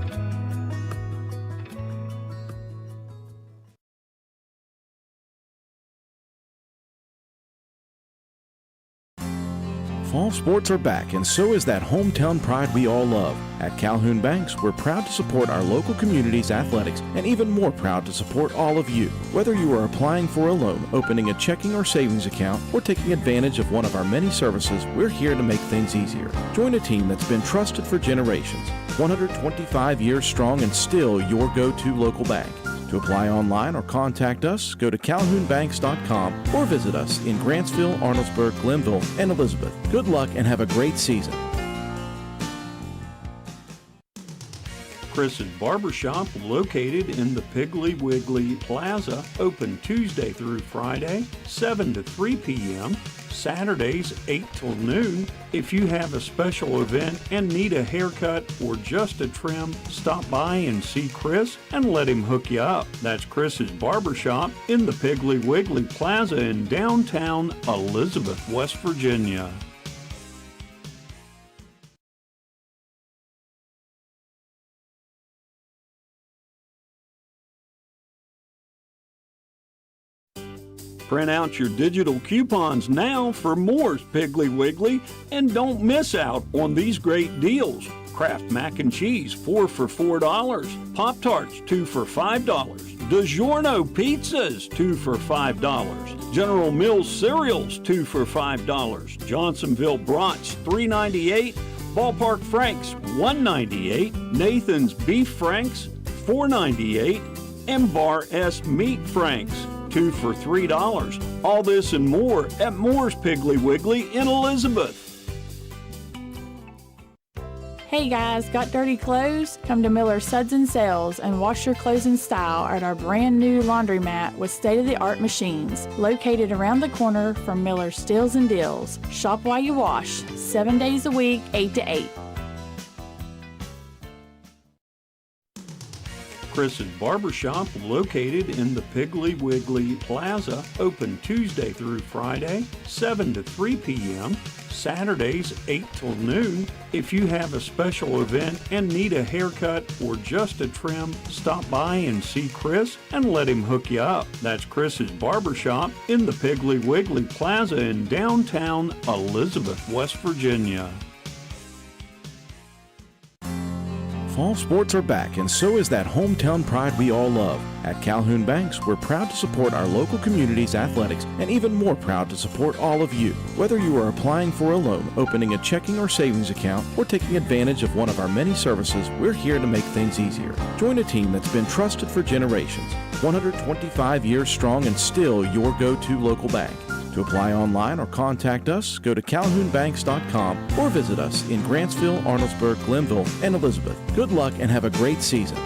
Fall sports are back, and so is that hometown pride we all love. At Calhoun Banks, we're proud to support our local community's athletics and even more proud to support all of you. Whether you are applying for a loan, opening a checking or savings account, or taking advantage of one of our many services, we're here to make things easier. Join a team that's been trusted for generations, 125 years strong and still your go-to local bank. To apply online or contact us, go to calhounbanks.com or visit us in Grantsville, Arnoldesburg, Glenville, and Elizabeth. Good luck and have a great season. Chris's Barbershop, located in the Piggly Wiggly Plaza, open Tuesday through Friday, 7 to 3 p.m., Saturdays 8 till noon. If you have a special event and need a haircut or just a trim, stop by and see Chris and let him hook you up. That's Chris's Barbershop in the Piggly Wiggly Plaza in downtown Elizabeth, West Virginia. Print out your digital coupons now for Moore's Piggly Wiggly and don't miss out on these great deals. Kraft Mac and Cheese, 4 for $4. Pop-Tarts, 2 for $5. DiGiorno Pizzas, 2 for $5. General Mills Cereals, 2 for $5. Johnsonville Brats, $3.98. Ballpark Franks, $1.98. Nathan's Beef Franks, $4.98. And Bar S Meat Franks, 2 for $3. All this and more at Moore's Piggly Wiggly in Elizabeth. Hey guys, got dirty clothes? Come to Miller's Suds and Sales and wash your clothes in style at our brand new laundromat with state-of-the-art machines located around the corner from Miller's Steals and Deals. Shop while you wash, 7 days a week, 8 to 8. Chris's Barbershop, located in the Piggly Wiggly Plaza, open Tuesday through Friday, 7 to 3 p.m., Saturdays 8 till noon. If you have a special event and need a haircut or just a trim, stop by and see Chris and let him hook you up. That's Chris's Barbershop in the Piggly Wiggly Plaza in downtown Elizabeth, West Virginia. Fall sports are back, and so is that hometown pride we all love. At Calhoun Banks, we're proud to support our local community's athletics and even more proud to support all of you. Whether you are applying for a loan, opening a checking or savings account, or taking advantage of one of our many services, we're here to make things easier. Join a team that's been trusted for generations, 125 years strong and still your go-to local bank. To apply online or contact us, go to calhounbanks.com or visit us in Grantsville, Arnoldesburg, Glenville, and Elizabeth. Good luck and have a great season.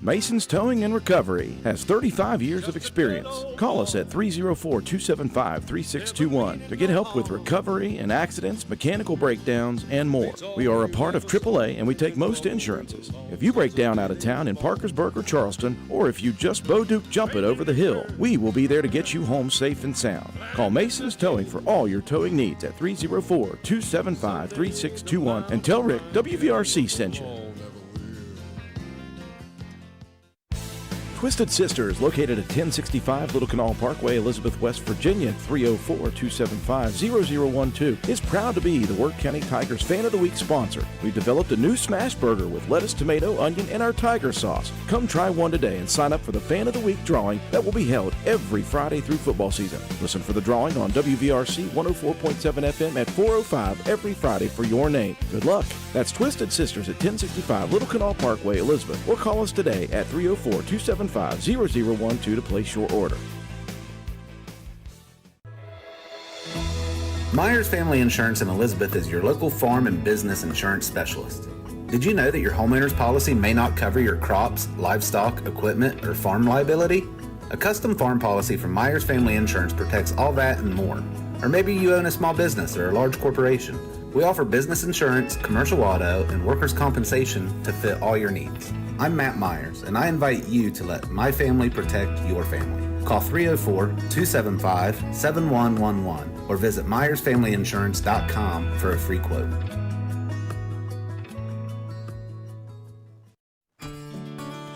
Mason's Towing and Recovery has 35 years of experience. Call us at 304-275-3621 to get help with recovery and accidents, mechanical breakdowns, and more. We are a part of AAA and we take most insurances. If you break down out of town in Parkersburg or Charleston, or if you just Bo-Duke jump it over the hill, we will be there to get you home safe and sound. Call Mason's Towing for all your towing needs at 304-275-3621 and tell Rick WVRC sent you. Twisted Sisters, located at 1065 Little Canal Parkway, Elizabeth, West Virginia, 304-275-0012, is proud to be the Wirt County Tigers Fan of the Week sponsor. We've developed a new smash burger with lettuce, tomato, onion, and our tiger sauce. Come try one today and sign up for the Fan of the Week drawing that will be held every Friday through football season. Listen for the drawing on WVRC 104.7 FM at 4:05 every Friday for your name. Good luck. That's Twisted Sisters at 1065 Little Canal Parkway, Elizabeth, or call us today at 304-275-0012 to place your order. Myers Family Insurance in Elizabeth is your local farm and business insurance specialist. Did you know that your homeowner's policy may not cover your crops, livestock, equipment, or farm liability? A custom farm policy from Myers Family Insurance protects all that and more. Or maybe you own a small business or a large corporation. We offer business insurance, commercial auto, and workers' compensation to fit all your needs. I'm Matt Myers, and I invite you to let my family protect your family. Call 304-275-7111 or visit MyersFamilyInsurance.com for a free quote.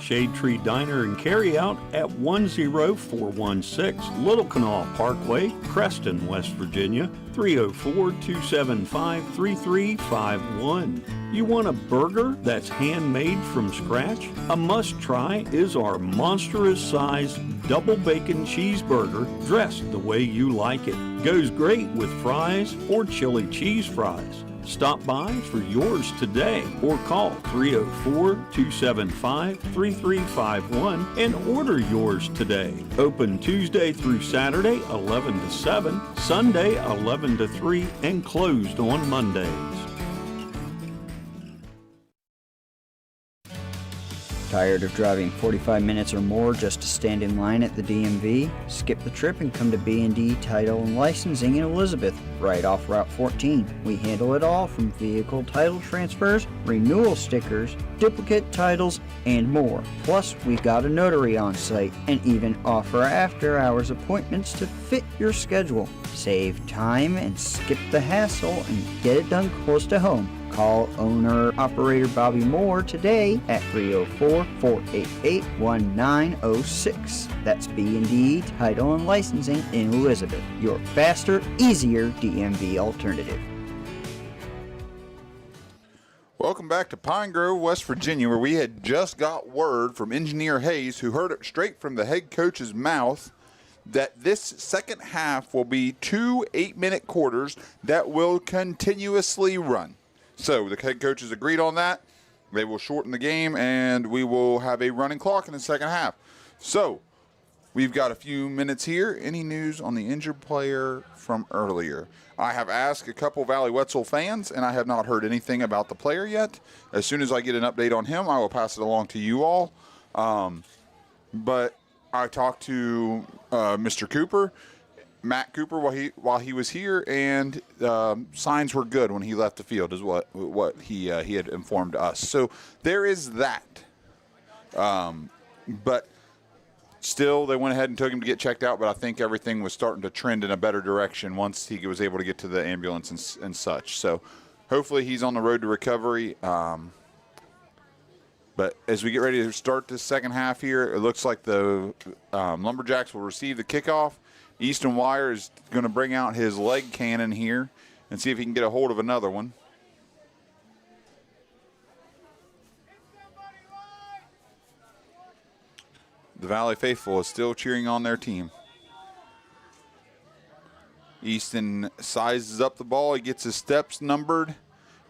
Shade Tree Diner and Carryout at 10416 Little Canal Parkway, Creston, West Virginia, 304-275-3351. You want a burger that's handmade from scratch? A must-try is our monstrous-sized double bacon cheeseburger dressed the way you like it. Goes great with fries or chili cheese fries. Stop by for yours today or call 304-275-3351 and order yours today. Open Tuesday through Saturday 11 to 7, Sunday 11 to 3, and closed on Mondays. Tired of driving 45 minutes or more just to stand in line at the DMV? Skip the trip and come to B&D Title and Licensing in Elizabeth, right off Route 14. We handle it all from vehicle title transfers, renewal stickers, duplicate titles, and more. Plus, we've got a notary on site and even offer after-hours appointments to fit your schedule. Save time and skip the hassle and get it done close to home. Call owner-operator Bobby Moore today at 304-488-1906. That's B&D Title and Licensing in Elizabeth, your faster, easier DMV alternative. Welcome back to Pine Grove, West Virginia, where we had just got word from Engineer Hayes, who heard it straight from the head coach's mouth, that this second half will be 2 8-minute quarters that will continuously run. So the head coach has agreed on that. They will shorten the game, and we will have a running clock in the second half. So we've got a few minutes here. Any news on the injured player from earlier? I have asked a couple Valley Wetzel fans, and I have not heard anything about the player yet. As soon as I get an update on him, I will pass it along to you all. But I talked to Mr. Cooper, Matt Cooper, while he was here, and signs were good when he left the field, is what he had informed us. So there is that. But still, they went ahead and took him to get checked out. But I think everything was starting to trend in a better direction once he was able to get to the ambulance and such. So hopefully he's on the road to recovery. But as we get ready to start this second half here, it looks like the Lumberjacks will receive the kickoff. Easton Wire is going to bring out his leg cannon here and see if he can get a hold of another one. The Valley Faithful is still cheering on their team. Easton sizes up the ball. He gets his steps numbered.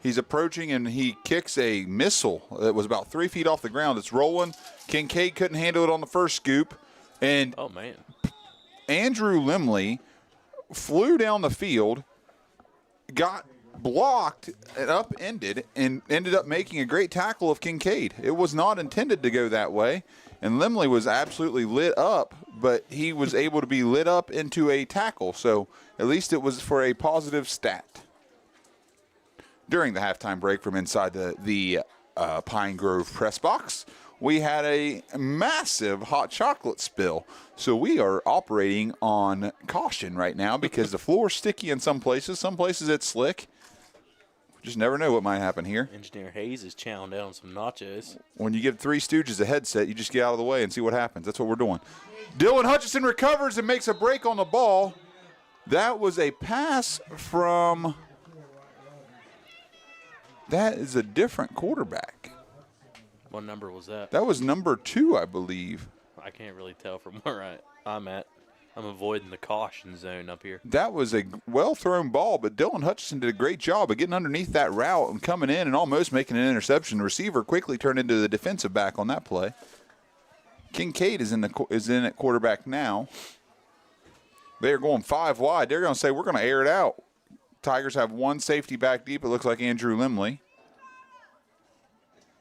He's approaching, and he kicks a missile that was about 3 feet off the ground. It's rolling. Kincaid couldn't handle it on the first scoop. And oh, man. Andrew Limley flew down the field, got blocked and upended and ended up making a great tackle of Kincaid. It was not intended to go that way, and Limley was absolutely lit up, but he was able to be lit up into a tackle, so at least it was for a positive stat. During the halftime break from inside the Pine Grove press box, we had a massive hot chocolate spill. So we are operating on caution right now because the floor's sticky in some places it's slick. Just never know what might happen here. Engineer Hayes is chowing down some nachos. When you give Three Stooges a headset, you just get out of the way and see what happens. That's what we're doing. Dylan Hutchison recovers and makes a break on the ball. That was a pass from... That is a different quarterback. What number was that? That was number 2, I believe. I can't really tell from where I'm at. I'm avoiding the caution zone up here. That was a well-thrown ball, but Dylan Hutchison did a great job of getting underneath that route and coming in and almost making an interception. The receiver quickly turned into the defensive back on that play. Kincaid is in at quarterback now. They're going 5 wide. They're going to say, we're going to air it out. Tigers have one safety back deep. It looks like Andrew Limley.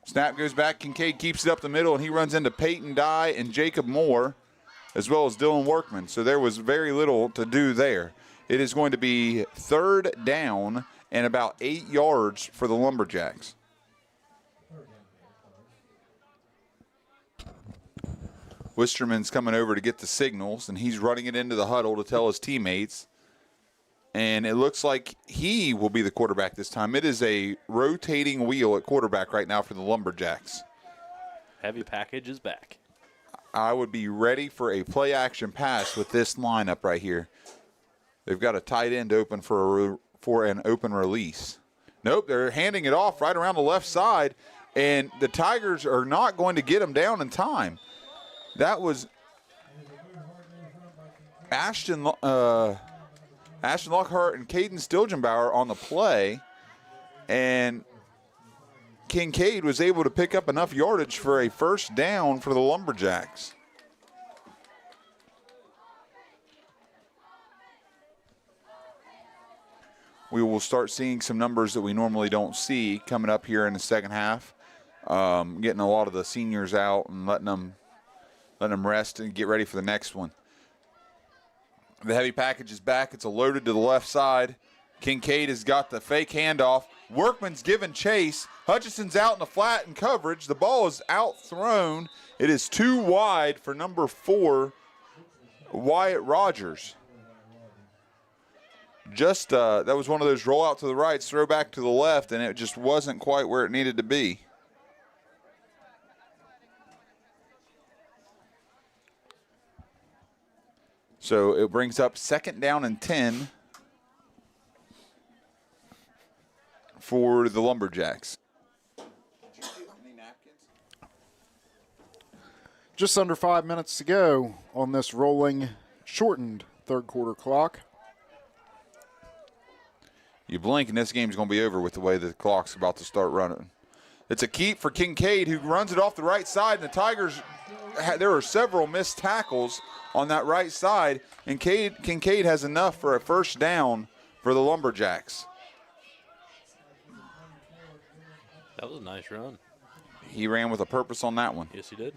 Snap goes back. Kincaid keeps it up the middle, and he runs into Peyton Dye and Jacob Moore, as well as Dylan Workman. So there was very little to do there. It is going to be 3rd down and about 8 yards for the Lumberjacks. Wisterman's coming over to get the signals, and he's running it into the huddle to tell his teammates. And it looks like he will be the quarterback this time. It is a rotating wheel at quarterback right now for the Lumberjacks. Heavy package is back. I would be ready for a play-action pass with this lineup right here. They've got a tight end open for an open release. Nope, they're handing it off right around the left side, and the Tigers are not going to get him down in time. That was Ashton Lockhart and Caden Stilgenbauer on the play, and Kincaid was able to pick up enough yardage for a 1st down for the Lumberjacks. We will start seeing some numbers that we normally don't see coming up here in the second half. Getting a lot of the seniors out and letting them rest and get ready for the next one. The heavy package is back. It's loaded to the left side. Kincaid has got the fake handoff. Workman's given chase. Hutchison's out in the flat in coverage. The ball is out thrown. It is too wide for number 4, Wyatt Rogers. Just that was one of those roll out to the right, throw back to the left, and it just wasn't quite where it needed to be. So it brings up 2nd down and 10 for the Lumberjacks. Just under 5 minutes to go on this rolling, shortened 3rd quarter clock. You blink and this game's going to be over with the way the clock's about to start running. It's a keep for Kincaid, who runs it off the right side, and the Tigers, there are several missed tackles on that right side, and Kincaid has enough for a 1st down for the Lumberjacks. That was a nice run. He ran with a purpose on that one. Yes, he did.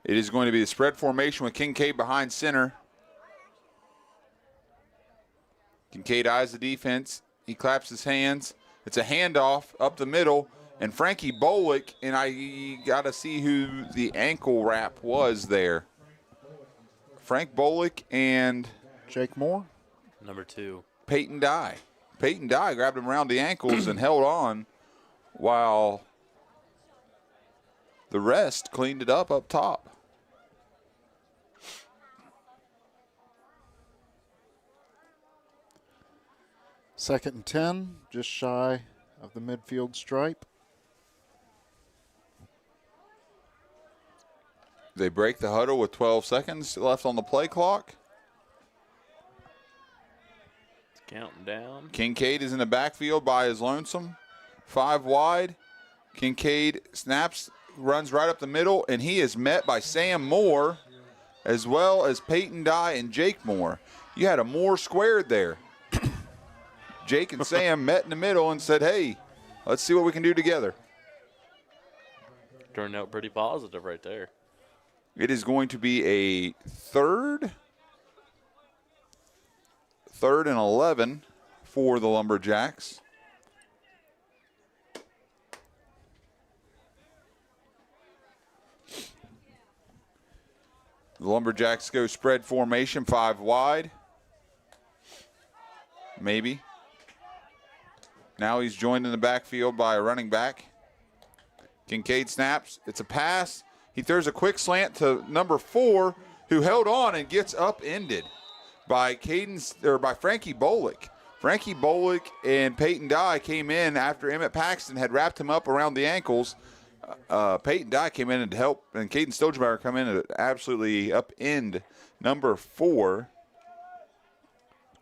It is going to be the spread formation with Kincaid behind center. Kincaid eyes the defense. He claps his hands. It's a handoff up the middle. And Frankie Bolick, and I got to see who the ankle wrap was there. Frank Bolick and Jake Moore. Number 2. Peyton Dye. Peyton Dye grabbed him around the ankles and held on while the rest cleaned it up top. Second and 10, just shy of the midfield stripe. They break the huddle with 12 seconds left on the play clock. It's counting down. Kincaid is in the backfield by his lonesome. 5 wide. Kincaid snaps, runs right up the middle, and he is met by Sam Moore as well as Peyton Dye and Jake Moore. You had a Moore squared there. Jake and Sam met in the middle and said, hey, let's see what we can do together. Turned out pretty positive right there. It is going to be a third and 11 for the Lumberjacks. The Lumberjacks go spread formation, 5 wide. Maybe. Now he's joined in the backfield by a running back. Kincaid snaps. It's a pass. He throws a quick slant to number 4, who held on and gets upended by Frankie Bolick. Frankie Bolick and Peyton Dye came in after Emmett Paxton had wrapped him up around the ankles. Peyton Dye came in and help, and Caden Stogemeyer come in and absolutely upend number 4,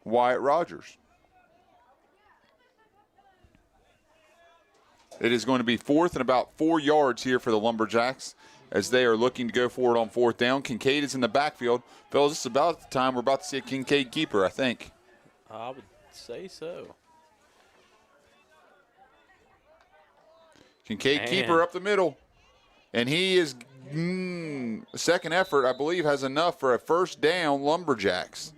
Wyatt Rogers. It is going to be 4th and about 4 yards here for the Lumberjacks as they are looking to go forward on 4th down. Kincaid is in the backfield. Fellas, this is about the time we're about to see a Kincaid keeper, I think. I would say so. Kincaid keeper up the middle. And he is, second effort, I believe, has enough for a first down, Lumberjacks.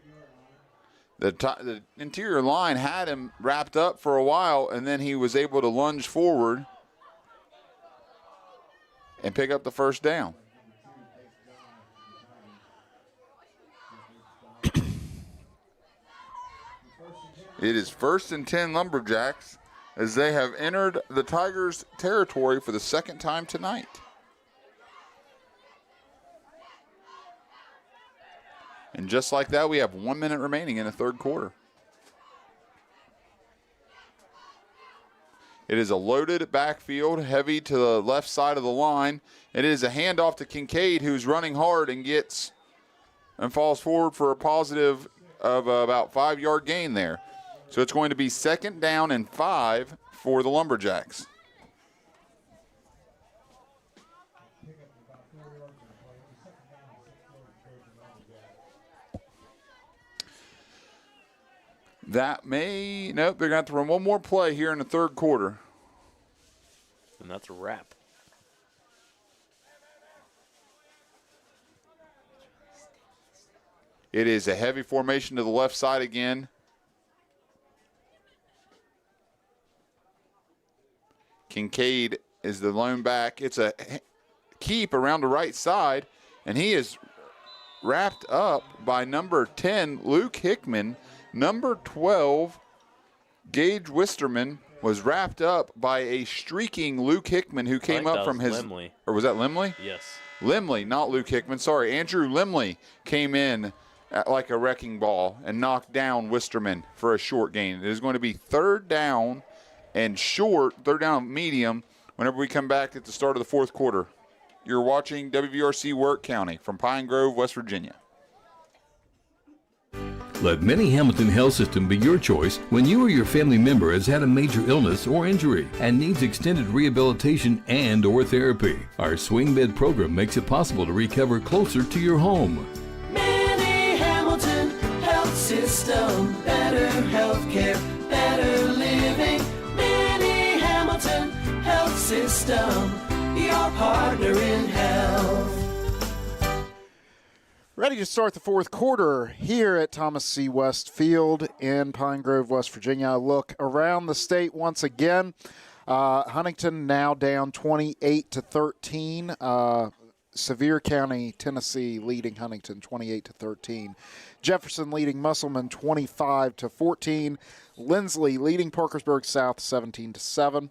The interior line had him wrapped up for a while, and then he was able to lunge forward and pick up the first down. It is 1st and 10 Lumberjacks as they have entered the Tigers' territory for the second time tonight. And just like that, we have 1 minute remaining in the third quarter. It is a loaded backfield, heavy to the left side of the line. It is a handoff to Kincaid, who's running hard and falls forward for a positive of about 5-yard gain there. So it's going to be 2nd down and 5 for the Lumberjacks. Nope, they're going to have to run one more play here in the third quarter. And that's a wrap. It is a heavy formation to the left side again. Kincaid is the lone back. It's a keep around the right side, and he is wrapped up by number 10, Luke Hickman. Number 12, Gage Wisterman, was wrapped up by a streaking Luke Hickman who came up from his. Limley. Or was that Limley? Yes. Limley, not Luke Hickman. Sorry, Andrew Limley came in like a wrecking ball and knocked down Wisterman for a short gain. It is going to be 3rd down and short, 3rd down medium, whenever we come back at the start of the fourth quarter. You're watching WVRC Wirt County from Pine Grove, West Virginia. Let Mini Hamilton Health System be your choice when you or your family member has had a major illness or injury and needs extended rehabilitation and or therapy. Our swing bed program makes it possible to recover closer to your home. Mini Hamilton Health System, better healthcare, better living. Mini Hamilton Health System, your partner in health. Ready to start the fourth quarter here at Thomas C. West Field in Pine Grove, West Virginia. A look around the state once again. Huntington now down 28-13. Sevier County, Tennessee leading Huntington 28-13. Jefferson leading Musselman 25-14. Lindsley leading Parkersburg South 17-7.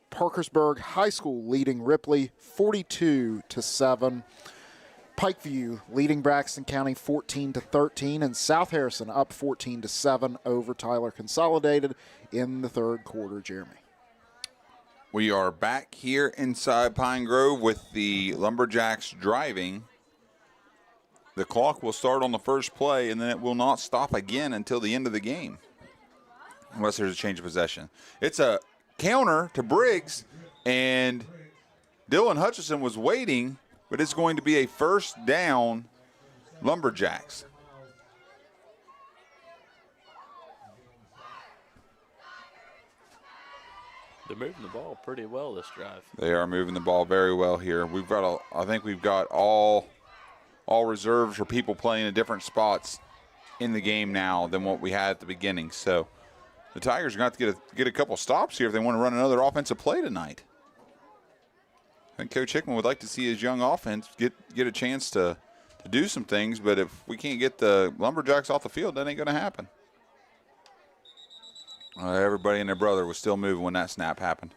Parkersburg High School leading Ripley 42-7. Pikeview leading Braxton County 14-13, and South Harrison up 14-7 over Tyler Consolidated in the third quarter. Jeremy. We are back here inside Pine Grove with the Lumberjacks driving. The clock will start on the first play, and then it will not stop again until the end of the game, unless there's a change of possession. It's a counter to Briggs, and Dylan Hutchison was waiting, but it's going to be a first down Lumberjacks. They're moving the ball pretty well this drive. They are moving the ball very well here. I think we've got all reserves for people playing in different spots in the game now than what we had at the beginning. So the Tigers are going to have to get a couple stops here if they want to run another offensive play tonight. I think Coach Hickman would like to see his young offense get a chance to do some things, but if we can't get the Lumberjacks off the field, that ain't going to happen. Everybody and their brother was still moving when that snap happened.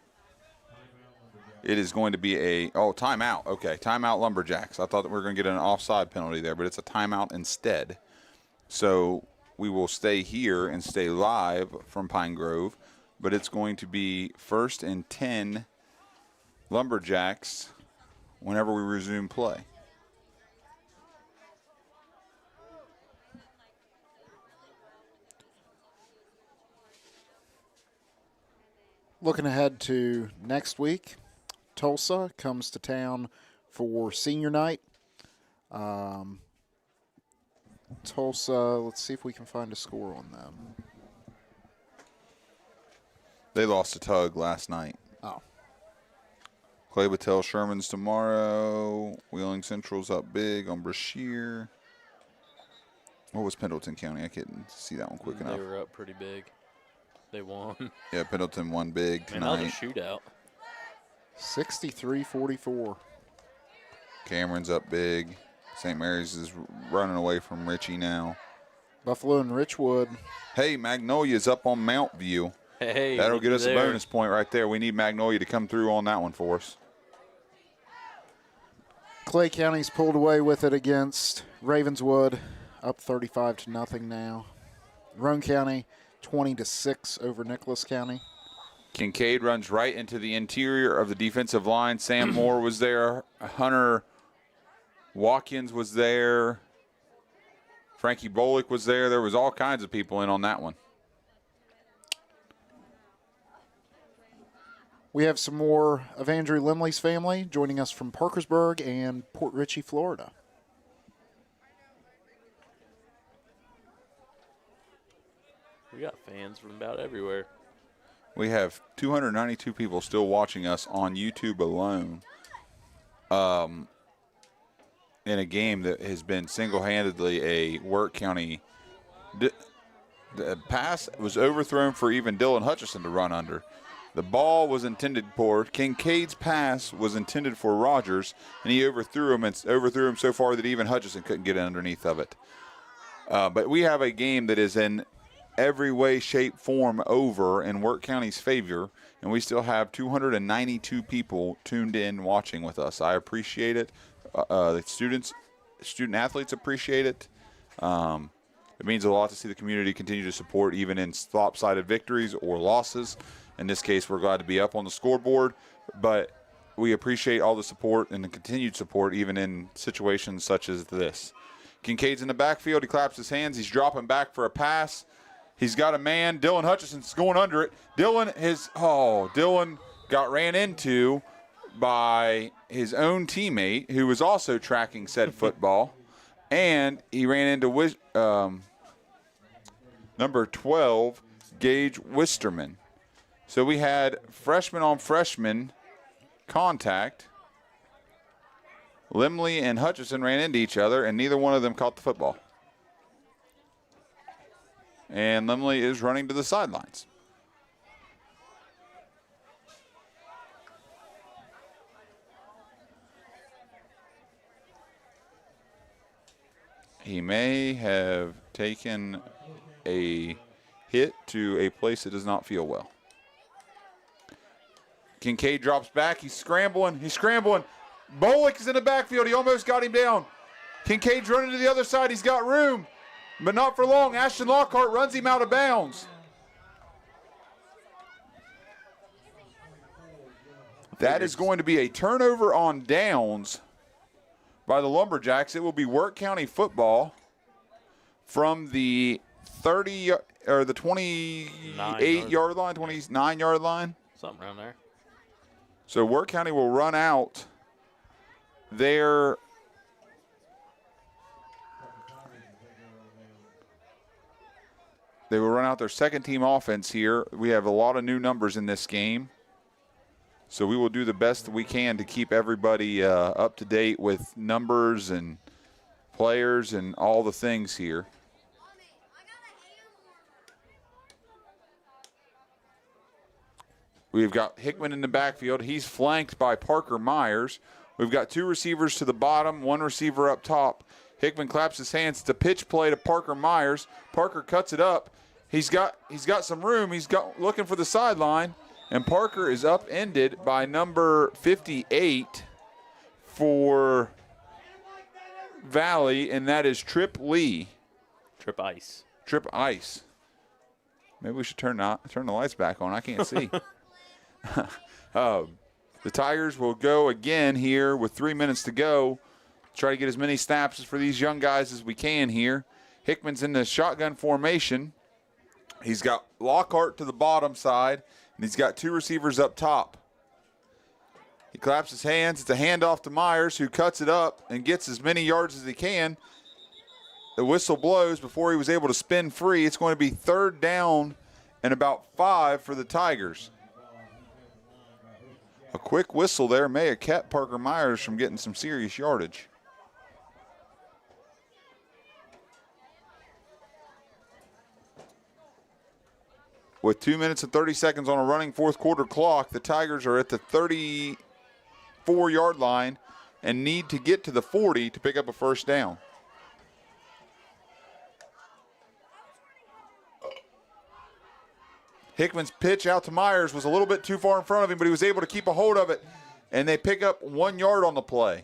It is going to be timeout. Okay, timeout Lumberjacks. I thought that we were going to get an offside penalty there, but it's a timeout instead. So we will stay here and stay live from Pine Grove, but it's going to be 1st and 10 Lumberjacks whenever we resume play. Looking ahead to next week, Tulsa comes to town for senior night. Tulsa, let's see if we can find a score on them. They lost to Tug last night. Oh. Clay Battelle Sherman's tomorrow. Wheeling Central's up big on Brashear. What was Pendleton County? I couldn't see that one quick enough. They were up pretty big. They won. Yeah, Pendleton won big tonight. Another shootout. 63-44. Cameron's up big. St. Mary's is running away from Ritchie now. Buffalo and Richwood. Hey, Magnolia's up on Mount View. Hey, that'll get us a bonus point right there. We need Magnolia to come through on that one for us. Clay County's pulled away with it against Ravenswood, up 35-0 now. Roane County 20-6 over Nicholas County. Kincaid runs right into the interior of the defensive line. Sam Moore was there. Hunter Watkins was there. Frankie Bolick was there. There was all kinds of people in on that one. We have some more of Andrew Limley's family joining us from Parkersburg and Port Richey, Florida. We got fans from about everywhere. We have 292 people still watching us on YouTube alone. In a game that has been single-handedly a Wirt County. The pass was overthrown for even Dylan Hutchison to run under. The ball was intended for Kincaid's pass was intended for Rogers, and he overthrew him so far that even Hutchison couldn't get underneath of it. But we have a game that is in every way, shape, form over in Wirt County's favor, and we still have 292 people tuned in watching with us. I appreciate it. The student athletes appreciate it. It means a lot to see the community continue to support even in lopsided victories or losses. In this case, we're glad to be up on the scoreboard, but we appreciate all the support and the continued support even in situations such as this. Kincaid's in the backfield. He claps his hands. He's dropping back for a pass. He's got a man. Dylan Hutchison's going under it. Dylan got ran into by his own teammate who was also tracking said football, and he ran into number 12, Gage Wisterman. So we had freshman on freshman contact. Limley and Hutchison ran into each other, and neither one of them caught the football. And Limley is running to the sidelines. He may have taken a hit to a place that does not feel well. Kincaid drops back. He's scrambling. Bolick is in the backfield. He almost got him down. Kincaid's running to the other side. He's got room, but not for long. Ashton Lockhart runs him out of bounds. That is going to be a turnover on downs by the Lumberjacks. It will be Wirt County football from the 30 or the 28-yard line, 29-yard line. Something around there. So Wirt County will run out their second team offense here. We have a lot of new numbers in this game. So we will do the best that we can to keep everybody up to date with numbers and players and all the things here. We've got Hickman in the backfield. He's flanked by Parker Myers. We've got two receivers to the bottom, one receiver up top. Hickman claps his hands. It's a pitch play to Parker Myers. Parker cuts it up. He's got some room. He's looking for the sideline. And Parker is upended by number 58 for Valley, and that is Trip Lee. Trip Ice. Trip Ice. Maybe we should turn the lights back on. I can't see. The Tigers will go again here with 3 minutes to go. Try to get as many snaps for these young guys as we can here. Hickman's in the shotgun formation. He's got Lockhart to the bottom side, and he's got two receivers up top. He claps his hands. It's a handoff to Myers, who cuts it up and gets as many yards as he can. The whistle blows before he was able to spin free. It's going to be 3rd down and about 5 for the Tigers. A quick whistle there may have kept Parker Myers from getting some serious yardage. With 2 minutes and 30 seconds on a running fourth quarter clock, the Tigers are at the 34-yard line and need to get to the 40 to pick up a first down. Hickman's pitch out to Myers was a little bit too far in front of him, but he was able to keep a hold of it, and they pick up 1 yard on the play.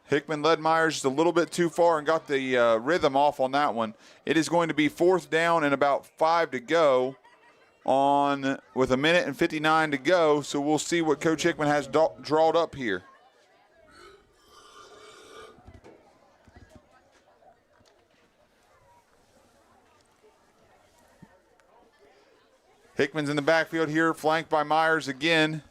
Hickman led Myers just a little bit too far and got the rhythm off on that one. It is going to be 4th down and about 5 to go with 1 minute and 59 to go, so we'll see what Coach Hickman has drawed up here. Hickman's in the backfield here, flanked by Myers again.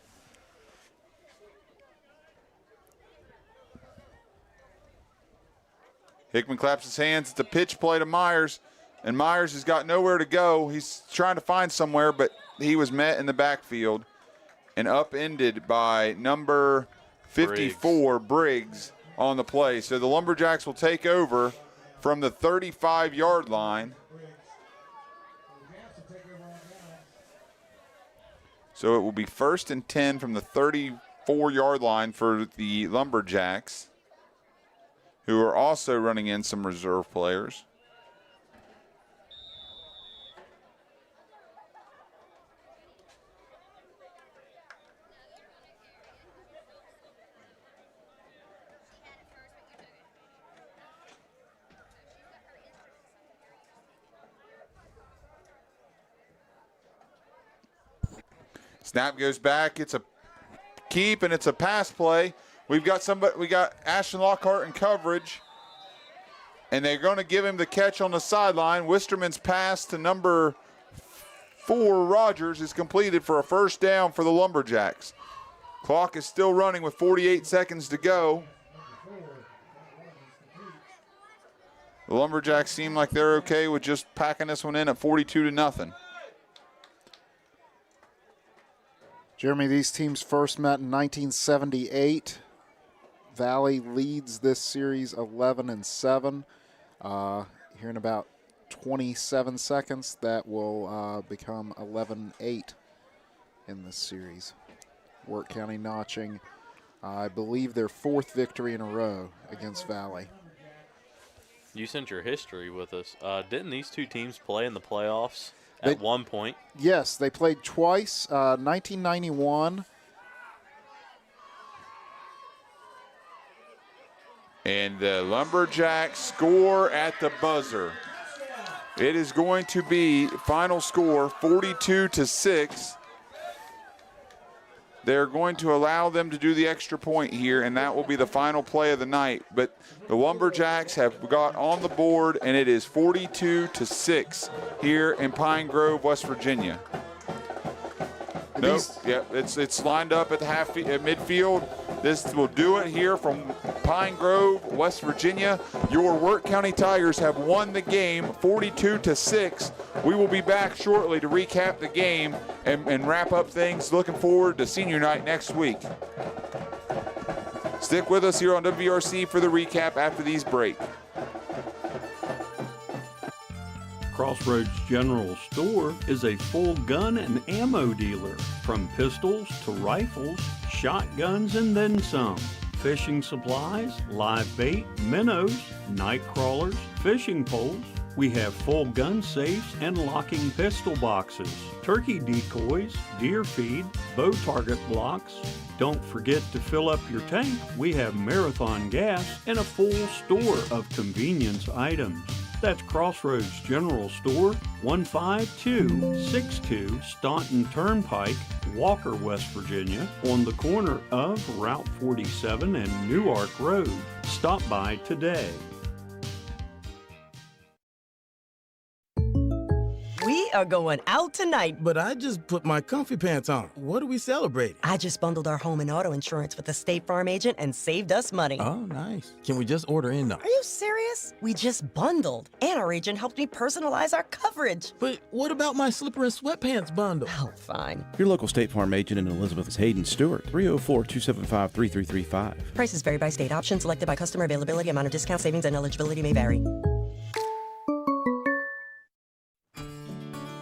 Hickman claps his hands. It's a pitch play to Myers, and Myers has got nowhere to go. He's trying to find somewhere, but he was met in the backfield and upended by number 54, Briggs, on the play. So the Lumberjacks will take over from the 35-yard line. So it will be 1st and 10 from the 34-yard line for the Lumberjacks, who are also running in some reserve players. Snap goes back. It's a keep, and it's a pass play. We got Ashton Lockhart in coverage, and they're going to give him the catch on the sideline. Wisterman's pass to number 4, Rogers, is completed for a first down for the Lumberjacks. Clock is still running with 48 seconds to go. The Lumberjacks seem like they're okay with just packing this one in at 42-0. Jeremy, these teams first met in 1978. Valley leads this series 11-7. Here in about 27 seconds, that will become 11-8 in this series. Wirt County notching, I believe, their 4th victory in a row against Valley. You sent your history with us. Didn't these two teams play in the playoffs at one point? Yes, they played twice, 1991. And the Lumberjacks score at the buzzer. It is going to be final score 42-6. They're going to allow them to do the extra point here, and that will be the final play of the night. But the Lumberjacks have got on the board, and it is 42-6 here in Pine Grove, West Virginia. Nope. Yeah, it's lined up at the at midfield. This will do it here from Pine Grove, West Virginia. Your Wirt County Tigers have won the game 42-6. We will be back shortly to recap the game and wrap up things. Looking forward to senior night next week. Stick with us here on WRC for the recap after these break. Crossroads General Store is a full gun and ammo dealer. From pistols to rifles, shotguns, and then some. Fishing supplies, live bait, minnows, night crawlers, fishing poles. We have full gun safes and locking pistol boxes, turkey decoys, deer feed, bow target blocks. Don't forget to fill up your tank. We have Marathon gas and a full store of convenience items. That's Crossroads General Store, 15262 Staunton Turnpike, Walker, West Virginia, on the corner of Route 47 and Newark Road. Stop by today. We are going out tonight. But I just put my comfy pants on. What are we celebrating? I just bundled our home and auto insurance with a State Farm agent and saved us money. Oh, nice. Can we just order in now? Are you serious? We just bundled. And our agent helped me personalize our coverage. But what about my slipper and sweatpants bundle? Oh, fine. Your local State Farm agent in Elizabeth is Hayden Stewart, 304-275-3335. Prices vary by state. Options selected by customer. Availability, amount of discount, savings, and eligibility may vary.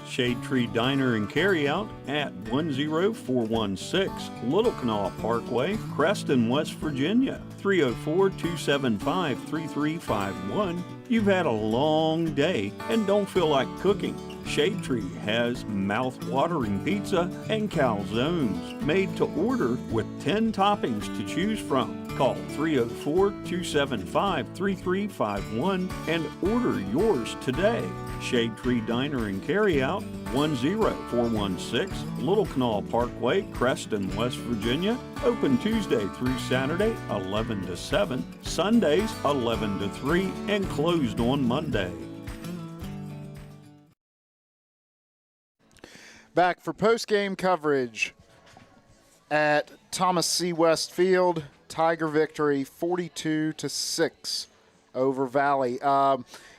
Shade Tree Diner and Carryout at 10416 Little Canal Parkway, Creston, West Virginia, 304-275-3351. You've had a long day and don't feel like cooking. Shade Tree has mouth-watering pizza and calzones made to order with 10 toppings to choose from. Call 304-275-3351 and order yours today. Shade Tree Diner and Carryout, 10416 Little Canal Parkway, Creston, West Virginia. Open Tuesday through Saturday, 11 to 7, Sundays, 11 to 3, and closed on Monday. Back for post-game coverage at Thomas C. West Field. Tiger victory 42-6 over Valley.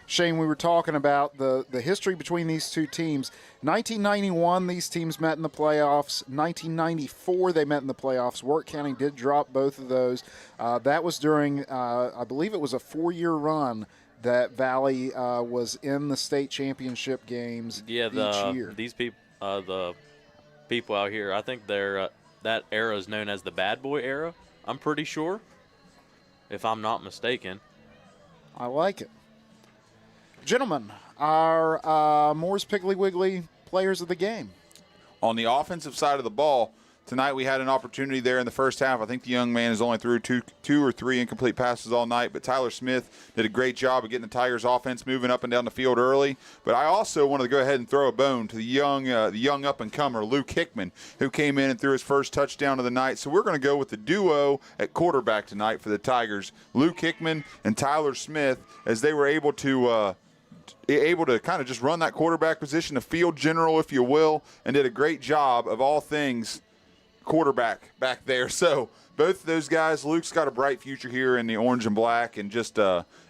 Shane, we were talking about the history between these two teams. 1991, these teams met in the playoffs. 1994, they met in the playoffs. Wirt County did drop both of those. That was during, I believe it was a 4-year run that Valley was in the state championship games each year. These people, the people out here, I think they're that era is known as the Bad Boy era. I'm pretty sure, if I'm not mistaken. I like it. Gentlemen, our Moore's Piggly Wiggly players of the game. On the offensive side of the ball, tonight we had an opportunity there in the first half. I think the young man has only threw two or three incomplete passes all night, but Tyler Smith did a great job of getting the Tigers offense moving up and down the field early. But I also wanted to go ahead and throw a bone to the young up-and-comer, Luke Hickman, who came in and threw his first touchdown of the night. So we're going to go with the duo at quarterback tonight for the Tigers, Luke Hickman and Tyler Smith, as they were able to kind of just run that quarterback position, a field general, if you will, and did a great job of all things quarterback back there. So both of those guys, Luke's got a bright future here in the orange and black, and just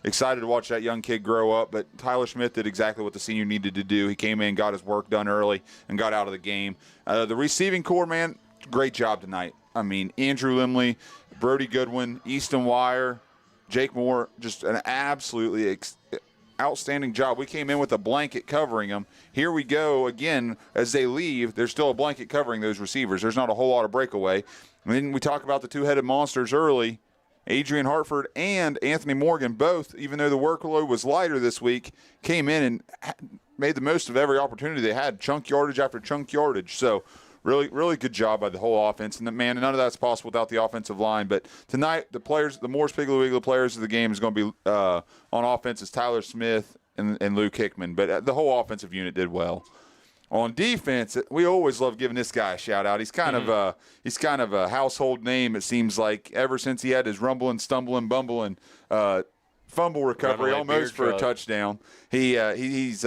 excited to watch that young kid grow up. But Tyler Smith did exactly what the senior needed to do. He came in, got his work done early, and got out of the game. The receiving core, man, great job tonight. I mean, Andrew Limley, Brody Goodwin, Easton Wire, Jake Moore, just an absolutely outstanding job. We came in with a blanket covering them. Here we go again. As they leave, there's still a blanket covering those receivers. There's not a whole lot of breakaway. And then we talk about the two-headed monsters early. Adrian Hartford and Anthony Morgan both, even though the workload was lighter this week, came in and made the most of every opportunity they had, chunk yardage after chunk yardage. So really, really good job by the whole offense. And, man, none of that's possible without the offensive line. But tonight, the Moore's Piggly Wiggly players of the game is going to be on offense is Tyler Smith and Luke Hickman. But the whole offensive unit did well. On defense, we always love giving this guy a shout-out. He's kind of a household name, it seems like, ever since he had his rumbling, stumbling, bumbling fumble recovery almost for a touchdown. He's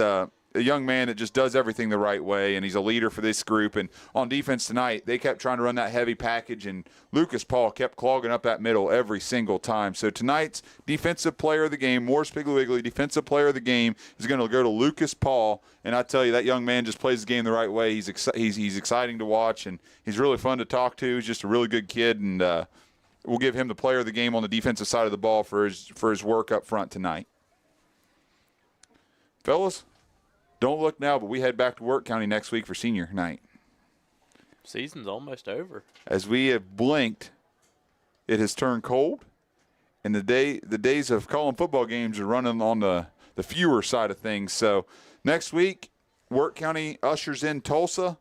a young man that just does everything the right way, and he's a leader for this group. And on defense tonight, they kept trying to run that heavy package, and Lucas Paul kept clogging up that middle every single time. So tonight's defensive player of the game, Morris Piggly Wiggly, defensive player of the game, is going to go to Lucas Paul. And I tell you, that young man just plays the game the right way. He's exciting to watch, and he's really fun to talk to. He's just a really good kid, and we'll give him the player of the game on the defensive side of the ball for his work up front tonight. Fellas, don't look now, but we head back to Wirt County next week for senior night. Season's almost over. As we have blinked, it has turned cold, and the days of calling football games are running on the fewer side of things. So next week, Wirt County ushers in Tulsa.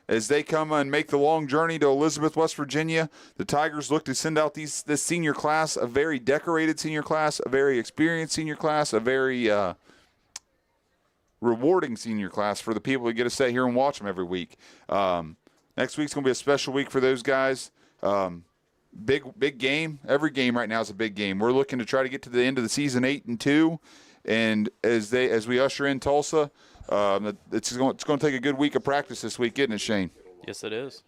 As they come and make the long journey to Elizabeth, West Virginia, the Tigers look to send out this senior class, a very decorated senior class, a very experienced senior class, a very rewarding senior class for the people who get to stay here and watch them every week. Next week's going to be a special week for those guys. Big game. Every game right now is a big game. We're looking to try to get to the end of the season 8-2, and as we usher in Tulsa, it's going to take a good week of practice this week, isn't it, Shane? Yes, it is.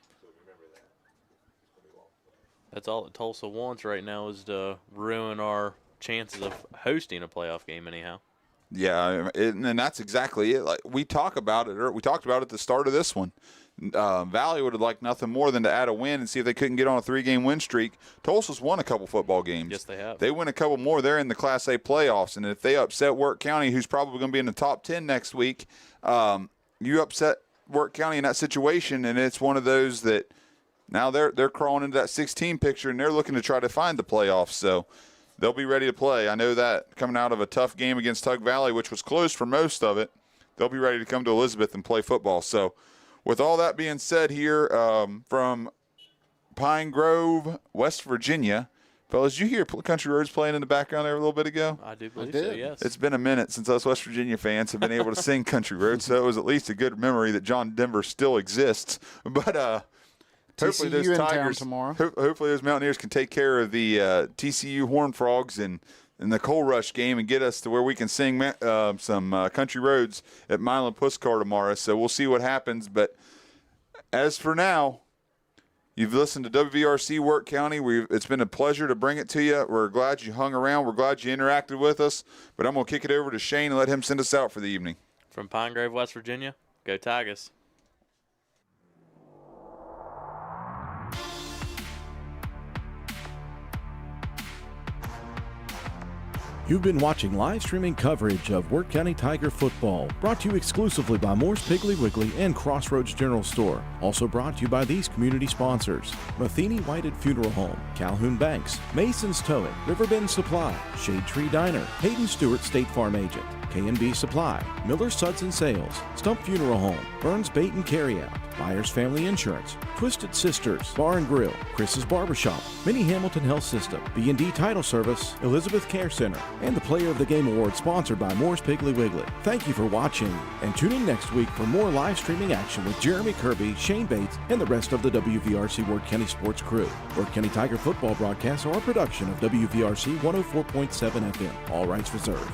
That's all that Tulsa wants right now, is to ruin our chances of hosting a playoff game anyhow. Yeah, and that's exactly it. Like we talked about it at the start of this one. Valley would have liked nothing more than to add a win and see if they couldn't get on a 3-game win streak. Tulsa's won a couple football games. Yes, they have. They win a couple more. They're in the Class A playoffs, and if they upset Wirt County, who's probably going to be in the top 10 next week, you upset Wirt County in that situation, and it's one of those that now they're crawling into that 16 picture, and they're looking to try to find the playoffs. So they'll be ready to play. I know that coming out of a tough game against Tug Valley, which was close for most of it, they'll be ready to come to Elizabeth and play football. So with all that being said here from Pine Grove, West Virginia, fellas, did you hear Country Roads playing in the background there a little bit ago? I do believe so, yes. It's been a minute since us West Virginia fans have been able to sing Country Roads, so it was at least a good memory that John Denver still exists. But hopefully those Tigers tomorrow. Hopefully those Mountaineers can take care of the TCU Horned Frogs in the Coal Rush game and get us to where we can sing some Country Roads at Milan Puskar tomorrow. So we'll see what happens. But as for now, you've listened to WVRC Wirt County. It's been a pleasure to bring it to you. We're glad you hung around. We're glad you interacted with us. But I'm going to kick it over to Shane and let him send us out for the evening. From Pine Grove, West Virginia, go Tigers. You've been watching live streaming coverage of Wirt County Tiger football, brought to you exclusively by Moore's Piggly Wiggly and Crossroads General Store. Also brought to you by these community sponsors: Matheny Whited Funeral Home, Calhoun Banks, Mason's Towing, Riverbend Supply, Shade Tree Diner, Hayden Stewart State Farm Agent, K&B Supply, Miller Suds and Sales, Stump Funeral Home, Burns Bait and Carryout, Myers Family Insurance, Twisted Sisters, Bar and Grill, Chris's Barbershop, Mini Hamilton Health System, B&D Title Service, Elizabeth Care Center, and the Player of the Game Award sponsored by Moore's Piggly Wiggly. Thank you for watching, and tune in next week for more live streaming action with Jeremy Kirby, Shane Bates, and the rest of the WVRC Wirt County Sports crew. Wirt County Tiger football broadcasts are a production of WVRC 104.7 FM. All rights reserved.